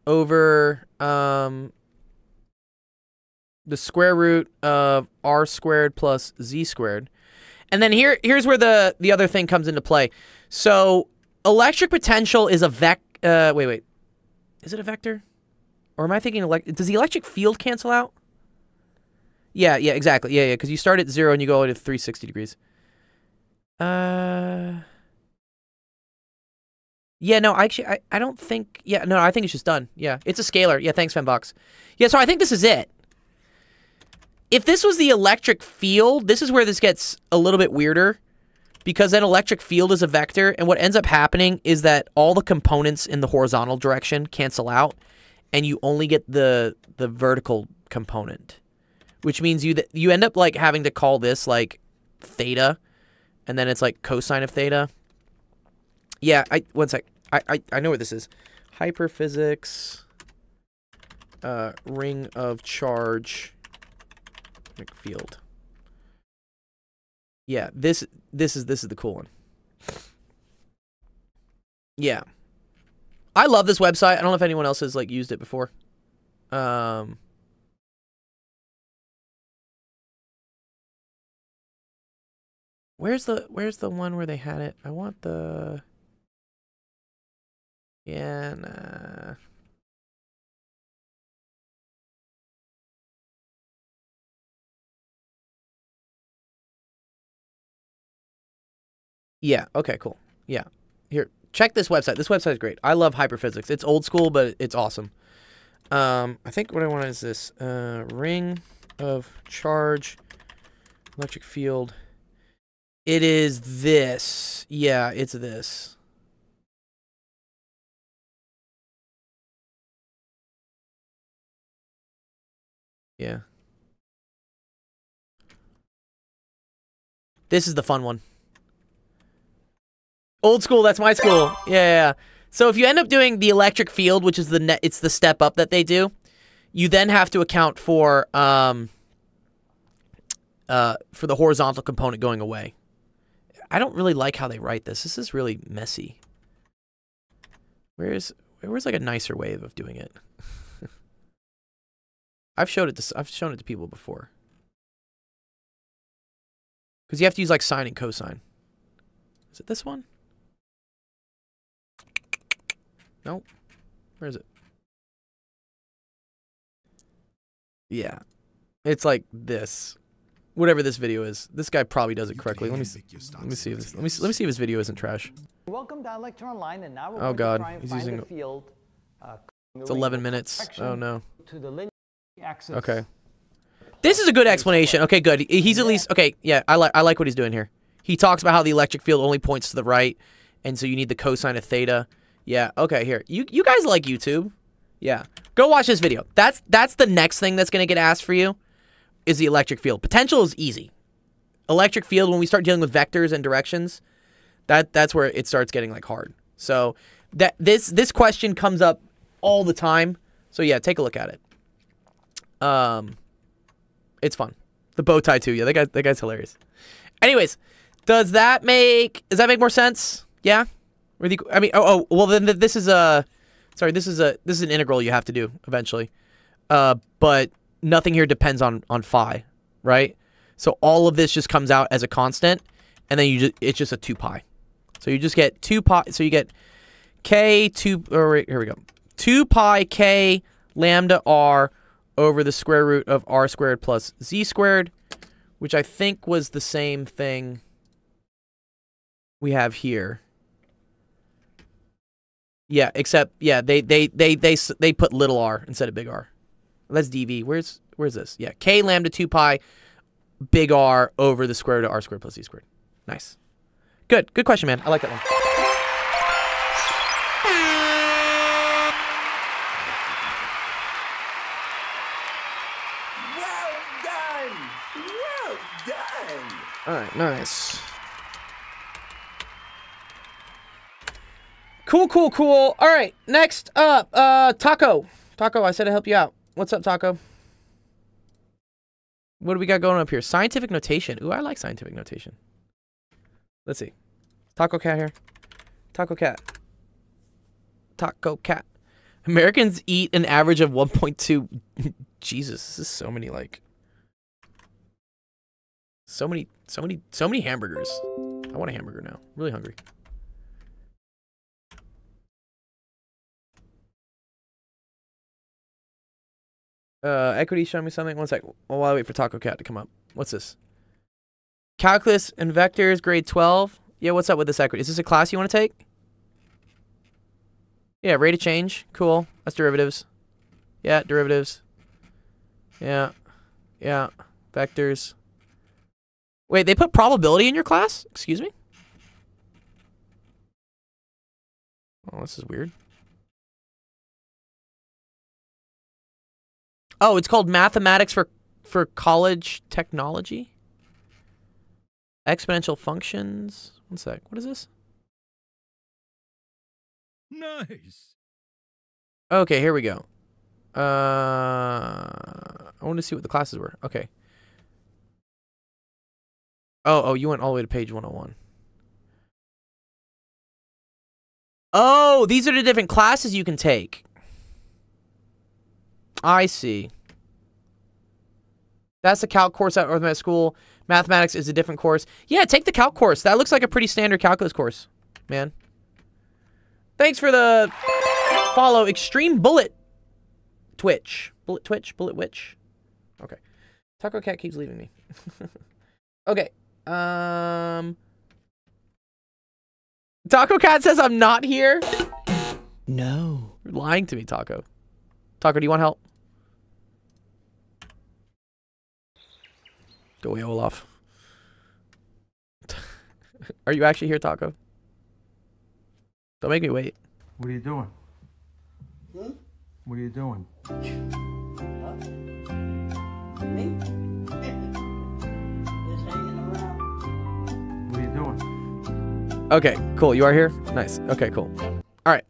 over the square root of r squared plus z squared. And then here's where the other thing comes into play. So electric potential is a wait. Is it a vector? Or am I thinking does the electric field cancel out? Yeah, exactly. Yeah, because you start at 0 and you go all the way to 360 degrees. Yeah, no, actually, I don't think... Yeah, no, I think it's just done. Yeah, it's a scalar. Yeah, thanks, Fembox. Yeah, so I think this is it. If this was the electric field, this is where this gets a little bit weirder. Because then electric field is a vector, and what ends up happening is that all the components in the horizontal direction cancel out, and you only get the vertical component. Which means you end up, like, having to call this, like, theta, and then it's, like, cosine of theta. Yeah, one sec. I know where this is. Hyperphysics, ring of charge, field. Yeah, this is the cool one. Yeah. I love this website. I don't know if anyone else has, like, used it before. Where's the one where they had it? I want the... Yeah, nah. Yeah, okay, cool. Yeah. Here, check this website. This website is great. I love hyperphysics. It's old school, but it's awesome. I think what I want is this. Ring of charge, electric field. It is this. Yeah, it's this. Yeah. This is the fun one. Old school, that's my school. Yeah. So if you end up doing the electric field, which is it's the step up that they do, you then have to account for the horizontal component going away. I don't really like how they write this. This is really messy. Where's like a nicer way of doing it? I've shown it to people before. Because you have to use like sine and cosine. Is it this one? Nope. Where is it? Yeah. It's like this. Whatever this video is. This guy probably does it correctly. Let me see if let me see if his video isn't trash. Welcome to Lecture Online, and now we're going to try and he's find using the field. It's 11 minutes. Oh no. To the linear axis. Okay. This is a good explanation. Okay, good. He's at least okay. Yeah, I like what he's doing here. He talks about how the electric field only points to the right, and so you need the cosine of theta. Yeah. Okay. Here, you guys like YouTube? Yeah. Go watch this video. That's the next thing that's gonna get asked for you, is the electric field. Potential is easy. Electric field, when we start dealing with vectors and directions, that's where it starts getting like hard. So this question comes up all the time. So yeah, take a look at it. It's fun. The bow tie too. Yeah, that guy's hilarious. Anyways, does that make more sense? Yeah. I mean, well then this is an integral you have to do eventually. But nothing here depends on phi, right? So all of this just comes out as a constant, and then it's just a 2 pi. So you just get 2 pi. So you get k 2. Or wait, here we go. 2 pi k lambda r over the square root of r squared plus z squared, which I think was the same thing we have here. Yeah, except they put little r instead of big R. That's dv. Where's this? Yeah, k lambda 2 pi big R over the square root of r squared plus z squared. Nice. Good question, man. I like that one. All right, nice. Cool. All right, next up, Taco. Taco, I said to help you out. What's up, Taco? What do we got going up here? Scientific notation. Ooh, I like scientific notation. Let's see. Taco Cat here. Taco Cat. Taco Cat. Americans eat an average of 1.2. Jesus, this is so many, like... So many hamburgers. I want a hamburger now. I'm really hungry. Equity, show me something. 1 sec. While I wait for Taco Cat to come up. What's this? Calculus and vectors, grade 12. Yeah, what's up with this equity? Is this a class you want to take? Yeah, rate of change. Cool. That's derivatives. Yeah, derivatives. Yeah. Yeah. Vectors. Wait, they put probability in your class? Excuse me? Oh, this is weird. Oh, it's called Mathematics for College Technology? Exponential functions. 1 sec. What is this? Nice. Okay, here we go. I want to see what the classes were. Okay. Oh, you went all the way to page 101. Oh, these are the different classes you can take. I see. That's the calc course at North Met School. Mathematics is a different course. Yeah, take the calc course. That looks like a pretty standard calculus course, man. Thanks for the follow. Extreme Bullet Twitch. Bullet Twitch? Bullet Witch? Okay. Taco Cat keeps leaving me. Okay. Taco Cat says I'm not here. No. You're lying to me, Taco. Taco, do you want help? Go away, Olaf. Are you actually here, Taco? Don't make me wait. What are you doing? Hmm? What are you doing? Me? Just hanging around. What are you doing? Okay, cool. You are here? Nice. Okay, cool. All right.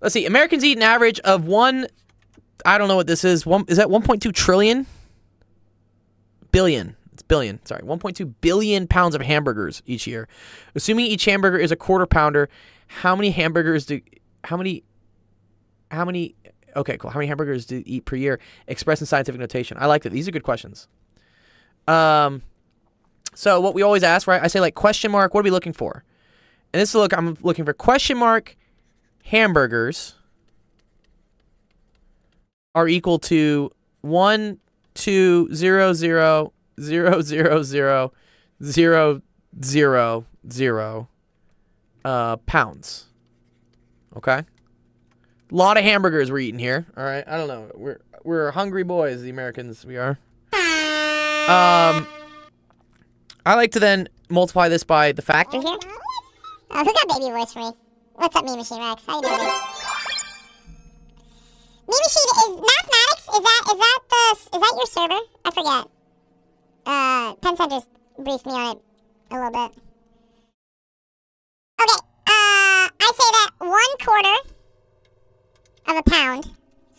Let's see. Americans eat an average of I don't know what this is. Is that 1.2 trillion? Billion. It's billion. Sorry. 1.2 billion pounds of hamburgers each year. Assuming each hamburger is a quarter pounder, how many hamburgers okay, cool. How many hamburgers do you eat per year expressed in scientific notation? I like that. These are good questions. So what we always ask, right? I say like question mark, what are we looking for? And this is I'm looking for question mark hamburgers are equal to 1, 2, 0, 0, 0, 0, 0, 0, 0, 0 pounds. Okay? A lot of hamburgers we're eating here. All right? I don't know. We're hungry boys, the Americans we are. I like to then multiply this by the factor here. Oh, who got baby voice for me? What's up, Me Machine Rex? How you doing? Me Machine, is mathematics, is that your server? I forget. Penson just briefed me on it a little bit. Okay, I say that 1/4 of a pound,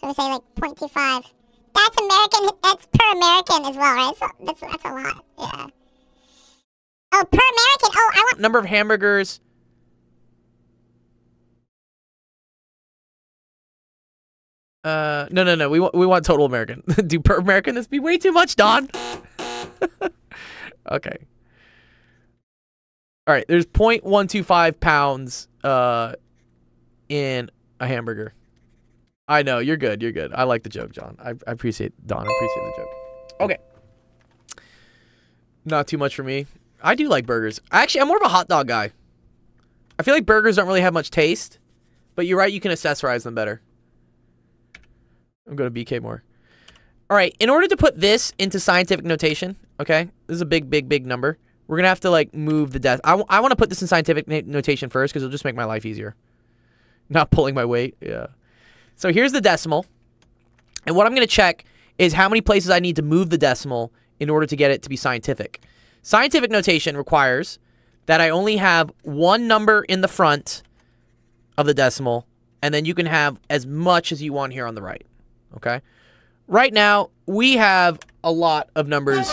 so we say like 0.25. That's American, that's per American as well, right? So that's a lot, yeah. Oh, per American, oh, I want... Number of hamburgers... No. We want total American. Do per American this be way too much, Don? Okay. All right, there's 0.125 pounds in a hamburger. I know, you're good, you're good. I like the joke, John. I appreciate, Don, I appreciate the joke. Okay. Not too much for me. I do like burgers. Actually, I'm more of a hot dog guy. I feel like burgers don't really have much taste, but you're right, you can accessorize them better. I'm going to BK more. All right, in order to put this into scientific notation, okay, this is a big, big, big number. We're going to have to, like, move the decimal. I want to put this in scientific notation first because it'll just make my life easier. Not pulling my weight, yeah. So here's the decimal. And what I'm going to check is how many places I need to move the decimal in order to get it to be scientific. Scientific notation requires that I only have one number in the front of the decimal, and then you can have as much as you want here on the right, okay? Right now, we have a lot of numbers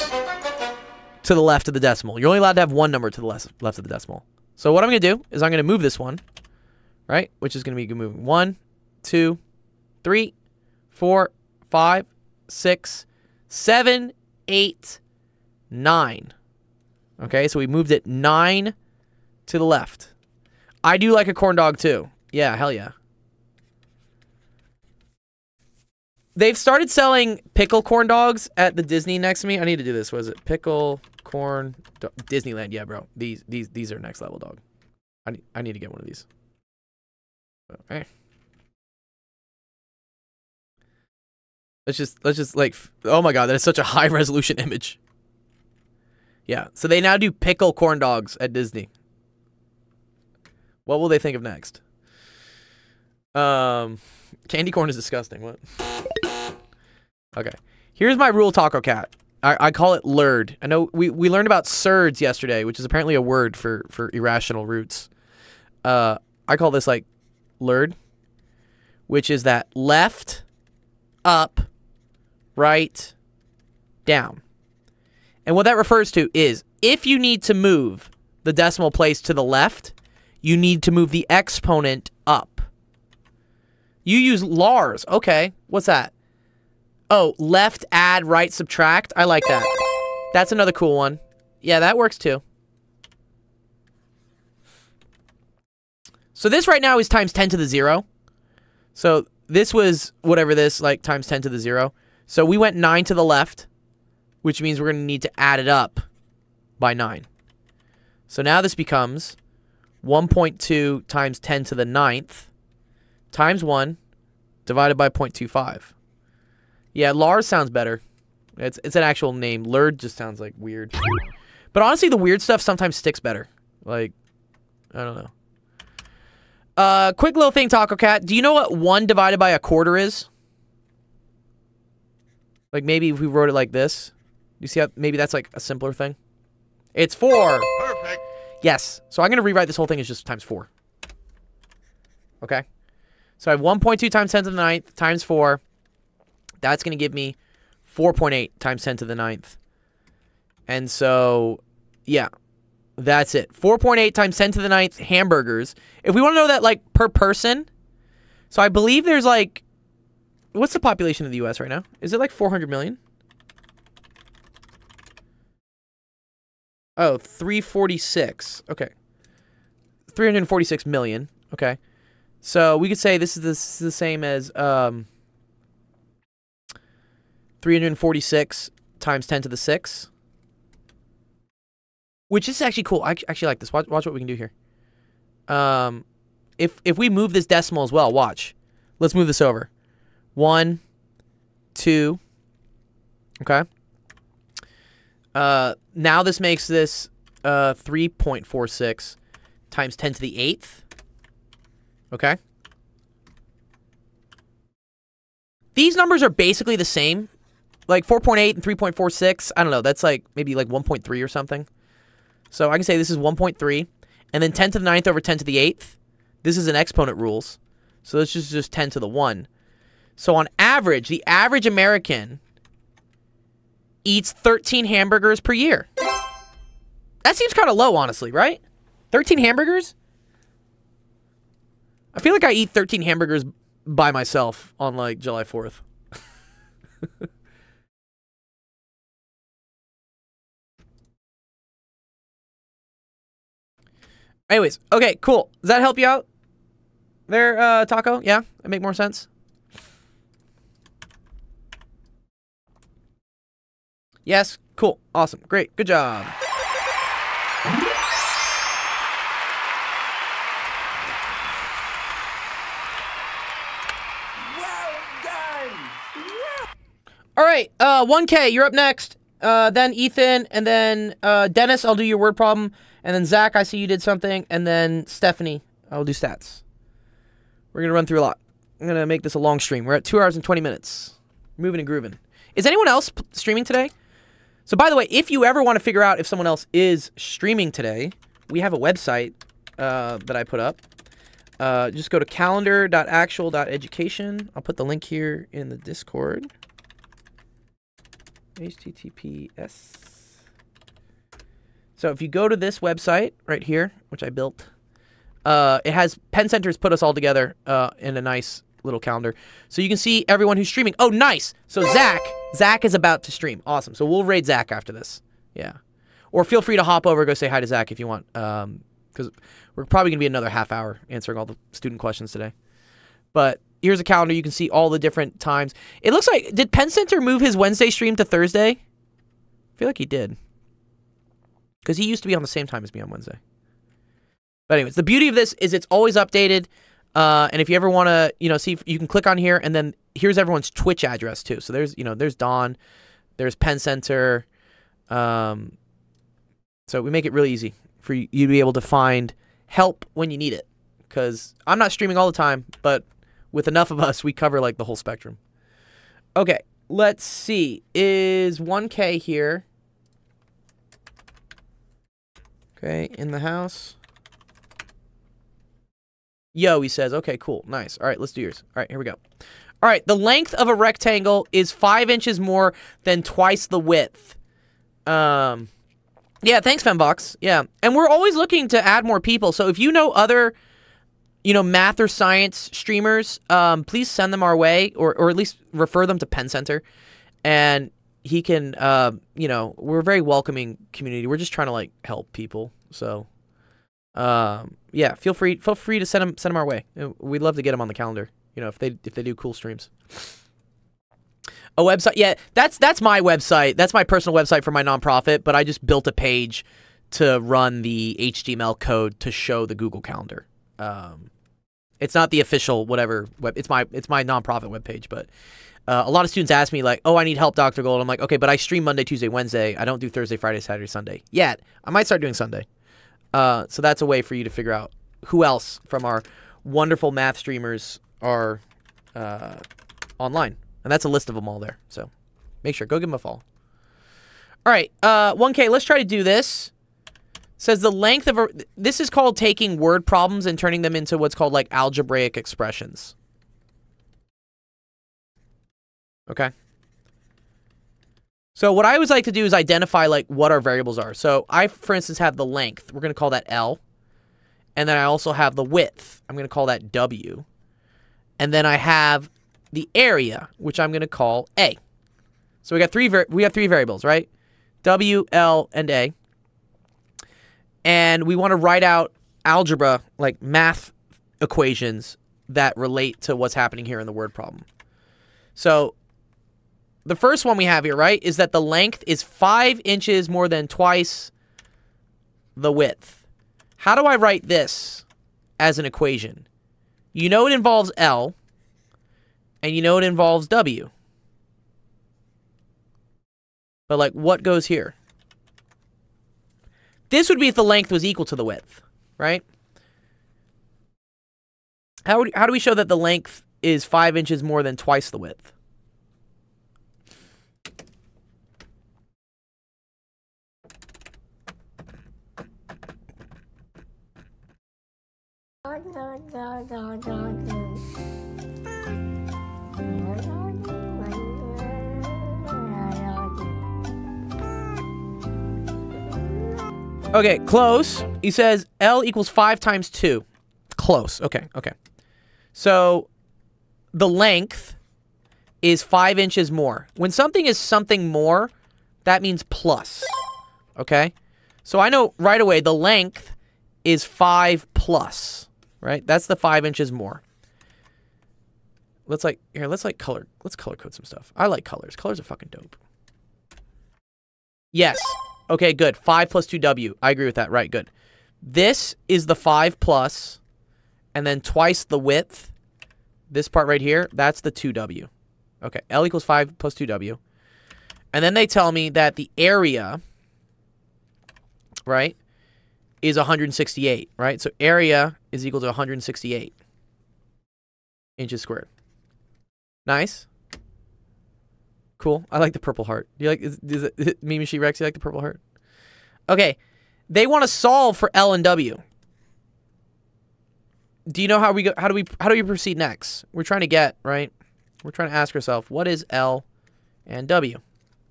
to the left of the decimal. You're only allowed to have one number to the left of the decimal. So what I'm going to do is I'm going to move this one, right? Which is going to be moving 1, 2, 3, 4, 5, 6, 7, 8, 9. Okay, so we moved it 9 to the left. I do like a corn dog too. Yeah, hell yeah. They've started selling pickle corn dogs at the Disney next to me. I need to do this. What is it? Pickle corn Disneyland. Yeah, bro. These are next level, dog. I need to get one of these. Okay. Let's just like, oh my god, that is such a high resolution image. Yeah, so they now do pickle corn dogs at Disney. What will they think of next? Candy corn is disgusting. What? Okay. Here's my rule, Taco Cat. I call it LURD. I know we learned about surds yesterday, which is apparently a word for irrational roots. I call this like LURD, which is that left, up, right, down. And what that refers to is if you need to move the decimal place to the left, you need to move the exponent up. You use LARS. Okay, what's that? Oh, left, add, right, subtract. I like that. That's another cool one. Yeah, that works too. So this right now is times 10 to the 0. So this was whatever this, like times 10 to the 0. So we went 9 to the left, which means we're going to need to add it up by 9. So now this becomes 1.2 times 10 to the 9th times 1 divided by 0.25. Yeah, Lars sounds better. It's an actual name. LURD just sounds like weird. But honestly, the weird stuff sometimes sticks better. Like, I don't know. Quick little thing, Taco Cat. Do you know what 1 divided by a quarter is? Like maybe if we wrote it like this. You see how maybe that's like a simpler thing? It's 4. Perfect. Yes. So I'm going to rewrite this whole thing as just times 4. Okay. So I have 1.2 times 10 to the 9th times 4. That's going to give me 4.8 times 10 to the 9th. And so, yeah, that's it. 4.8 times 10 to the 9th hamburgers. If we want to know that, like, per person, so I believe there's, like, what's the population of the U.S. right now? Is it, like, 400 million? Oh, 346. Okay. 346 million. Okay. So we could say this is the same as 346 times 10 to the 6. Which is actually cool. I actually like this. Watch what we can do here. If we move this decimal as well, watch. Let's move this over. 1, 2. Okay. Now this makes this 3.46 times 10 to the 8th. Okay. These numbers are basically the same. Like 4.8 and 3.46. I don't know. That's like maybe like 1.3 or something. So I can say this is 1.3. And then 10 to the 9th over 10 to the 8th. This is an exponent rules. So this is just 10 to the 1. So on average, the average American eats 13 hamburgers per year. That seems kind of low, honestly, right? 13 hamburgers? I feel like I eat 13 hamburgers by myself on, like, July 4th. Anyways, okay, cool. Does that help you out there, Taco? Yeah? That make more sense? Yes? Cool. Awesome. Great. Good job. All right, 1K, you're up next. Then Ethan, and then Dennis, I'll do your word problem. And then Zach, I see you did something. And then Stephanie, I'll do stats. We're going to run through a lot. I'm going to make this a long stream. We're at 2 hours and 20 minutes. Moving and grooving. Is anyone else streaming today? So, by the way, if you ever want to figure out if someone else is streaming today, we have a website that I put up. Just go to calendar.actual.education. I'll put the link here in the Discord. HTTPS. So if you go to this website right here, which I built, it has Penn Center's put us all together in a nice little calendar. So you can see everyone who's streaming. Oh, nice. So Zach is about to stream. Awesome. So we'll raid Zach after this. Yeah. Or feel free to hop over, go say hi to Zach if you want. Because we're probably going to be another half hour answering all the student questions today. But here's a calendar. You can see all the different times. It looks like, did Penn Center move his Wednesday stream to Thursday? I feel like he did. Because he used to be on the same time as me on Wednesday. But anyways, the beauty of this is it's always updated. And if you ever want to, see, you can click on here, and then here's everyone's Twitch address too. So there's, there's Dawn, there's Penn Center. So we make it really easy for you to be able to find help when you need it. Because I'm not streaming all the time, but with enough of us, we cover like the whole spectrum. Okay, let's see. Is 1K here? Okay, in the house. Yo, he says. Okay, cool. Nice. All right, let's do yours. All right, here we go. All right, the length of a rectangle is 5 inches more than twice the width. Yeah, thanks, Fembox. Yeah, and we're always looking to add more people. So if you know other, math or science streamers, please send them our way, or at least refer them to Penn Center. And he can, we're a very welcoming community. We're just trying to, help people. So, yeah, feel free to send them our way. We'd love to get them on the calendar, if they do cool streams. A website, yeah, that's my website. That's my personal website for my nonprofit, but I just built a page to run the HTML code to show the Google Calendar. It's not the official whatever web. It's my nonprofit webpage, but a lot of students ask me oh, I need help, Dr. Gold. I'm like, okay, but I stream Monday, Tuesday, Wednesday. I don't do Thursday, Friday, Saturday, Sunday yet. I might start doing Sunday. So that's a way for you to figure out who else from our wonderful math streamers are online. And that's a list of them all there. So make sure. Go give them a follow. All right. 1K, let's try to do this. Says the length of a... This is called taking word problems and turning them into what's called algebraic expressions. Okay. So what I always like to do is identify what our variables are. So I, for instance, have the length. We're going to call that L. And then I also have the width. I'm going to call that W. And then I have the area, which I'm going to call A. So we have three variables, right? W, L, and A. And we want to write out algebra, math equations that relate to what's happening here in the word problem. So the first one we have here, right, is that the length is 5 inches more than twice the width. How do I write this as an equation? It involves L, and it involves W. But, what goes here? This would be if the length was equal to the width, right? How do we show that the length is 5 inches more than twice the width? Okay, close. He says L equals 5 times 2. Close. Okay. So the length is 5 inches more. When something is something more, that means plus. Okay? So I know right away the length is 5 plus, right? That's the 5 inches more. Let's color code some stuff. I like colors. Colors are fucking dope. Yes. Okay, good. 5 plus 2W. I agree with that. Right, good. This is the 5 plus, and then twice the width. This part right here, that's the 2W. Okay, L equals 5 plus 2W. And then they tell me that the area, right, is 168, right? So area is equal to 168 inches squared. Nice. Cool. I like the purple heart. Do you like, is it Mimi She Rex, you like the purple heart? Okay. They want to solve for L and W. Do you know how we go? How do we proceed next? We're trying to get, right? We're trying to ask ourselves, what is L and W?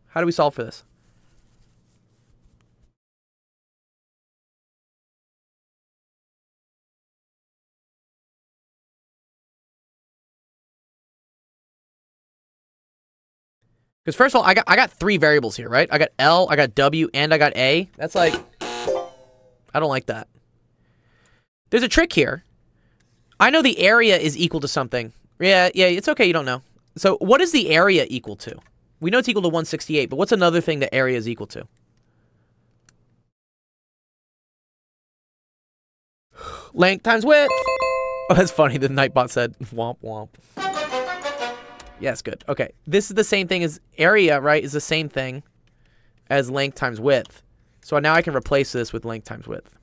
How do we solve for this? Because first of all, I got 3 variables here, right? I got L, I got W, and I got A. That's like, I don't like that. There's a trick here. I know the area is equal to something. Yeah, it's okay, you don't know. So what is the area equal to? We know it's equal to 168, but what's another thing that area is equal to? Length times width. Oh, that's funny. The Nightbot said, womp womp. Yes, good. Okay, this is the same thing as area, right? Is the same thing as length times width. So now I can replace this with length times width.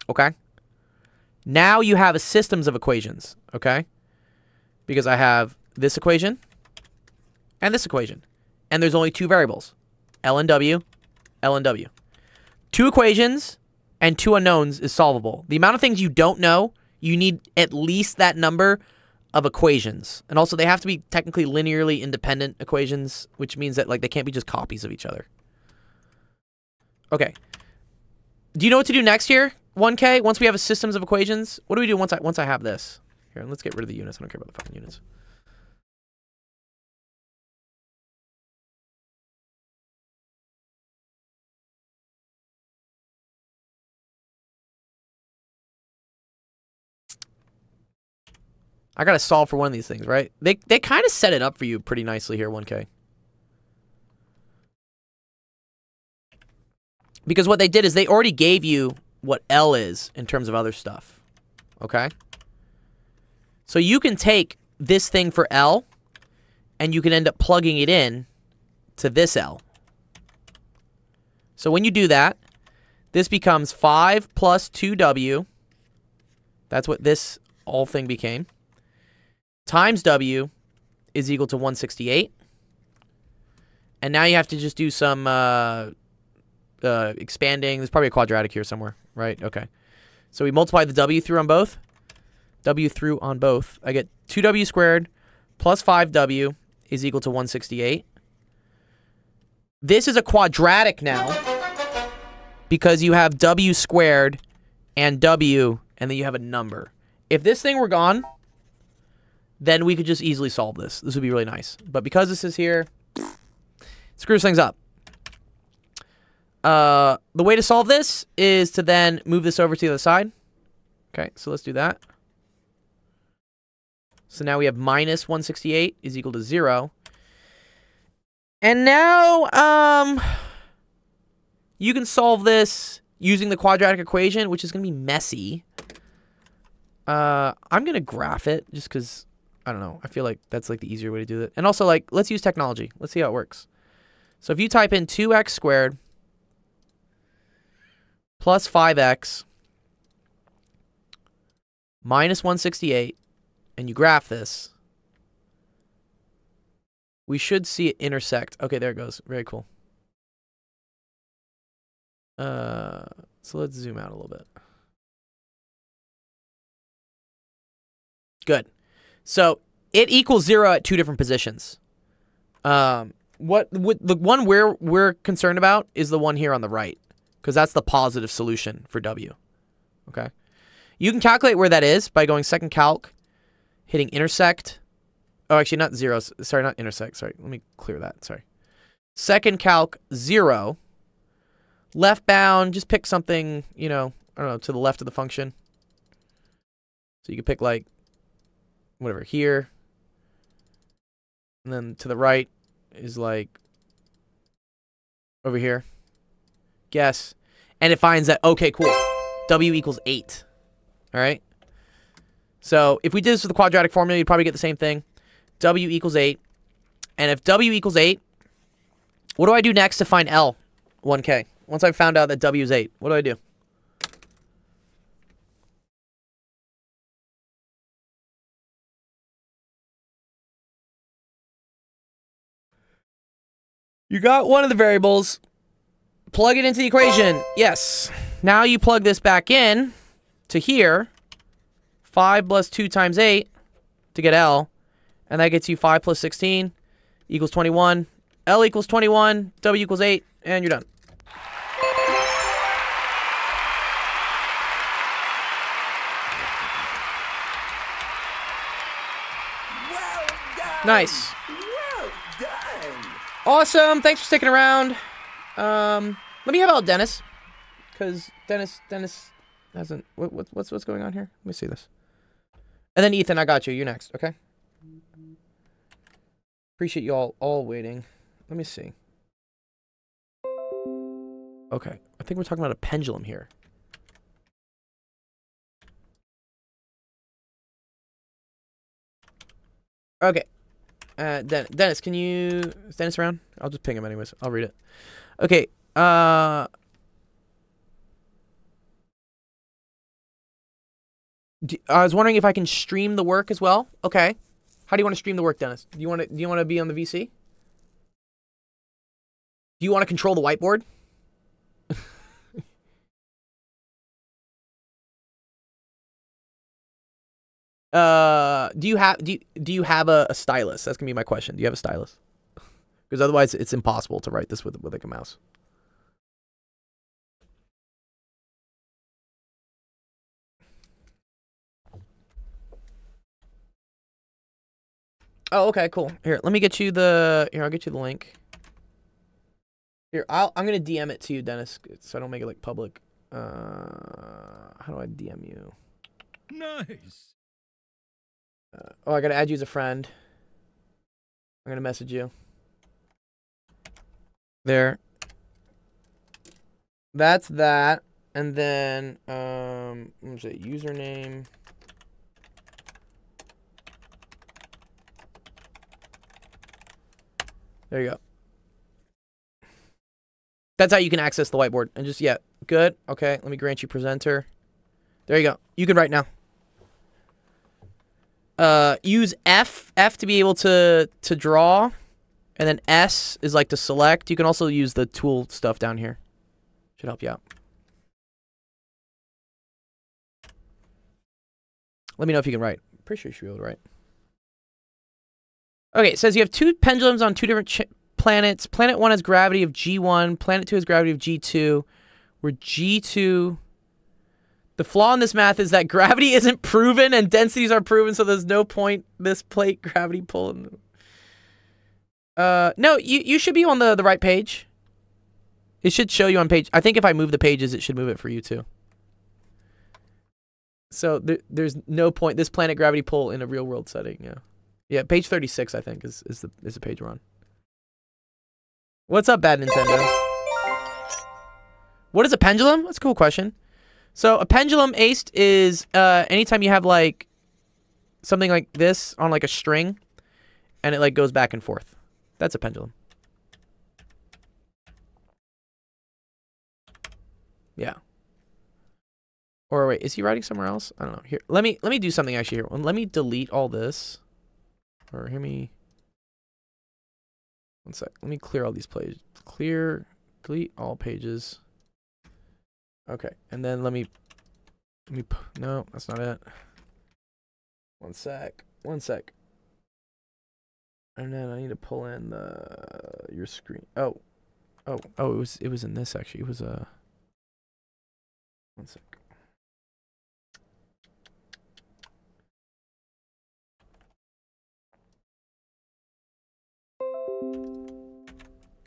Okay? Now you have a systems of equations, okay? Because I have this equation and this equation. And there's only 2 variables. L and W, L and W. 2 equations and 2 unknowns is solvable. The amount of things you don't know, you need at least that number of equations. And also they have to be technically linearly independent equations, which means that like they can't be just copies of each other. Okay. Do you know what to do next here? 1K, once we have a systems of equations, what do we do once I have this? Here, let's get rid of the units. I don't care about the fucking units. I gotta solve for one of these things, right? They kind of set it up for you pretty nicely here, 1K. Because what they did is they already gave you what L is in terms of other stuff. Okay? So you can take this thing for L, and you can end up plugging it in to this L. So when you do that, this becomes 5 plus 2W. That's what this whole thing became. Times W is equal to 168. And now you have to just do some expanding. There's probably a quadratic here somewhere, right? Okay. So we multiply the W through on both. W through on both. I get 2W squared plus 5W is equal to 168. This is a quadratic now because you have W squared and W, and then you have a number. If this thing were gone, then we could just easily solve this. This would be really nice. But because this is here, it screws things up. The way to solve this is to then move this over to the other side. Okay, so let's do that. So now we have minus 168 is equal to 0. And now, you can solve this using the quadratic equation, which is going to be messy. I'm going to graph it just because, I don't know, I feel like that's like the easier way to do it. And also, like, let's use technology. Let's see how it works. So if you type in 2x squared plus 5x minus 168, and you graph this, we should see it intersect. Okay, there it goes. Very cool. So let's zoom out a little bit. Good. So it equals 0 at 2 different positions. The one we're concerned about is the one here on the right, because that's the positive solution for W. Okay. You can calculate where that is by going second calc, hitting intersect. Oh, actually, not 0. Sorry, not intersect. Sorry, let me clear that. Sorry. Second calc 0. Left bound, just pick something, you know, I don't know, to the left of the function. So you can pick like, whatever, here. And then to the right is like, over here. Guess. And it finds that, okay, cool. W equals 8. All right. So if we did this with the quadratic formula, you'd probably get the same thing. W equals 8. And if W equals 8, what do I do next to find L? 1K. Once I've found out that W is 8, what do I do? You got one of the variables. Plug it into the equation. Yes. Now you plug this back in to here. 5 plus 2 times 8 to get L. And that gets you 5 plus 16 equals 21. L equals 21. W equals 8. And you're done. Well done. Nice. Well done. Awesome. Thanks for sticking around. Let me have out Dennis. Because Dennis hasn't... What's going on here? Let me see this. And then Ethan, I got you. You're next, okay? Appreciate you all waiting. Let me see. Okay. I think we're talking about a pendulum here. Okay. Dennis, can you... Is Dennis around? I'll just ping him anyways. I'll read it. Okay. I was wondering if I can stream the work as well. Okay. How do you want to stream the work, Dennis? Do you want to be on the VC? Do you want to control the whiteboard? Do you have a stylus? That's gonna be my question. Do you have a stylus? Because otherwise it's impossible to write this with like a mouse. Oh, okay, cool. Here, let me get you the... Here, I'll get you the link. Here, I'm gonna DM it to you, Dennis, so I don't make it like public. How do I DM you? Nice. Oh, I gotta add you as a friend. I'm gonna message you. There. That's that. And then, let me say username. There you go. That's how you can access the whiteboard. And just, yeah, good. Okay, let me grant you presenter. There you go. You can write now. Use F to be able to draw. And then S is like to select. You can also use the tool stuff down here. Should help you out. Let me know if you can write. Pretty sure you should be able to write. Okay, it says you have two pendulums on two different planets. Planet 1 has gravity of G1. Planet 2 has gravity of G2. Where G2... The flaw in this math is that gravity isn't proven and densities are proven, so there's no point this plate gravity pulling. No, you should be on the right page. It should show you on page... I think if I move the pages, it should move it for you too. So there's no point. This planet gravity pull in a real world setting, yeah. Yeah, page 36, I think, is the page we're on. What's up, Bad Nintendo? What is a pendulum? That's a cool question. So a pendulum, Aced, is anytime you have like something like this on like a string, and it like goes back and forth. That's a pendulum. Yeah. Or wait, is he writing somewhere else? I don't know. Here, let me do something actually here. Let me delete all this. Or hear me. One sec. Let me clear all these pages. Delete all pages. Okay, and then let me. No, that's not it. One sec. And then I need to pull in your screen. Oh, it was in this actually. It was a. One sec.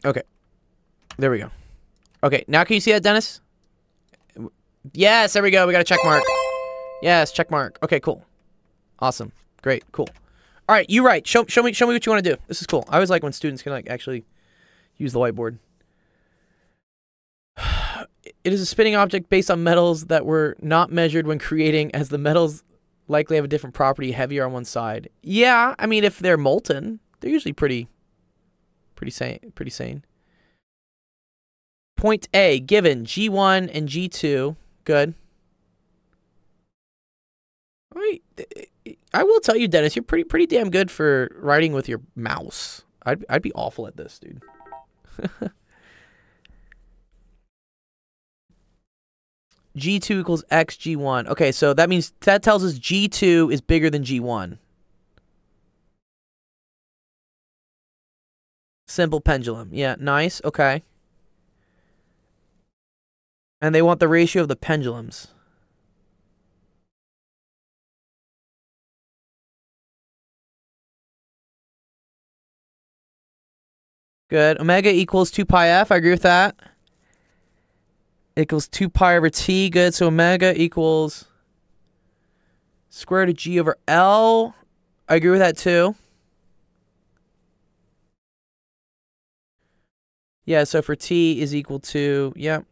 Okay. There we go. Okay, now can you see that, Dennis? Yes, there we go. We got a check mark. Yes, check mark. Okay, cool. Awesome. Great. Cool. All right, you right. Show me what you want to do. This is cool. I always like when students can like actually use the whiteboard. It is a spinning object based on metals that were not measured when creating, as the metals likely have a different property, heavier on one side. Yeah, I mean, if they're molten, they're usually pretty sane. Point A, given G1 and G2. Good. All right. I will tell you, Dennis, you're pretty damn good for writing with your mouse. I'd be awful at this, dude. G2 equals X G1. Okay, so that means that tells us G2 is bigger than G1. Simple pendulum. Yeah, nice. Okay. And they want the ratio of the pendulums. Good. Omega equals 2 pi f. I agree with that. Equals 2 pi over t. Good. So omega equals square root of g over L. I agree with that too. Yeah, so for t is equal to, yep.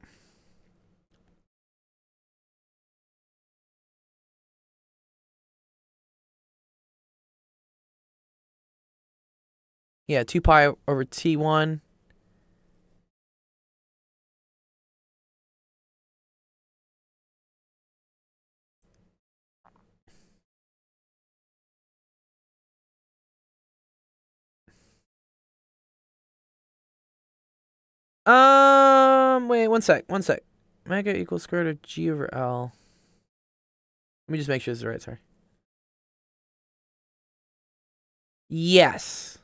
Yeah, 2 pi over t1. Wait, one sec. Omega equals square root of g over L. Let me just make sure this is right, sorry. Yes.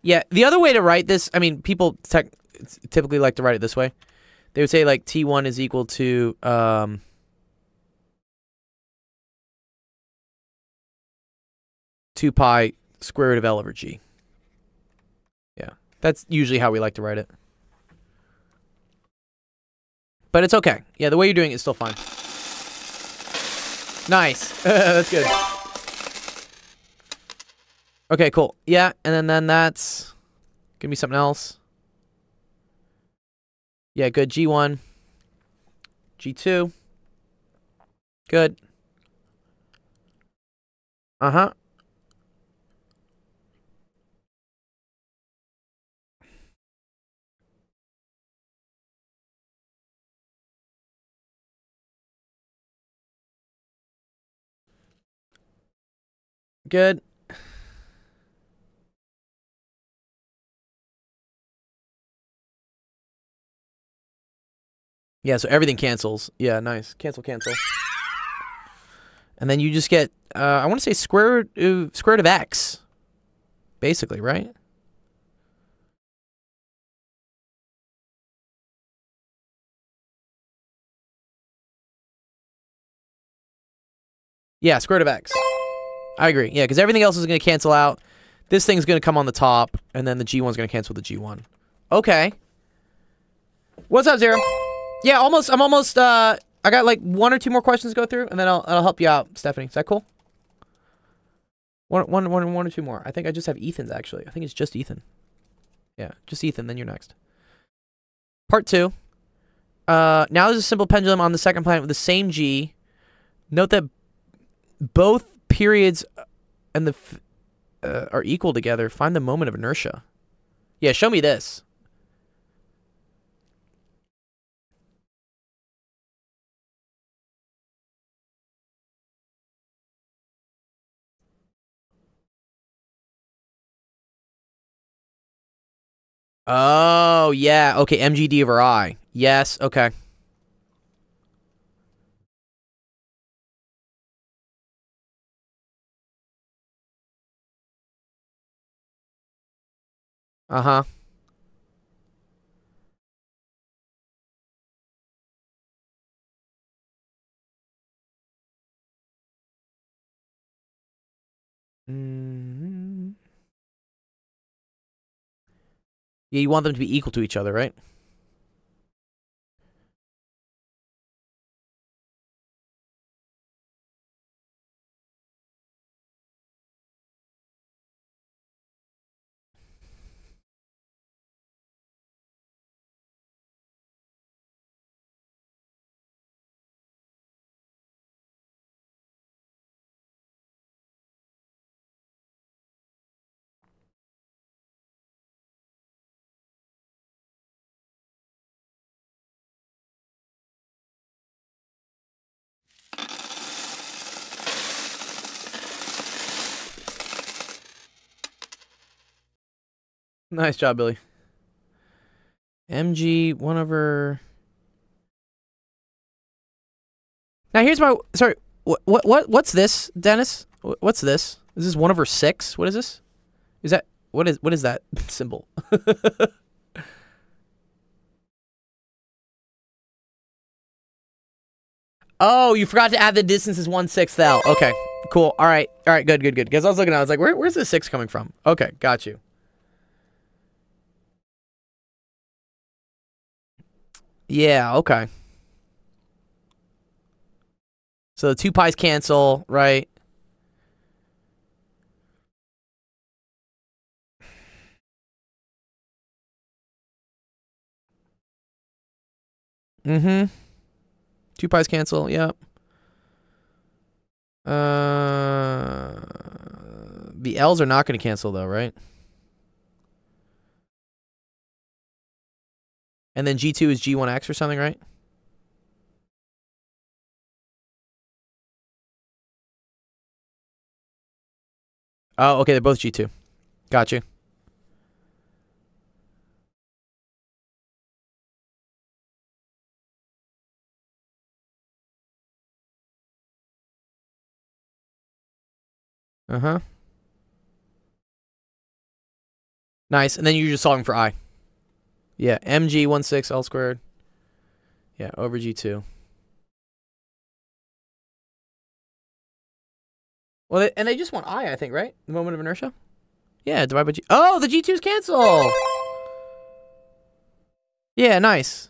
Yeah, the other way to write this, I mean, people typically like to write it this way. They would say, like, T1 is equal to, 2 pi square root of L over G. Yeah, that's usually how we like to write it. But it's okay. Yeah, the way you're doing it is still fine. Nice. That's good. Okay, cool. Yeah, and then that's gonna be something else. Yeah, good. G1. G2. Good. Uh-huh. Good. Yeah, so everything cancels. Yeah, nice. Cancel. And then you just get, I want to say square root of x. Basically, right? Yeah, square root of x. I agree. Yeah, because everything else is going to cancel out. This thing's going to come on the top, and then the G1's going to cancel with the G1. Okay. What's up, Zero? Yeah, almost. I'm almost. I got like 1 or 2 more questions to go through, and then I'll help you out, Stephanie. Is that cool? One or 2 more. I think I just have Ethan's actually. I think it's just Ethan. Yeah, just Ethan. Then you're next. Part 2. Now there's a simple pendulum on the second planet with the same G. Note that both periods and the are equal together. Find the moment of inertia. Yeah, show me this. Oh, yeah. Okay, MGD over I. Yes, okay. Uh-huh. Yeah, you want them to be equal to each other, right? Nice job, Billy. MG 1 over. Now here's my. Sorry. What's this, Dennis? What's this? Is this 1 over 6? What is this? Is that what is that symbol? Oh, you forgot to add the distance is 1/6 L. Okay, cool. All right, good. Because I was looking, I was like, where's the 6 coming from? Okay, got you. Yeah, okay. So the 2 pi's cancel, right? Mm-hmm. 2 pi's cancel, yep. The L's are not going to cancel though, right? And then G2 is G1X or something, right? Oh, okay, they're both G2. Got you. Uh-huh. Nice, and then you're just solving for I. Yeah, mg 1/6 L squared. Yeah, over G2. Well, and they just want I think, right? The moment of inertia? Yeah, divide by G. Oh, the G2s cancel! Yeah, nice.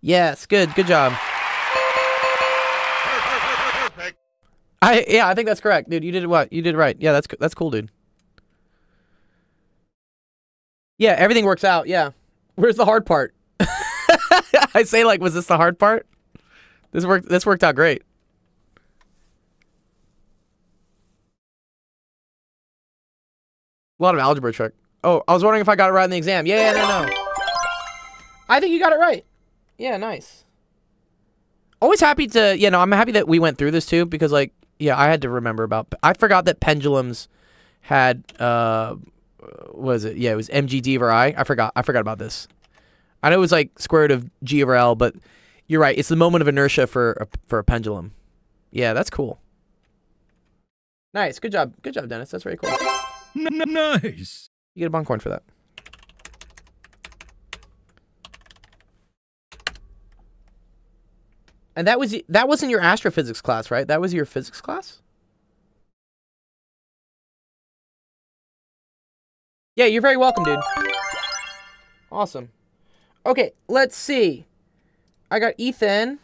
Yes, good job. I think that's correct, dude. You did what? You did it right. Yeah, that's cool, dude. Yeah, everything works out. Yeah. Where's the hard part? I say, like, was this the hard part? This worked out great. A lot of algebra trick. Oh, I was wondering if I got it right in the exam. Yeah, no. I think you got it right. Yeah, nice. Always happy to, I'm happy that we went through this too, because, like, yeah, I had to remember about, I forgot that pendulums had, what was it? Yeah, it was mgd over I. I forgot about this. I know it was like square root of g over L, but you're right. It's the moment of inertia for a pendulum. Yeah, that's cool. Nice. Good job, Dennis. That's very cool. Nice. You get a Boncoin for that. And that wasn't your astrophysics class, right? That was your physics class? Yeah, you're very welcome, dude. Awesome. Okay, let's see. I got Ethan.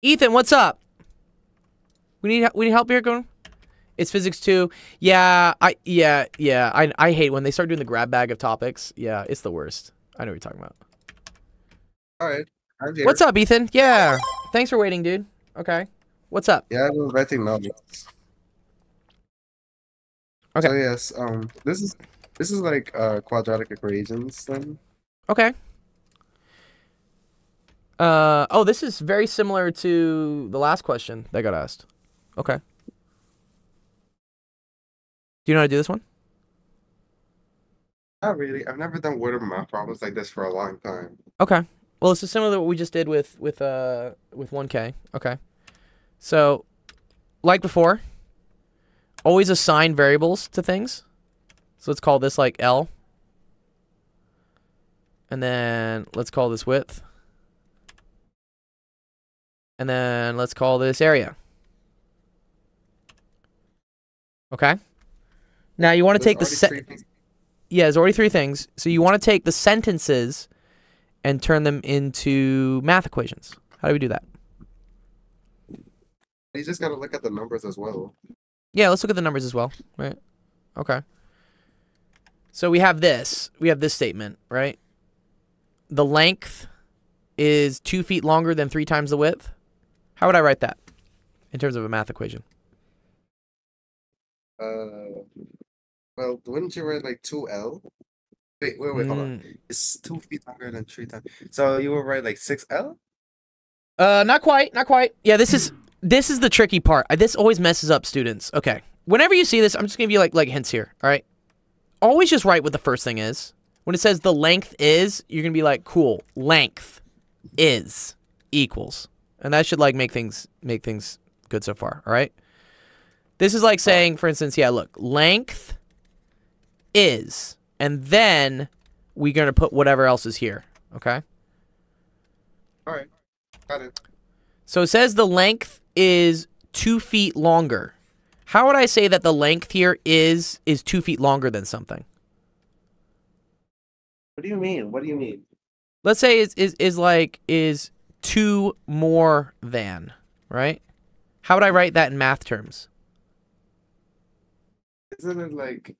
Ethan, what's up? We need help here, going. It's physics 2. Yeah, I hate when they start doing the grab bag of topics. Yeah, it's the worst. I know what you're talking about. All right. I'm here. What's up, Ethan? Yeah. Thanks for waiting, dude. Okay. What's up? Yeah, I was writing notes. Okay. So yes, this is like quadratic equations then. Okay. Oh, this is very similar to the last question that got asked. Okay. Do you know how to do this one? Not really. I've never done word of mouth problems like this for a long time. Okay. Well, this is similar to what we just did with 1K. Okay. So, like before, always assign variables to things. So let's call this like L. And then let's call this width. And then let's call this area. Okay. Now you want to take the yeah, there's already 3 things. So you want to take the sentences and turn them into math equations. How do we do that? You just gotta look at the numbers as well. Yeah, let's look at the numbers as well. Right. Okay. So we have this. We have this statement, right? The length is 2 feet longer than 3 times the width. How would I write that in terms of a math equation? Well, wouldn't you write like 2L? Wait, hold on. It's 2 feet longer than 3 times. So you were right, like 6L? Not quite, not quite. Yeah, this is the tricky part. This always messes up students. Okay, whenever you see this, I'm just gonna give you like hints here. All right, always just write what the first thing is. When it says the length is, you're gonna be like, cool, length is equals, and that should like make things good so far. All right. This is like saying, for instance, yeah, look, length is, and then we're gonna put whatever else is here. Okay. All right. Got it. So it says the length is 2 feet longer. How would I say that the length here is 2 feet longer than something? What do you mean? What do you mean? Let's say is 2 more than, right? How would I write that in math terms? Isn't it like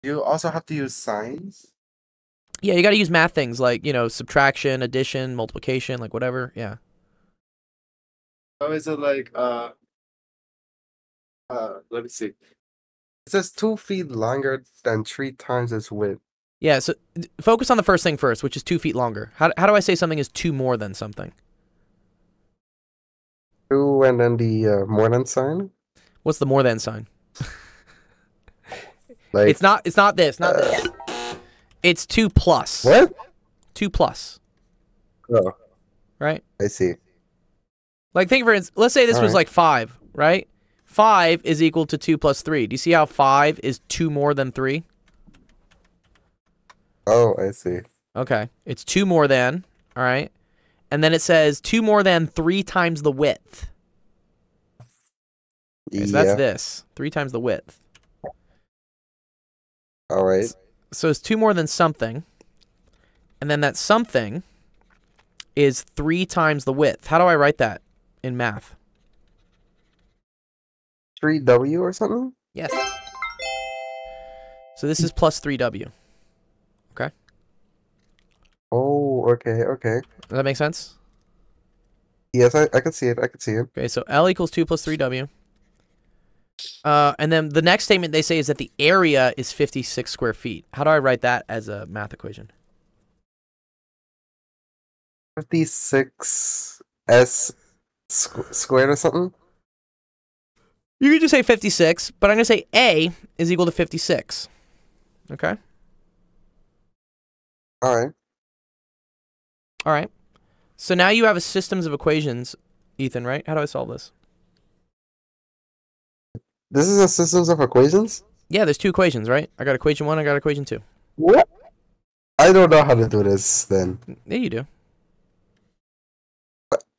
you also have to use signs? Yeah, you got to use math things like, you know, subtraction, addition, multiplication, like whatever. Yeah. So is it like let me see. It says 2 feet longer than 3 times its width. Yeah, so focus on the first thing first, which is 2 feet longer. How do I say something is 2 more than something? 2 and then the more than sign? What's the more than sign? Like it's not this, not this. It's 2 plus. What? 2 plus. Oh. Right? I see. Like, think for instance, let's say this was like 5, right? 5 is equal to 2 plus 3. Do you see how 5 is 2 more than 3? Oh, I see. Okay. It's 2 more than, all right? And then it says 2 more than 3 times the width. Okay, so that's this. 3 times the width. All right. So it's 2 more than something. And then that something is 3 times the width. How do I write that in math? 3W or something? Yes. So this is plus 3W. Okay? Oh, okay. Does that make sense? Yes, I can see it. I can see it. Okay, so L equals 2 plus 3W. And then the next statement they say is that the area is 56 square feet. How do I write that as a math equation? 56 S squared or something? You could just say 56, but I'm going to say A is equal to 56. Okay? All right. All right. So now you have a systems of equations, Ethan, right? How do I solve this? This is a systems of equations? Yeah, there's 2 equations, right? I got equation 1, I got equation 2. What? I don't know how to do this then. Yeah, you do.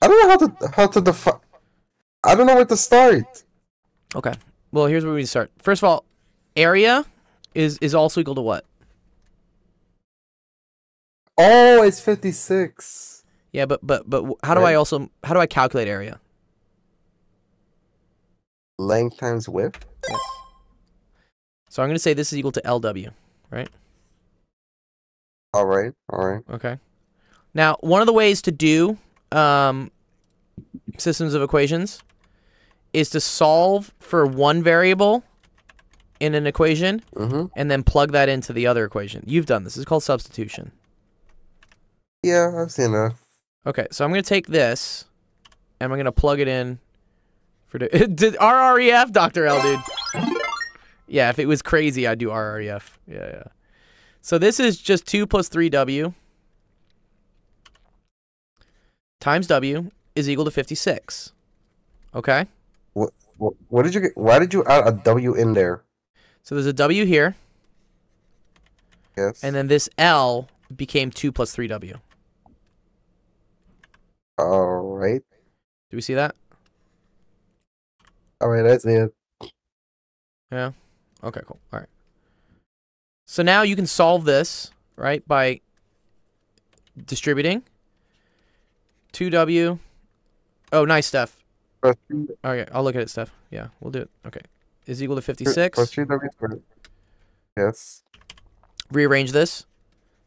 I don't know how to define. I don't know where to start. Okay. Well, here's where we start. First of all, area is also equal to what? Oh, it's 56. Yeah, but how do I calculate area? Length times width? Yes. So I'm going to say this is equal to LW, right? All right. Okay. Now, one of the ways to do systems of equations is to solve for one variable in an equation and then plug that into the other equation. You've done this. It's called substitution. Yeah, I've seen that. Okay, so I'm going to take this and I'm going to plug it in for did RREF, Dr. L, dude. Yeah, if it was crazy, I'd do RREF. Yeah. So this is just 2 plus 3W times W is equal to 56. Okay? What did you get? Why did you add a W in there? So there's a W here. Yes. And then this L became 2 plus 3W. All right. Do we see that? All right, I see it. Yeah? Okay, cool. All right. So now you can solve this, right, by distributing 2W. Oh, nice, Steph. Okay, I'll look at it, Steph. Yeah, we'll do it. Okay. Is equal to 56. Plus 3W squared. Yes. Rearrange this.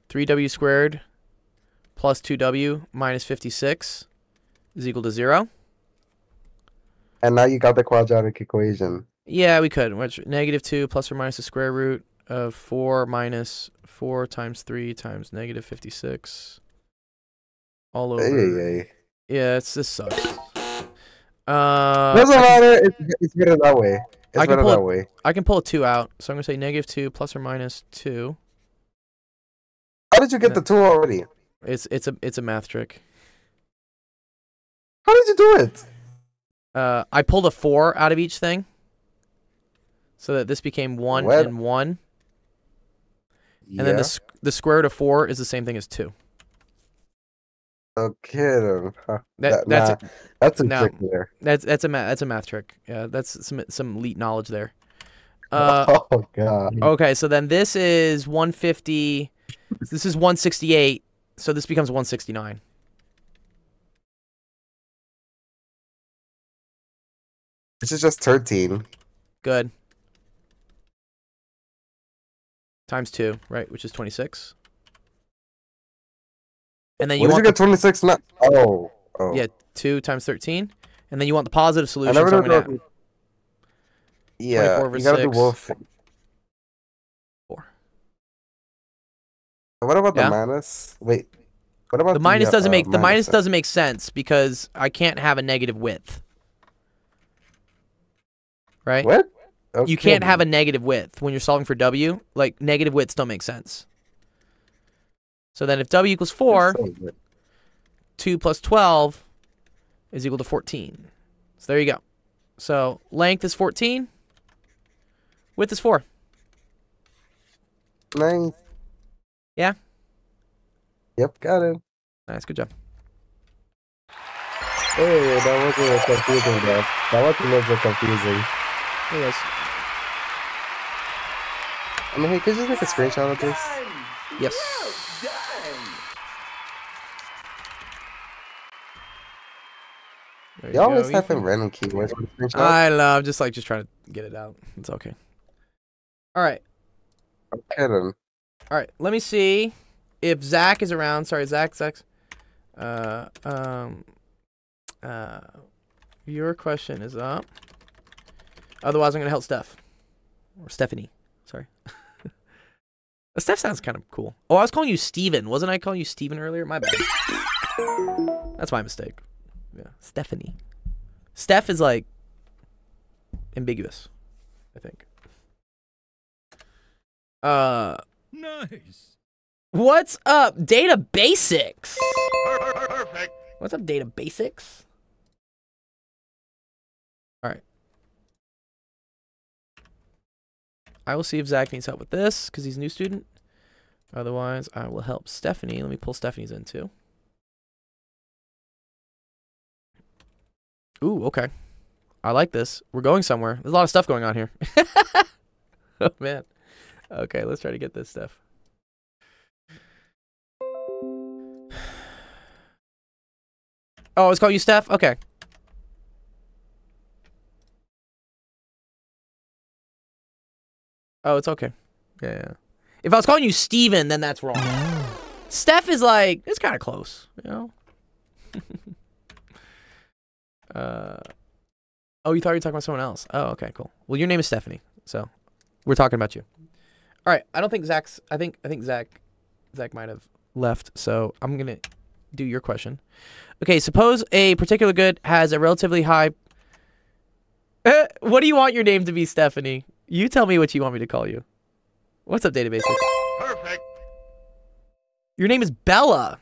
3W squared plus 2W minus 56 is equal to 0. And now you got the quadratic equation. Yeah, we could. Which -2 plus or minus the square root of 4 minus 4 times 3 times negative 56. All over. Hey. Yeah, this sucks. Doesn't matter. It's better that way. It's better that way. I can pull a 2 out, so I'm gonna say negative 2 plus or minus 2. How did you get the 2 already? It's a math trick. How did you do it? I pulled a 4 out of each thing, so that this became 1 and 1. And then the square root of 4 is the same thing as 2. Okay, then. That's a trick there. That's a math trick. Yeah, that's some elite knowledge there. Oh god. Okay, so then this is 150. This is 168. So this becomes 169. This is just 13. Good. Times 2, right? Which is 26. And then you want did you get 26 now? Oh. Yeah, 2 times 13. And then you want the positive solution. I never So know. Yeah, you gotta do wolf. 4. What about the minus? Wait. What about the minus doesn't make the minus then? doesn't make sense because I can't have a negative width. Right? What? Okay. You can't have a negative width when you're solving for W. Like negative widths don't make sense. So then if W equals 4, 2 plus 12 is equal to 14. So there you go. So length is 14. Width is 4. Nice. Yeah? Yep, got it. Nice, good job. Hey, that wasn't confusing, though. That wasn't a little bit confusing. It was. I mean, hey, could you just make a screenshot of this? Yes. You always type in random keywords for the screenshot. I love just trying to get it out. It's okay. All right. Okay then. All right. Let me see if Zach is around. Sorry, Zach. Your question is up. Otherwise, I'm gonna help Steph or Stephanie. Sorry. Steph sounds kind of cool. Oh, I was calling you Steven. Wasn't I calling you Steven earlier? My bad. That's my mistake. Yeah, Stephanie. Steph is like ambiguous, I think. Nice. What's up, Data Basics? Perfect. What's up, Data Basics? All right. I will see if Zach needs help with this because he's a new student. Otherwise, I will help Stephanie. Let me pull Stephanie's in too. Ooh, okay. I like this. We're going somewhere. There's a lot of stuff going on here. Oh, man. Okay, let's try to get this stuff. Oh, it's called you Steph? Okay. Oh, it's okay. Yeah. If I was calling you Steven, then that's wrong. Steph is like, it's kind of close, you know? Oh, you thought you were talking about someone else. Oh, okay, cool. Well, your name is Stephanie, so we're talking about you. All right, I don't think Zach's. I think Zach might have left, so I'm gonna do your question. Okay, suppose a particular good has a relatively high. What do you want your name to be, Stephanie? You tell me what you want me to call you. What's up, Database? Perfect. Your name is Bella.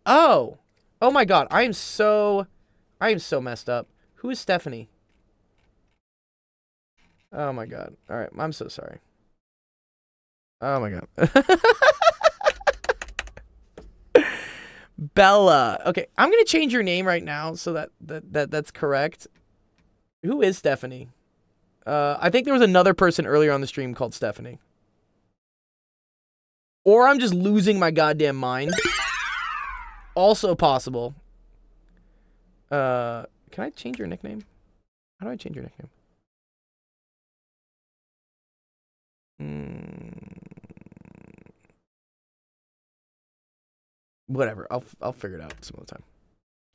Oh my God, I am so messed up. Who is Stephanie? Oh my God. All right, I'm so sorry. Oh my God. Bella. Okay, I'm gonna change your name right now so that's correct. Who is Stephanie? I think there was another person earlier on the stream called Stephanie. Or I'm just losing my goddamn mind. Also possible. Can I change your nickname? How do I change your nickname? Whatever. I'll figure it out some other time.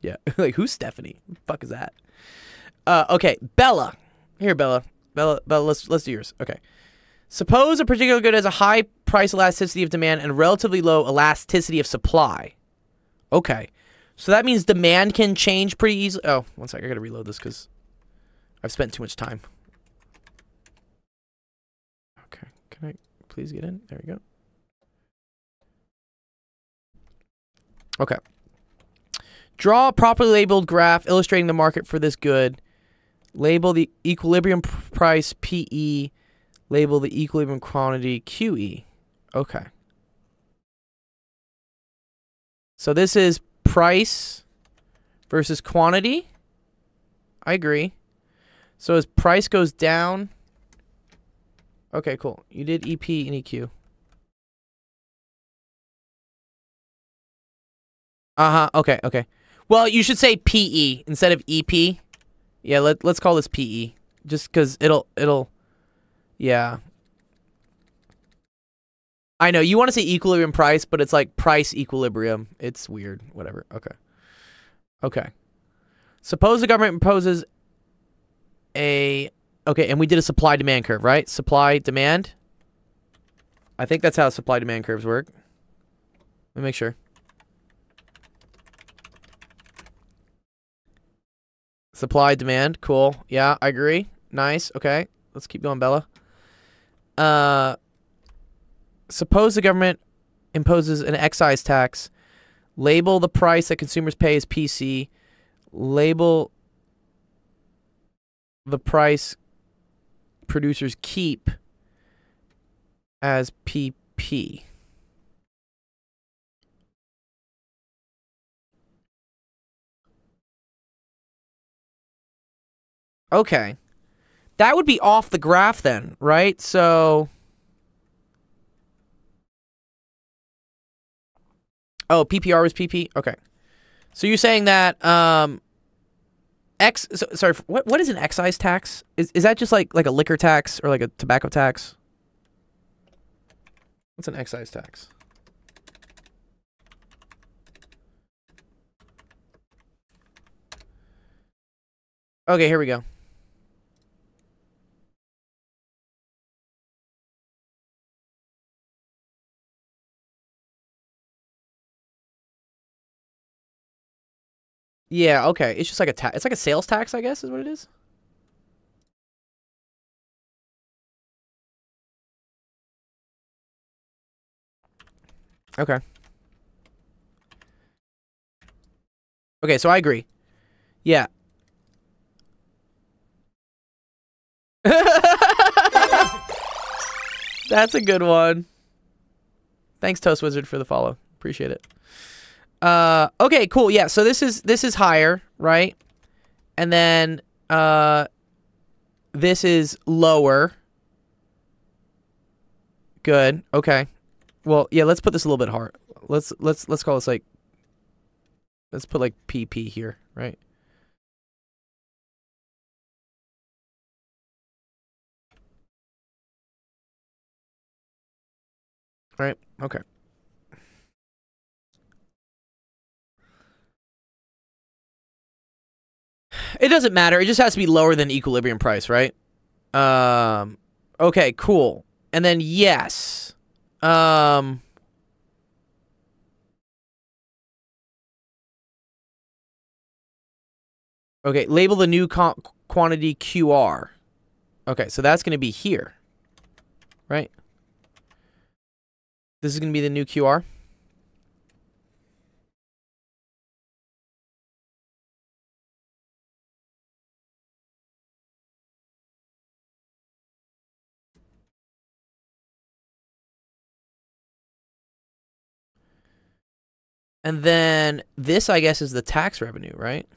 Yeah. Like, who's Stephanie? Who the fuck is that? Okay, Bella. Here, Bella. Bella, let's do yours. Okay. Suppose a particular good has a high price elasticity of demand and relatively low elasticity of supply. Okay. So that means demand can change pretty easily. Oh, one sec. I gotta reload this because I've spent too much time. Okay. Can I please get in? There we go. Okay. Draw a properly labeled graph illustrating the market for this good. Label the equilibrium price PE. Label the equilibrium quantity QE. Okay. So this is price versus quantity. I agree. So as price goes down. Okay, cool. You did EP and EQ. Uh-huh. Okay, okay. Well, you should say PE instead of EP. Yeah, let's call this PE. Just because it'll yeah. I know, you want to say equilibrium price, but it's like price equilibrium. It's weird. Whatever. Okay. Okay. Suppose the government imposes a... Okay, and we did a supply-demand curve, right? Supply-demand? I think that's how supply-demand curves work. Let me make sure. Supply, demand. Cool. Yeah, I agree. Nice. Okay. Let's keep going, Bella. Suppose the government imposes an excise tax. Label the price that consumers pay as PC. Label the price producers keep as PP. Okay. That would be off the graph then, right? So... Oh, PPR was PP? Okay. So you're saying that, sorry, what is an excise tax? Is that just like a liquor tax or like a tobacco tax? What's an excise tax? Okay, here we go. Yeah, okay. It's just like a tax. It's like a sales tax, I guess, is what it is. Okay. Okay, so I agree. Yeah. That's a good one. Thanks, Toast Wizard, for the follow. Appreciate it. Okay, cool. Yeah, so this is higher, right? And then this is lower. Good. Okay. Well, yeah, let's put this a little bit hard. Let's call this like, let's put like PP here, right? Right. Okay. It doesn't matter. It just has to be lower than equilibrium price, right? Okay, cool. And then yes. Okay, label the new quantity QR. Okay, so that's going to be here. Right? This is going to be the new QR. And then this, I guess, is the tax revenue, right?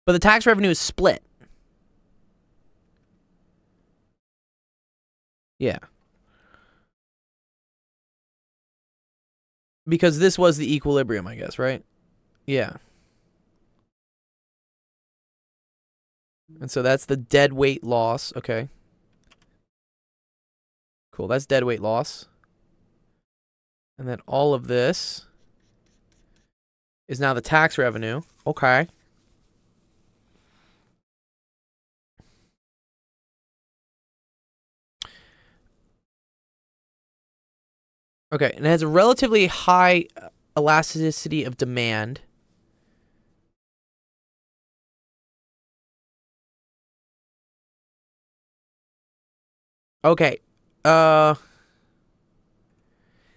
But the tax revenue is split. Yeah. Because this was the equilibrium, I guess, right? Yeah. And so that's the dead weight loss. Okay. Cool. That's dead weight loss. And then all of this is now the tax revenue. Okay. Okay, and it has a relatively high elasticity of demand. Okay.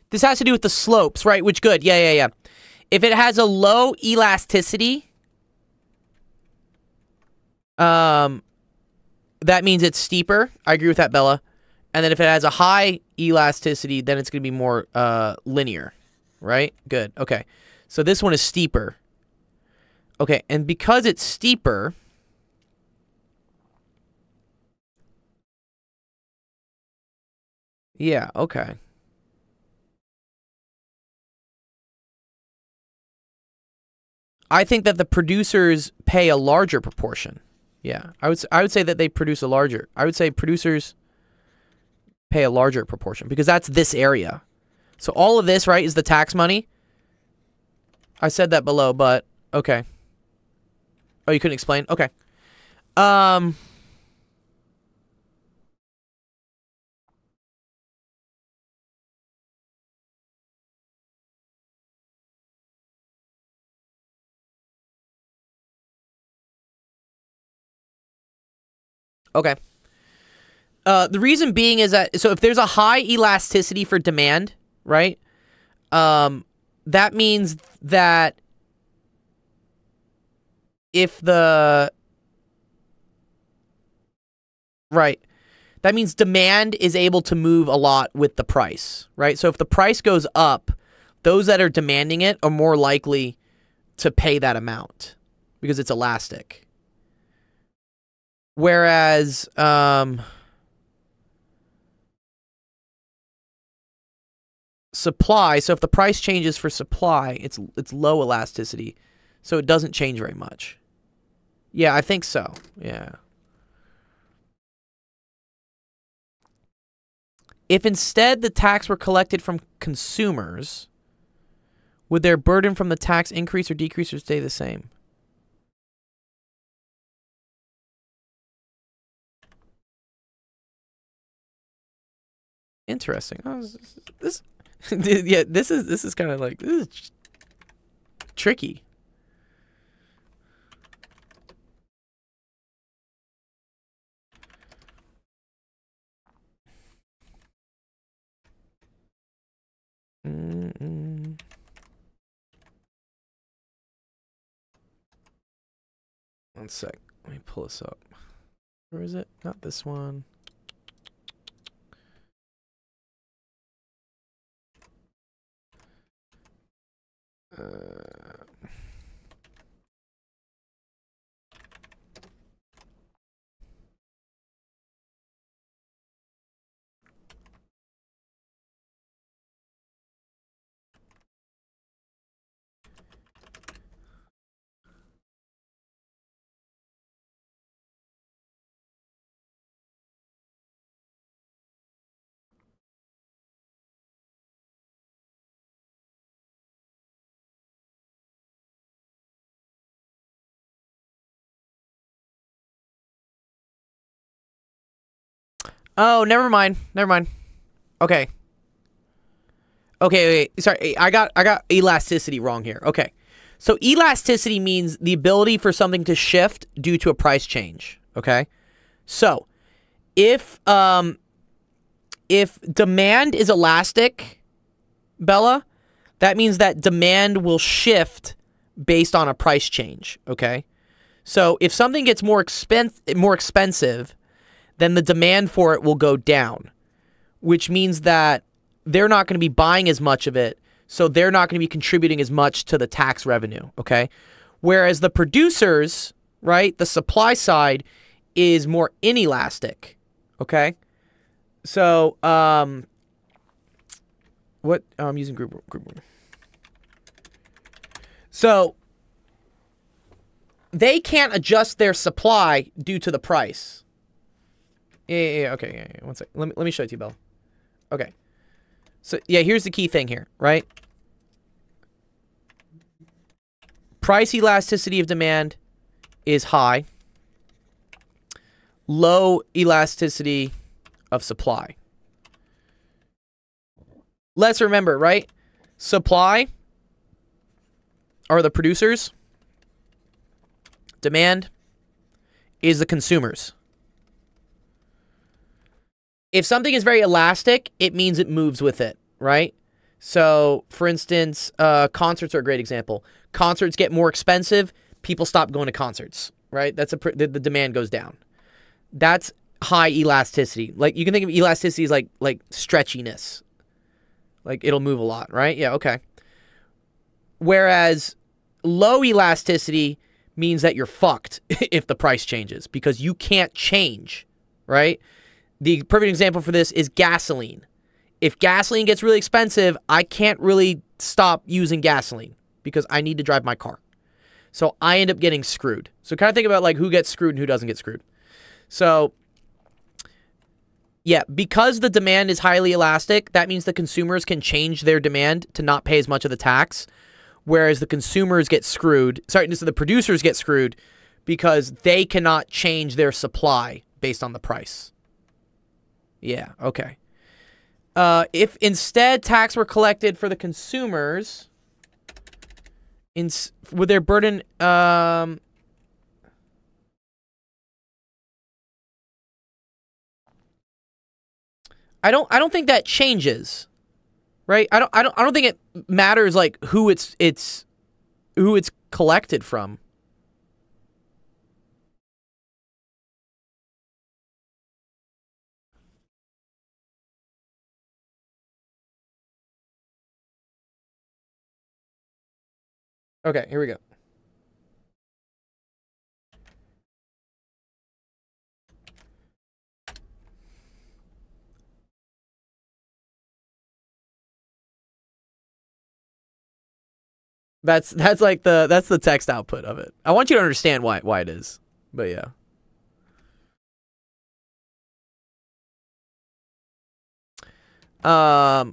This has to do with the slopes, right? Which good. Yeah. If it has a low elasticity, that means it's steeper. I agree with that, Bella. And then if it has a high elasticity, then it's going to be more linear, right? Good. Okay. So this one is steeper. Okay, and because it's steeper, yeah, okay. I think that the producers pay a larger proportion. Yeah, I would say that they produce a larger. I would say producers pay a larger proportion because that's this area. So all of this, right, is the tax money. I said that below, but okay. Oh, you couldn't explain? Okay. Okay. The reason being is that, so if there's a high elasticity for demand, right? That means that if the... Right. That means demand is able to move a lot with the price, right? So if the price goes up, those that are demanding it are more likely to pay that amount because it's elastic. Whereas, supply, so if the price changes for supply, it's low elasticity, so it doesn't change very much. Yeah, I think so. Yeah. If instead the tax were collected from consumers, would their burden from the tax increase or decrease or stay the same? Interesting. Oh, this yeah, this is kind of like, this is tricky. One sec. Let me pull this up. Where is it? Not this one. Oh, never mind. Never mind. Okay. Okay, wait. Sorry, I got elasticity wrong here. Okay. So elasticity means the ability for something to shift due to a price change. Okay? So, if demand is elastic, Bella, that means that demand will shift based on a price change, okay? So, if something gets more expensive, then the demand for it will go down, which means that they're not going to be buying as much of it, so they're not going to be contributing as much to the tax revenue, okay? Whereas the producers, right, the supply side is more inelastic, okay? So, what? Oh, I'm using group. So, they can't adjust their supply due to the price. Yeah, okay, yeah. One sec. Let me show it to you, Bill. Okay. So, yeah, here's the key thing here, right? Price elasticity of demand is high. Low elasticity of supply. let's remember, right? Supply are the producers. Demand is the consumers. If something is very elastic, it means it moves with it, right? So, for instance, concerts are a great example. Concerts get more expensive, people stop going to concerts, right? That's the demand goes down. That's high elasticity. Like, you can think of elasticity as like stretchiness. Like, it'll move a lot, right? Yeah, okay. Whereas low elasticity means that you're fucked if the price changes because you can't change, right? The perfect example for this is gasoline. If gasoline gets really expensive, I can't really stop using gasoline because I need to drive my car. So I end up getting screwed. So kind of think about like who gets screwed and who doesn't get screwed. So yeah, because the demand is highly elastic, that means the consumers can change their demand to not pay as much of the tax, whereas the consumers get screwed. Sorry, so the producers get screwed because they cannot change their supply based on the price. Yeah, okay. If instead tax were collected for the consumers, would their burden, I don't think that changes, right? I don't think it matters like who it's collected from. Okay, here we go. That's like that's the text output of it. I want you to understand why it is. But yeah.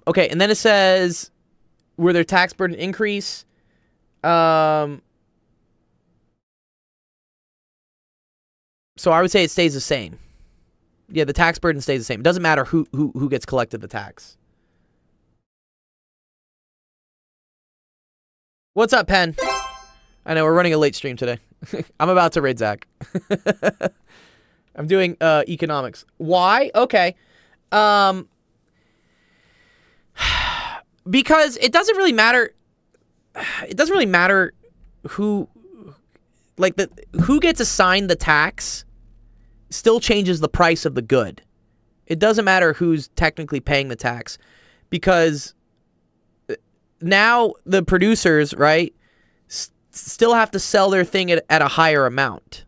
Okay, and then it says were their tax burden increase? So I would say it stays the same. Yeah, the tax burden stays the same. It doesn't matter who gets collected the tax. What's up, Pen? I know we're running a late stream today. I'm about to raid Zach. I'm doing economics. Why? Okay. Because it doesn't really matter. It doesn't really matter who, like who gets assigned the tax still changes the price of the good. It doesn't matter who's technically paying the tax because now the producers, right, still have to sell their thing at a higher amount.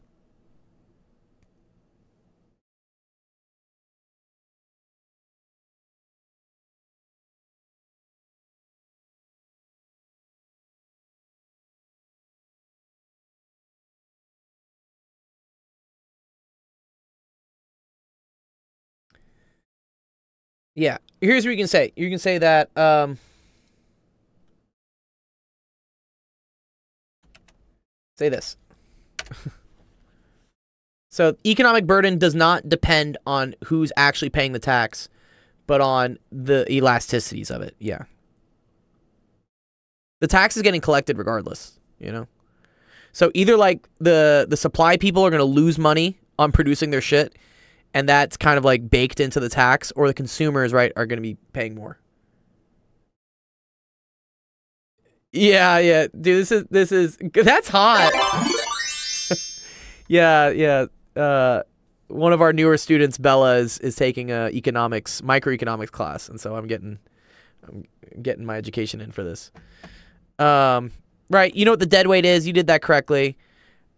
Yeah, here's what you can say. You can say that, say this. So, economic burden does not depend on who's actually paying the tax, but on the elasticities of it, yeah. The tax is getting collected regardless, you know? So, either, like, the supply people are going to lose money on producing their shit, and that's kind of like baked into the tax, or the consumers, right, are going to be paying more. Yeah, dude, this is that's hot. Yeah. One of our newer students, Bella, is taking a microeconomics class, and so I'm getting my education in for this. Right, you know what the dead weight is? You did that correctly.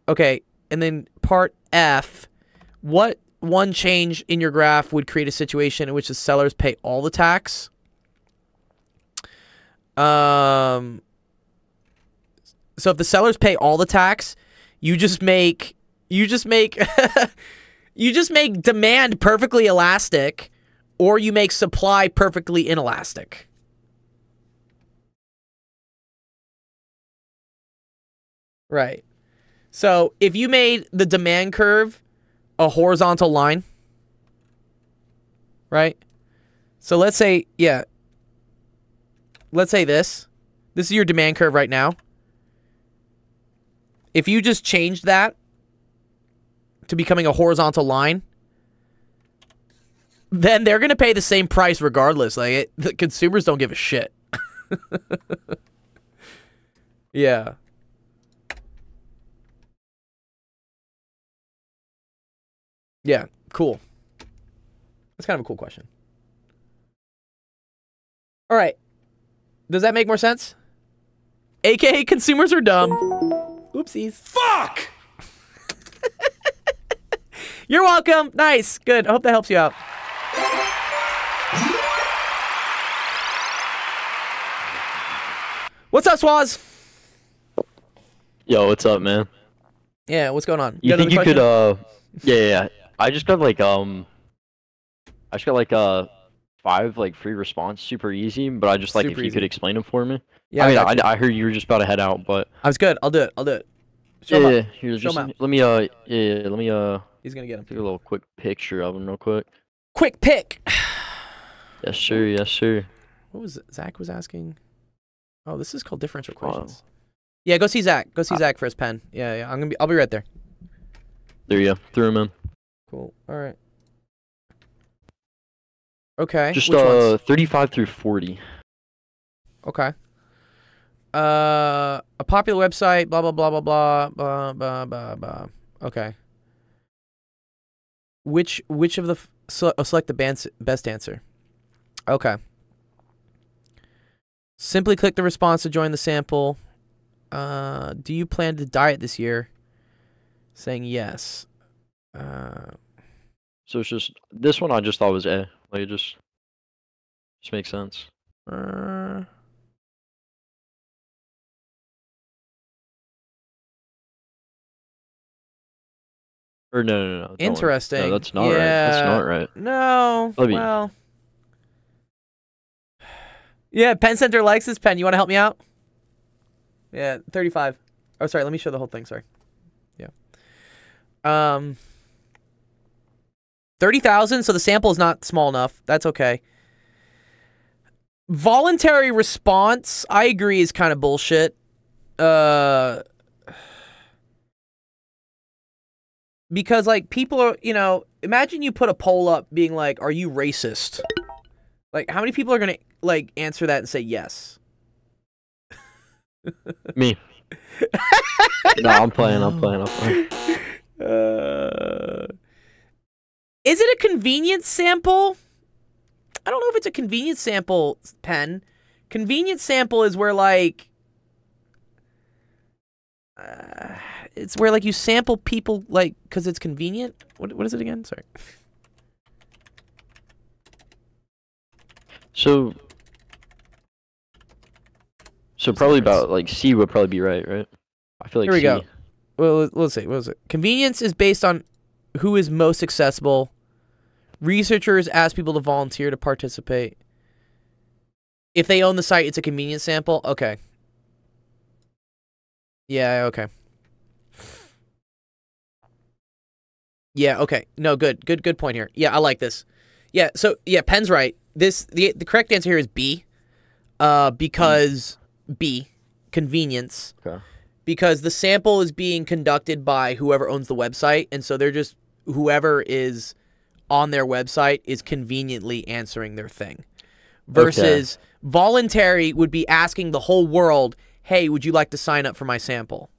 Okay, and then part F, what one change in your graph would create a situation in which the sellers pay all the tax? So if the sellers pay all the tax, you just make demand perfectly elastic, or you make supply perfectly inelastic. Right. So if you made the demand curve a horizontal line, right? So let's say, yeah. let's say this is your demand curve right now. If you just changed that to becoming a horizontal line, then they're going to pay the same price regardless. Like, the consumers don't give a shit. Yeah. Yeah, cool. That's kind of a cool question. All right. Does that make more sense? AKA consumers are dumb. Oopsies. Fuck! You're welcome. Nice. Good. I hope that helps you out. What's up, Swaz? Yo, what's up, man? Yeah, what's going on? You got think you another could, yeah. I just got like, 5 like free response, super easy, but I just like Super if you could easy. explain them for me. Yeah, I mean, got you. I heard you were just about to head out, but I was good. I'll do it. I'll do it. Show 'em yeah, up. here's Show just 'em out. let me He's gonna get him. take a little quick picture of him real quick. Quick pick. Yes, sir. Yes, sir. What was it? Zach was asking? Oh, this is called differential equations. Yeah, go see Zach. Go see Zach for his pen. Yeah. I'll be right there. There you go. Threw him in. Cool. All right. Okay. Just which ones? 35 through 40. Okay. A popular website. Blah blah blah blah blah blah blah blah blah. Okay. Which of the select the best answer? Okay. Simply click the response to join the sample. Do you plan to diet this year? Saying yes. So it's just this one. I just thought was A. Like it just makes sense. Or no. don't. Interesting. No, that's not right. That's not right. No. Let me- Well. Yeah, Pen Center likes this pen. You want to help me out? Yeah, 35. Oh, sorry. Let me show the whole thing. Sorry. Yeah. 30,000. So the sample is not small enough. That's okay. Voluntary response, I agree, is kind of bullshit. Because, like, people are, imagine you put a poll up being like, are you racist? Like, how many people are going to, like, answer that and say yes? Me. No, I'm playing. Is it a convenience sample? I don't know if it's a convenience sample, Pen. Convenience sample is where, like, it's where, like, you sample people, like, because it's convenient. What is it again? Sorry. So probably about like C would probably be right? I feel like Here we C. go. Well, let's see. What was it? Convenience is based on who is most accessible. Researchers ask people to volunteer to participate. If they own the site, it's a convenience sample. Okay. Yeah, okay. Yeah, okay. No, good point here. Yeah, I like this. Yeah, so yeah, Pen's right. The correct answer here is B. Because B, convenience. Okay. Because the sample is being conducted by whoever owns the website, and so they're just whoever is on their website is conveniently answering their thing. Versus voluntary would be asking the whole world, "Hey, would you like to sign up for my sample?"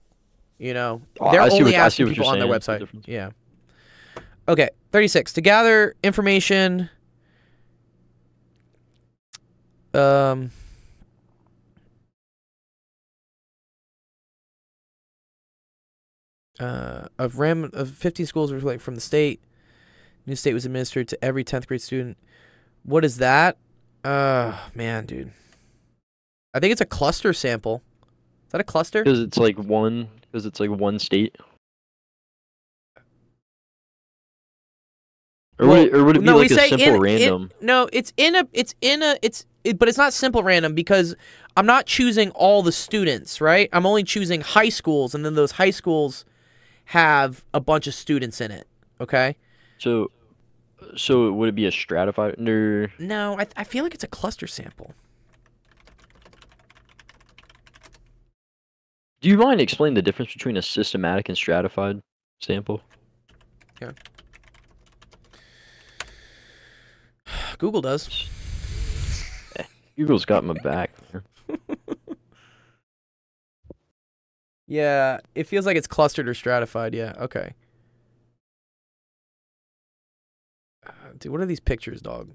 They're only asking people on their website. Yeah. Okay, 36. To gather information, of 15 schools from the state. New state was administered to every 10th grade student. What is that? Man, dude. I think it's a cluster sample. Is that a cluster? Because it's like one state. Or would it be like a simple random? No, but it's not simple random because I'm not choosing all the students, right? I'm only choosing high schools, and then those high schools have a bunch of students in it. Okay. So would it be a stratified? No, I feel like it's a cluster sample. Do you mind explaining the difference between a systematic and stratified sample? Yeah. Google does. Google's got my back. Man. Yeah, it feels like it's clustered or stratified. Yeah, okay. Dude, what are these pictures, dog?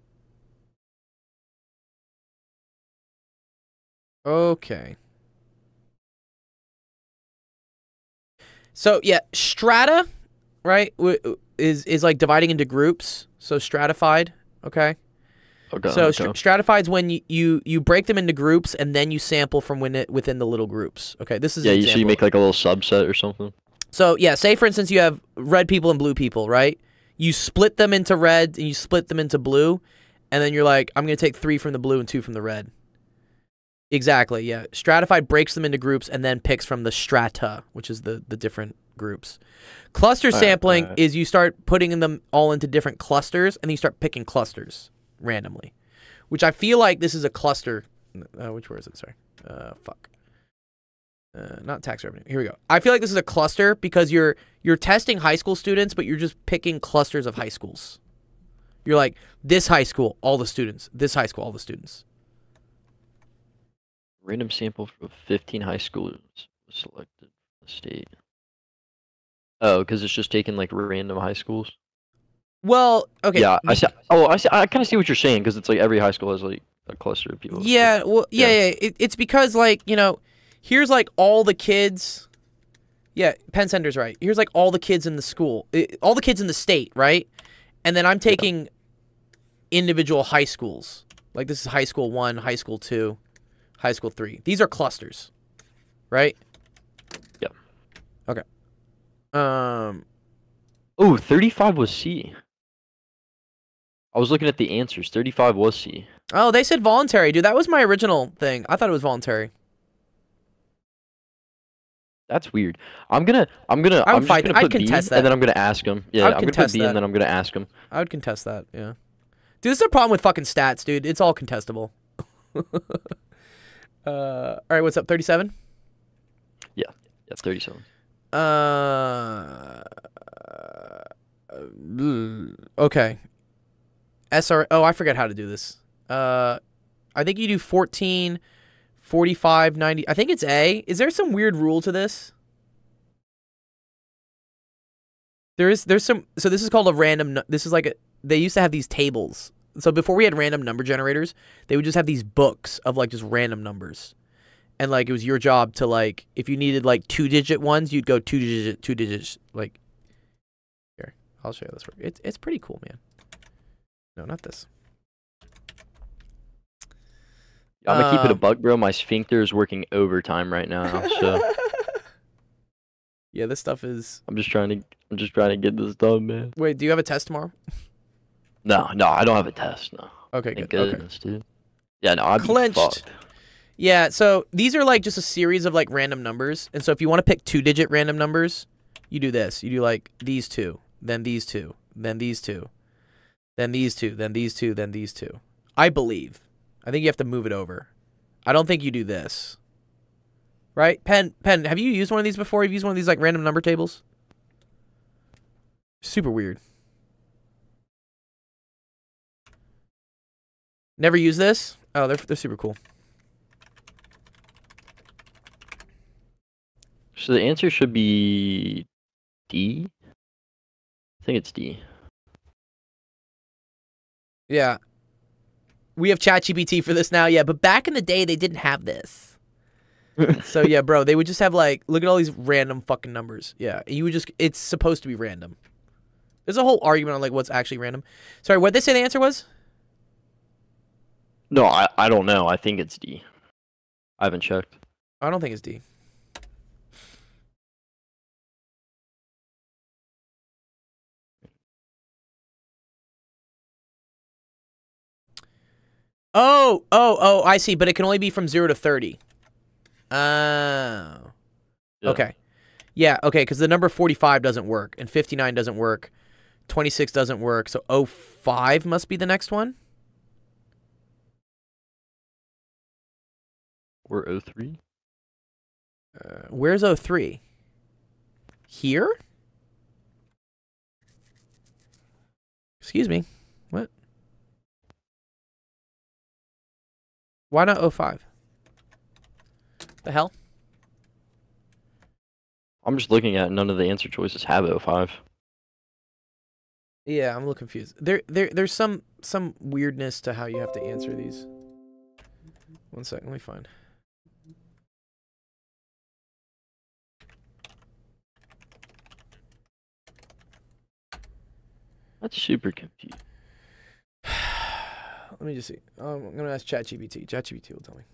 Okay. So, yeah, strata, right, is like dividing into groups. So stratified, okay? Okay. So stratified is when you break them into groups and then you sample from within the little groups. Okay, this is yeah. an So you example. make like a little subset or something. So yeah, say for instance you have red people and blue people, right? You split them into red and you split them into blue, and then you're like, I'm gonna take 3 from the blue and 2 from the red. Exactly. Yeah. Stratified breaks them into groups and then picks from the strata, which is the different groups. Cluster sampling is you start putting them all into different clusters and then you start picking clusters randomly, which I feel like this is a cluster. Which word is it? Sorry. Fuck. Not tax revenue. Here we go. I feel like this is a cluster because you're testing high school students, but you're just picking clusters of high schools. You're like, this high school, all the students. This high school, all the students. Random sample from 15 high schools was selected from the state. Oh, because it's just taking like random high schools. Well, okay. Yeah, I see. Oh, I see. I kind of see what you're saying because it's like every high school has like a cluster of people. Yeah. Well, yeah. It's because like here's like all the kids. Yeah, Penn Center's right. Here's like all the kids in the school, all the kids in the state, right? And then I'm taking individual high schools. Like this is high school 1, high school 2, high school 3. These are clusters, right? Yep. Okay. Oh, 35 was C. I was looking at the answers. 35 was C. Oh, they said voluntary, dude. That was my original thing. I thought it was voluntary. That's weird. I'm just gonna put B, contest that. and then I'm gonna ask him. Yeah, I'm gonna put B, that. and then I'm gonna ask him. I would contest that. Yeah. Dude, this is a problem with fucking stats, dude. It's all contestable. All right, what's up? 37. Yeah, 37. Okay. SR. Oh, I forget how to do this. I think you do 14, 45, 90. I think it's A. Is there some weird rule to this? There's some. So this is called a random. This is like they used to have these tables. So before we had random number generators, they would just have these books of like just random numbers. And like it was your job to like, if you needed like 2-digit ones, you'd go 2 digits. Like, here, I'll show you this. It's pretty cool, man. No, not this. I'm gonna keep it a buck, bro. My sphincter is working overtime right now, so yeah, this stuff is. I'm just trying to get this done, man. Wait, do you have a test tomorrow? No, I don't have a test. No. Okay, Thank good. goodness, dude. Yeah, no, I'd be Clinched. fucked. Yeah, so these are like just a series of like random numbers, and so if you want to pick 2-digit random numbers, you do this. You do like these 2, then these 2, then these 2, then these 2, then these 2, then these 2. I believe. I think you have to move it over. I don't think you do this. Right? Penn, have you used one of these before? You've used one of these like random number tables? Super weird. Never use this? Oh, they're super cool. So the answer should be D. I think it's D. Yeah. We have ChatGPT for this now, yeah, but back in the day they didn't have this. So yeah, bro, they would just have like, look at all these random fucking numbers. Yeah, you would just, it's supposed to be random. There's a whole argument on like what's actually random. Sorry, what did they say the answer was? No, I don't know. I think it's D. I haven't checked. I don't think it's D. Oh, I see, but it can only be from 0 to 30. Oh. Yeah. Okay. Yeah, okay, because the number 45 doesn't work, and 59 doesn't work, 26 doesn't work, so 05 must be the next one? Or 03? Where's 03? Here? Excuse me. What? Why not 05? The hell? I'm just looking at none of the answer choices have 05. Yeah, I'm a little confused. There's some weirdness to how you have to answer these. One second, let me find. That's super confused. Let me just see. I'm gonna ask ChatGPT. ChatGPT will tell me.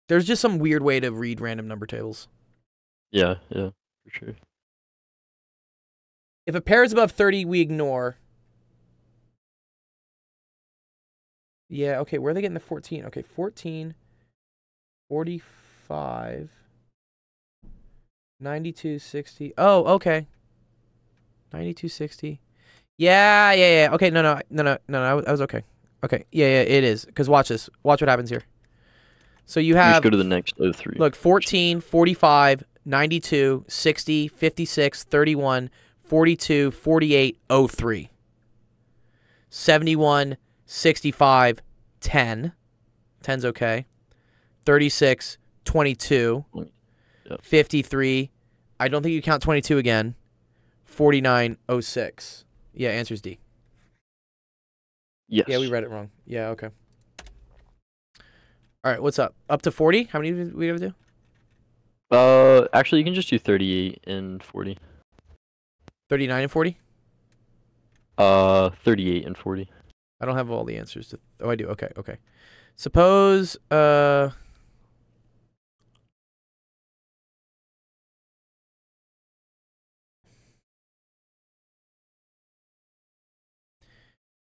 There's just some weird way to read random number tables. Yeah, for sure. If a pair is above 30, we ignore. Yeah, okay, where are they getting the 14? Okay, 14, 45, 92, 60. Oh, okay. 92, 60. Yeah. Okay, no, I was okay. Okay, yeah, it is. Because watch this. Watch what happens here. So you have... Just go to the next 03. Look, 14, 45, 92, 60, 56, 31, 42, 48, 03. 71, 65, 10. 10's okay. 36, 22. Yep. 53. I don't think you count 22 again. 49, 06. Yeah, answer's D. Yes. Yeah, we read it wrong. Yeah, okay. All right, what's up? Up to 40? How many do we gotta do? Actually, you can just do 38 and 40. 39 and 40? 38 and 40. I don't have all the answers to... Oh, I do. Okay. Suppose,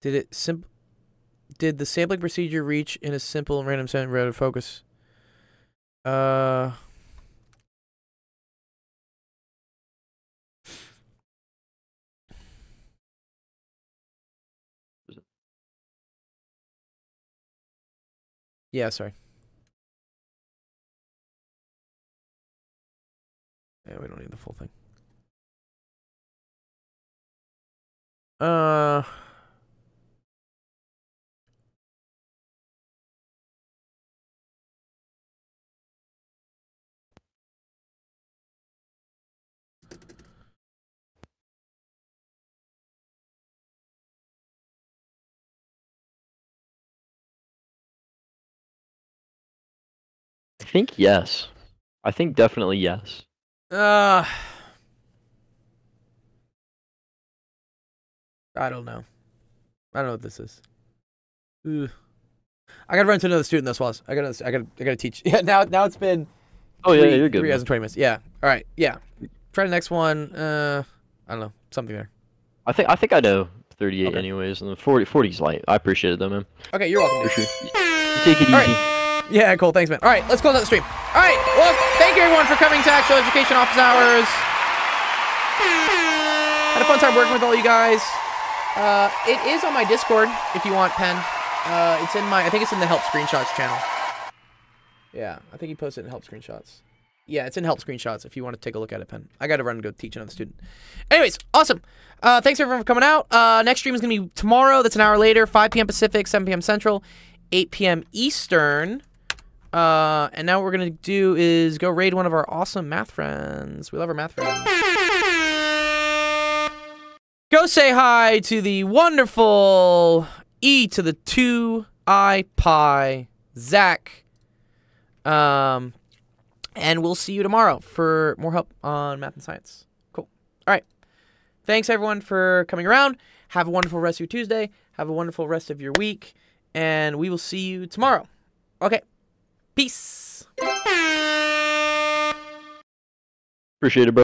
Did the sampling procedure reach in a simple and random center rate of focus? Yeah, sorry. Yeah, we don't need the full thing. I think yes. I think definitely yes. I don't know. I don't know what this is. Ugh. I gotta run to another student. This was. I gotta teach. Yeah. Now it's been. Oh yeah, you're good. 3 hours and 20 minutes. Yeah. All right. Yeah. Try the next one. I don't know. Something there. I think I know 38 Okay. anyways, and the 40's light. I appreciate it though, man. Okay, you're welcome. For sure. You take it easy. Right. Yeah, cool. Thanks, man. All right, let's close out the stream. All right. Well, thank you everyone for coming to Actual Education Office Hours. Had a fun time working with all you guys. It is on my Discord if you want, Pen. It's in my. I think it's in the Help Screenshots channel. Yeah, I think he posted it in Help Screenshots. Yeah, it's in Help Screenshots if you want to take a look at it, Pen. I got to run and go teach another student. Anyways, awesome. Thanks everyone for coming out. Next stream is going to be tomorrow. That's an hour later, 5 p.m. Pacific, 7 p.m. Central, 8 p.m. Eastern. And now what we're going to do is go raid one of our awesome math friends. We love our math friends. Go say hi to the wonderful E to the 2I pi, Zach. And we'll see you tomorrow for more help on math and science. Cool. All right. Thanks, everyone, for coming around. Have a wonderful rest of your Tuesday. Have a wonderful rest of your week. And we will see you tomorrow. Okay. Peace. Appreciate it, bro.